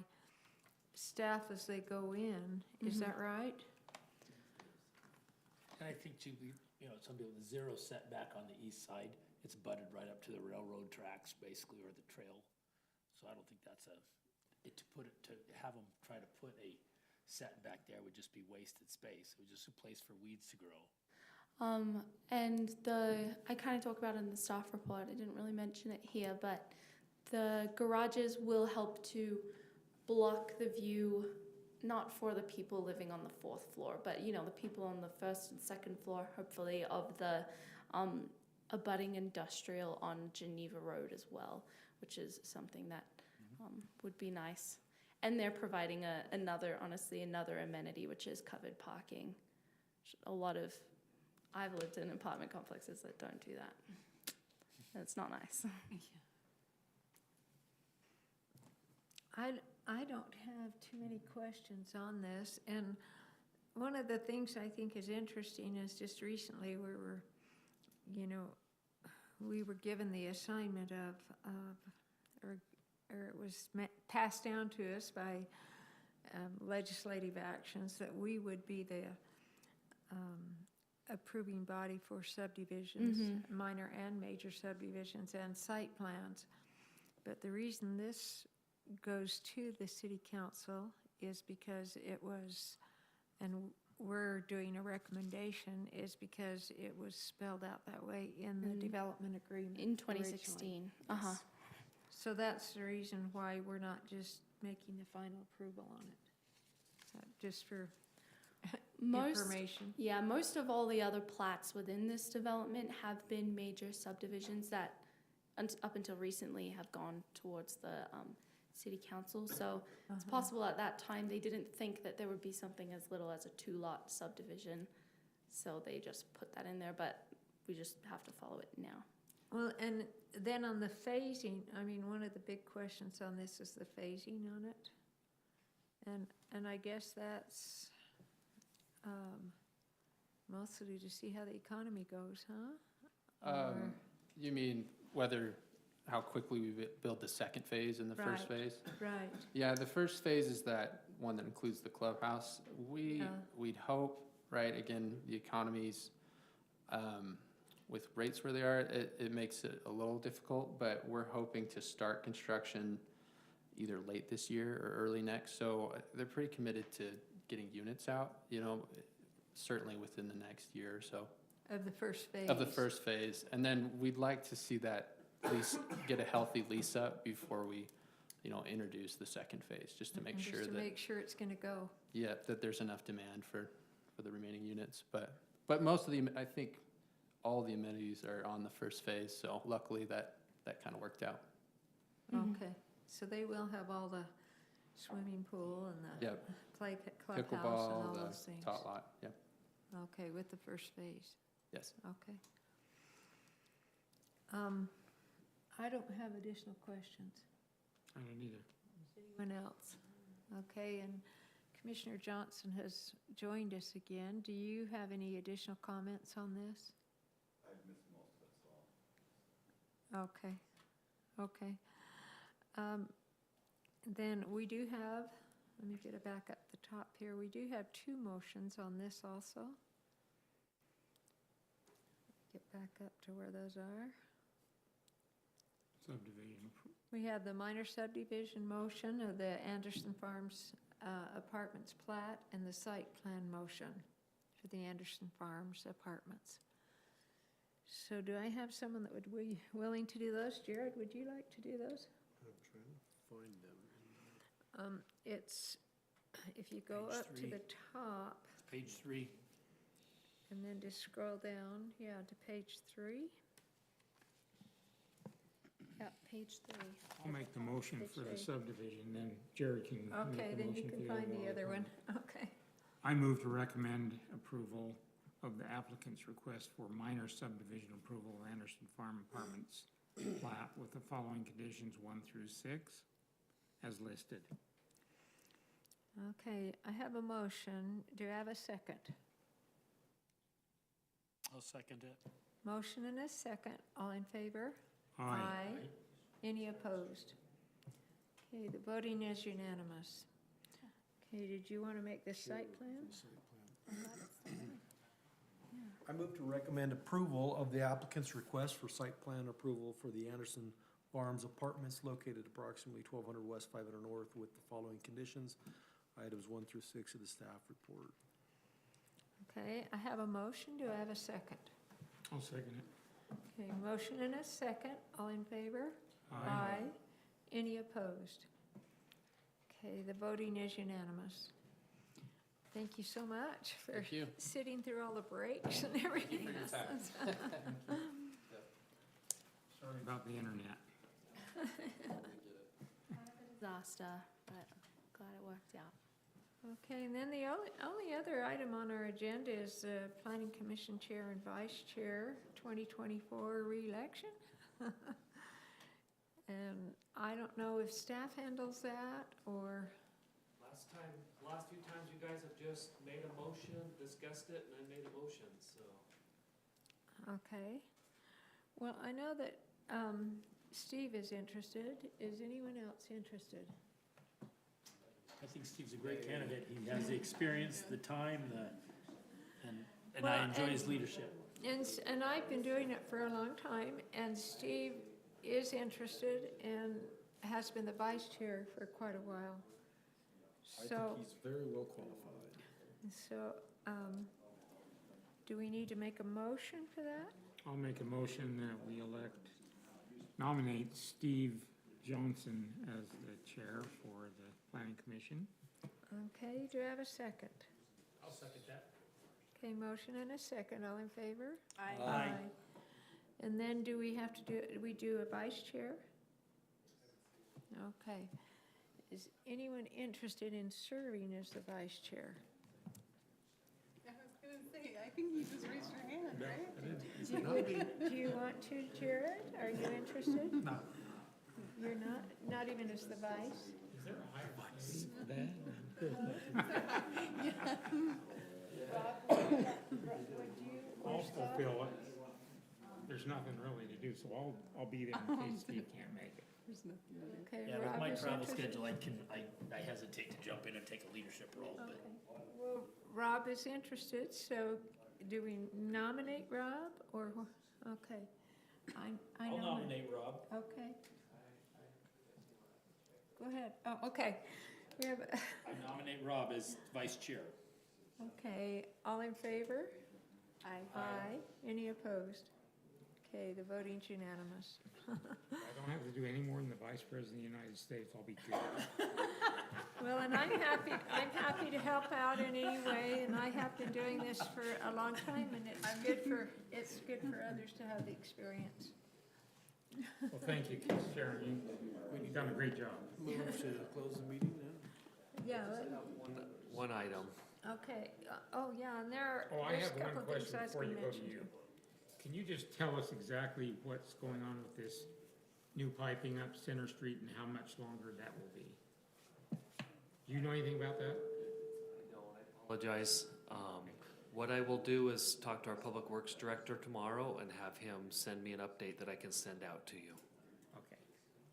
staff as they go in. Is that right? And I think too, some people, the zero setback on the east side, it's butted right up to the railroad tracks, basically, or the trail. So I don't think that's to have them try to put a setback there would just be wasted space. It was just a place for weeds to grow. And I kind of talk about it in the staff report. I didn't really mention it here, but the garages will help to block the view, not for the people living on the 4th floor, but the people on the 1st and 2nd floor, hopefully, of the abutting industrial on Geneva Road as well, which is something that would be nice. And they're providing another amenity, which is covered parking. I've lived in apartment complexes that don't do that. And it's not nice. I don't have too many questions on this, and one of the things I think is interesting is just recently we were given the assignment or it was passed down to us by legislative actions that we would be the approving body for subdivisions, minor and major subdivisions, and site plans. But the reason this goes to the city council is because it was, and we're doing a recommendation, is because it was spelled out that way in the development agreement. In 2016. Yes. So that's the reason why we're not just making the final approval on it. Just for information. Yeah, most of all the other plats within this development have been major subdivisions that up until recently have gone towards the city council. So it's possible at that time they didn't think that there would be something as little as a 2-lot subdivision. So they just put that in there, but we just have to follow it now. Well, and then on the phasing, I mean, one of the big questions on this is the phasing on it. And I guess that's mostly to see how the economy goes, huh? You mean how quickly we build the second phase and the first phase? Right. Yeah, the first phase is that one that includes the clubhouse. We'd hope, right, again, the economy's with rates where they are, it makes it a little difficult, but we're hoping to start construction either late this year or early next. So they're pretty committed to getting units out, you know, certainly within the next year or so. Of the first phase? Of the first phase. And then we'd like to see that lease, get a healthy lease up before we, you know, introduce the second phase, just to make sure Just to that, make sure it's gonna go. yeah, that there's enough demand for the remaining units. But most of the, I think all the amenities are on the first phase, so luckily that kind of worked out. Okay, so they will have all the swimming pool and the Yep. clubhouse and all Pickleball, those the things? tot lot, yeah, Okay, with the first phase, yes. okay. I don't have additional questions. I don't either. Anyone else? Okay, and Commissioner Johnson has joined us again. Do you have any additional comments on this? I've missed most of it, so. Okay, okay. Then we do have, let me get it back up the top here. We do have two motions on this also. Get back up to where those are. Subdivision. We have the minor subdivision motion of the Anderson Farms Apartments plat and the site plan motion for the Anderson Farms Apartments. So do I have someone that would be willing to do those? Jared, would you like to do those? I'm trying to find them. It's, if you go Page up to 3. the top Page 3. and then just scroll down, yeah, to page 3. Yeah, page 3. I'll make the motion Page for the 3. subdivision, then Jared can make Okay, the then you motion can for find the other one. one. Okay. I move to recommend approval of the applicant's request for minor subdivision approval of Anderson Farm Apartments plat with the following conditions 1 through 6 as listed. Okay, I have a motion. Do I have a second? I'll second it. Motion and a second. All in favor? Aye. Any opposed? Okay, the voting is unanimous. Okay, did you want to make this site plan? I move to recommend approval of the applicant's request for site plan approval for the Anderson Farms Apartments located approximately 1200 West, 500 North with the following conditions, items 1 through 6 of the staff report. Okay, I have a motion. Do I have a second? I'll second it. Okay, motion and a second. All in favor? Aye. Any opposed? Okay, the voting is unanimous. Thank you so much for Thank you. sitting through all the breaks and everything. Sorry about the internet. Disaster, but glad it worked out. Okay, and then the only other item on our agenda is the Planning Commission Chair and Vice Chair 2024 re-election. And I don't know if staff handles that or, Last few times you guys have just made a motion, discussed it, and then made a motion, so. okay. Well, I know that Steve is interested. Is anyone else interested? I think Steve's a great candidate. He has the experience, the time, and Well, I enjoy his leadership. And I've been doing it for a long time, and Steve is interested and has been the vice chair for quite a while. So, he's very well qualified. do we need to make a motion for that? I'll make a motion that we nominate Steve Johnson as the chair for the Planning Commission. Okay, do I have a second? I'll second that. Okay, motion and a second, all in favor? Aye. And then do we have to do a vice chair? Okay. Is anyone interested in serving as the vice chair? I was gonna say, I think you just raised your hand, right? Do you want to, Jared? Are you interested? No. You're not, not even as the vice? Is there a higher vice than? I'll fulfill it. There's nothing really to do, so I'll be there in case Steve can't make it. Okay, Yeah, with Rob my is travel interested. schedule, I hesitate to jump in and take a leadership role, but Okay. Well, Rob is interested, so do we nominate Rob or, Okay. I I'll nominate. nominate Rob. Okay. Go ahead. Oh, okay. We have, I nominate Rob as vice chair. okay, all in favor? Aye. Aye. Any opposed? Okay, the voting's unanimous. I don't have to do any more than the Vice President of the United States, I'll be good. Well, and I'm happy to help out in any way, and I have been doing this for a long time, and it's good for others to have the experience. Well, thank you, Sharon, you've done a great job. Move to close the meeting then? Yeah, One item. okay. Oh, yeah, and Oh, I there's have a couple one of things question I was before gonna you go to mention you. too. Can you just tell us exactly what's going on with this new piping up Center Street and how much longer that will be? Do you know anything about that? Apologize. What I will do is talk to our Public Works Director tomorrow and have him send me an update that I can send out to you. Okay.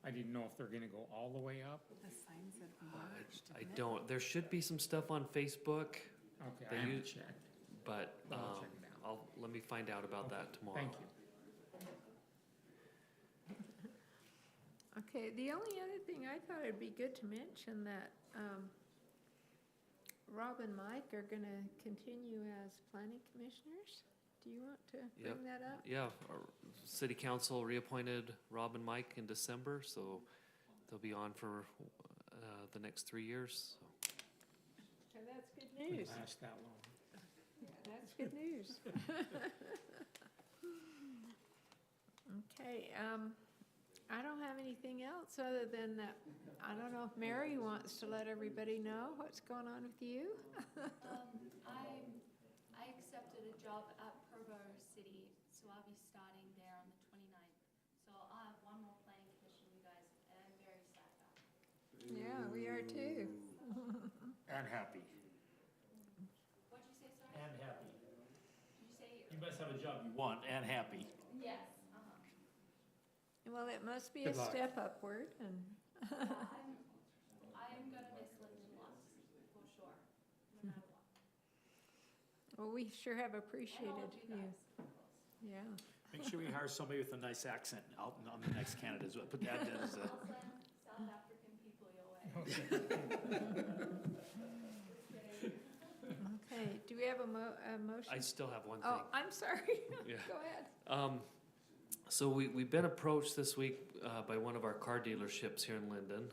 I didn't know if they're gonna go all the way up. The signs said March, I didn't it? don't, there should be some stuff on Facebook, Okay, They I haven't use- checked. but Well, I'll check it out. let me find out about Okay, that tomorrow. Thank you. Okay, the only other thing I thought it'd be good to mention that Rob and Mike are gonna continue as planning commissioners. Do you want to Yep. bring that up? Yeah, our City Council reappointed Rob and Mike in December, so they'll be on for the next 3 years. So. And that's good Couldn't news. last that long. That's good news. Okay, I don't have anything else other than that, I don't know if Mary wants to let everybody know what's going on with you? I accepted a job at Provo City, so I'll be starting there on the 29th. So I'll have one more planning commission, you guys, and I'm very sad about it. Yeah, we are too. And happy. What'd you say, sorry? And happy. Did you say? You must have a job you want and happy. Yes, Well, it must be a Good luck. step upward, and I'm gonna miss Lindon lots, for sure, no matter what. well, we sure have And all appreciated of you you. guys, of course. Yeah. Make sure we hire somebody with a nice accent out on the next candidate. Put that as a. I'll send South African people your way. Okay, do we have a motion? I still have one thing. Oh, I'm sorry. Yeah. Go ahead. So we've been approached this week by one of our car dealerships here in Lindon,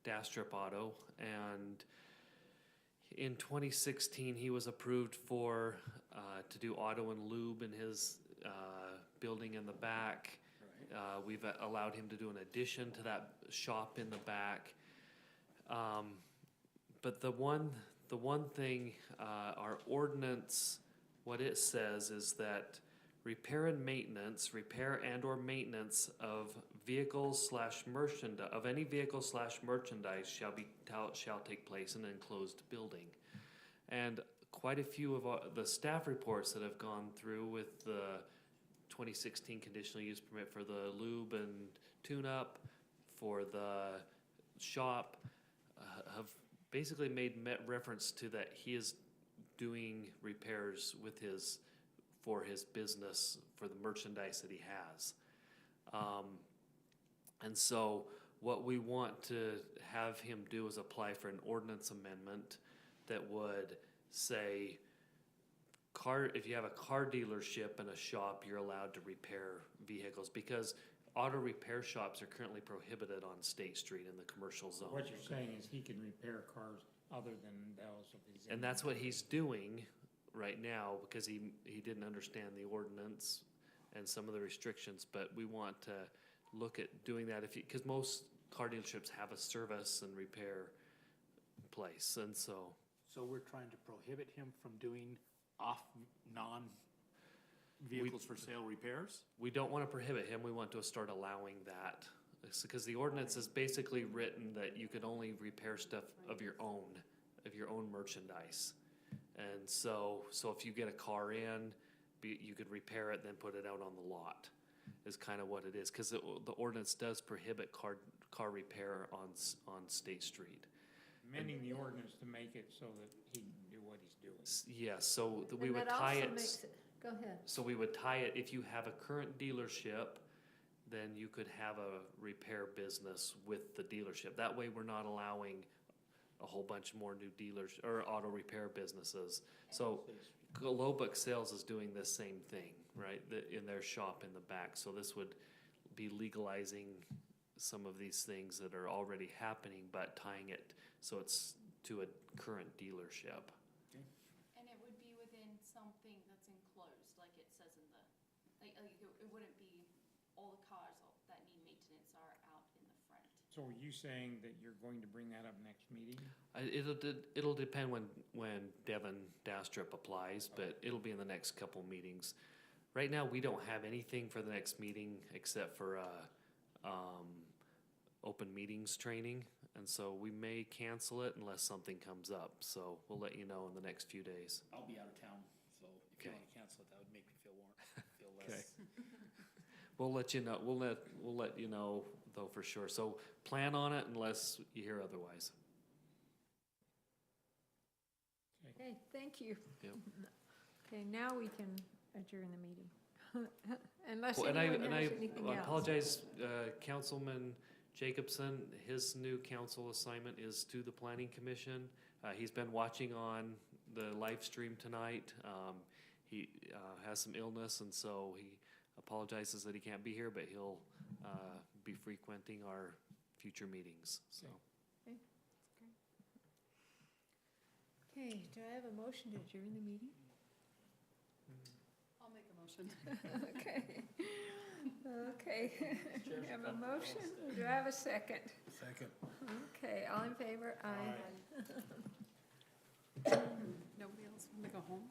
Dastrip Auto, and in 2016 he was approved for to do auto and lube in his building in the back. We've allowed him to do an addition to that shop in the back. But the one thing, our ordinance, what it says is that repair and or maintenance of vehicles / merchandise, of any vehicle / merchandise shall take place in an enclosed building. And quite a few of the staff reports that have gone through with the 2016 conditional use permit for the lube and tune-up, for the shop, have basically made reference to that he is doing repairs with for his business, for the merchandise that he has. And so what we want to have him do is apply for an ordinance amendment that would say, if you have a car dealership and a shop, you're allowed to repair vehicles, because auto repair shops are currently prohibited on State Street in the commercial zone. What you're saying is he can repair cars other than those of his. And that's what he's doing right now, because he didn't understand the ordinance and some of the restrictions, but we want to look at doing that because most car dealerships have a service and repair place, and so. So we're trying to prohibit him from doing non-vehicles for sale repairs? We don't want to prohibit him, we want to start allowing that. Because the ordinance is basically written that you could only repair stuff of your own merchandise. And so if you get a car in, you could repair it, then put it out on the lot, is kind of what it is. Because the ordinance does prohibit car repair on State Street. Amending the ordinance to make it so that he can do what he's doing. Yes, so we And would that tie also it. makes Go ahead. So we would tie it, if you have a current dealership, then you could have a repair business with the dealership. That way, we're not allowing a whole bunch more new dealers or auto repair businesses. So Lobuk Sales is doing the same thing, right, in their shop in the back. So this would be legalizing some of these things that are already happening, but tying it so it's to a current dealership. And it would be within something that's enclosed, like it says in the, it wouldn't be all the cars that need maintenance are out in the front. So are you saying that you're going to bring that up next meeting? It'll depend when Devin Dastrup applies, but it'll be in the next couple meetings. Right now, we don't have anything for the next meeting except for open meetings training, and so we may cancel it unless something comes up. So we'll let you know in the next few days. I'll be out of town, so if you Okay. want to cancel it, that would make me feel Okay. less. We'll let you know. We'll let you know though for sure. So plan on it unless you hear otherwise. Okay, thank you. Yep. Okay, now we can adjourn the meeting. Unless Well, anyone has anything else. apologize, Councilman Jacobson, his new council assignment is to the Planning Commission. He's been watching on the live stream tonight. He has some illness, and so he apologizes that he can't be here, but he'll be frequenting our future meetings, so. Okay, do I have a motion to adjourn the meeting? I'll make a motion. Okay. Okay. We have a motion. Do I have a second? Second. Okay, all in favor? Aye. Nobody else want to go home?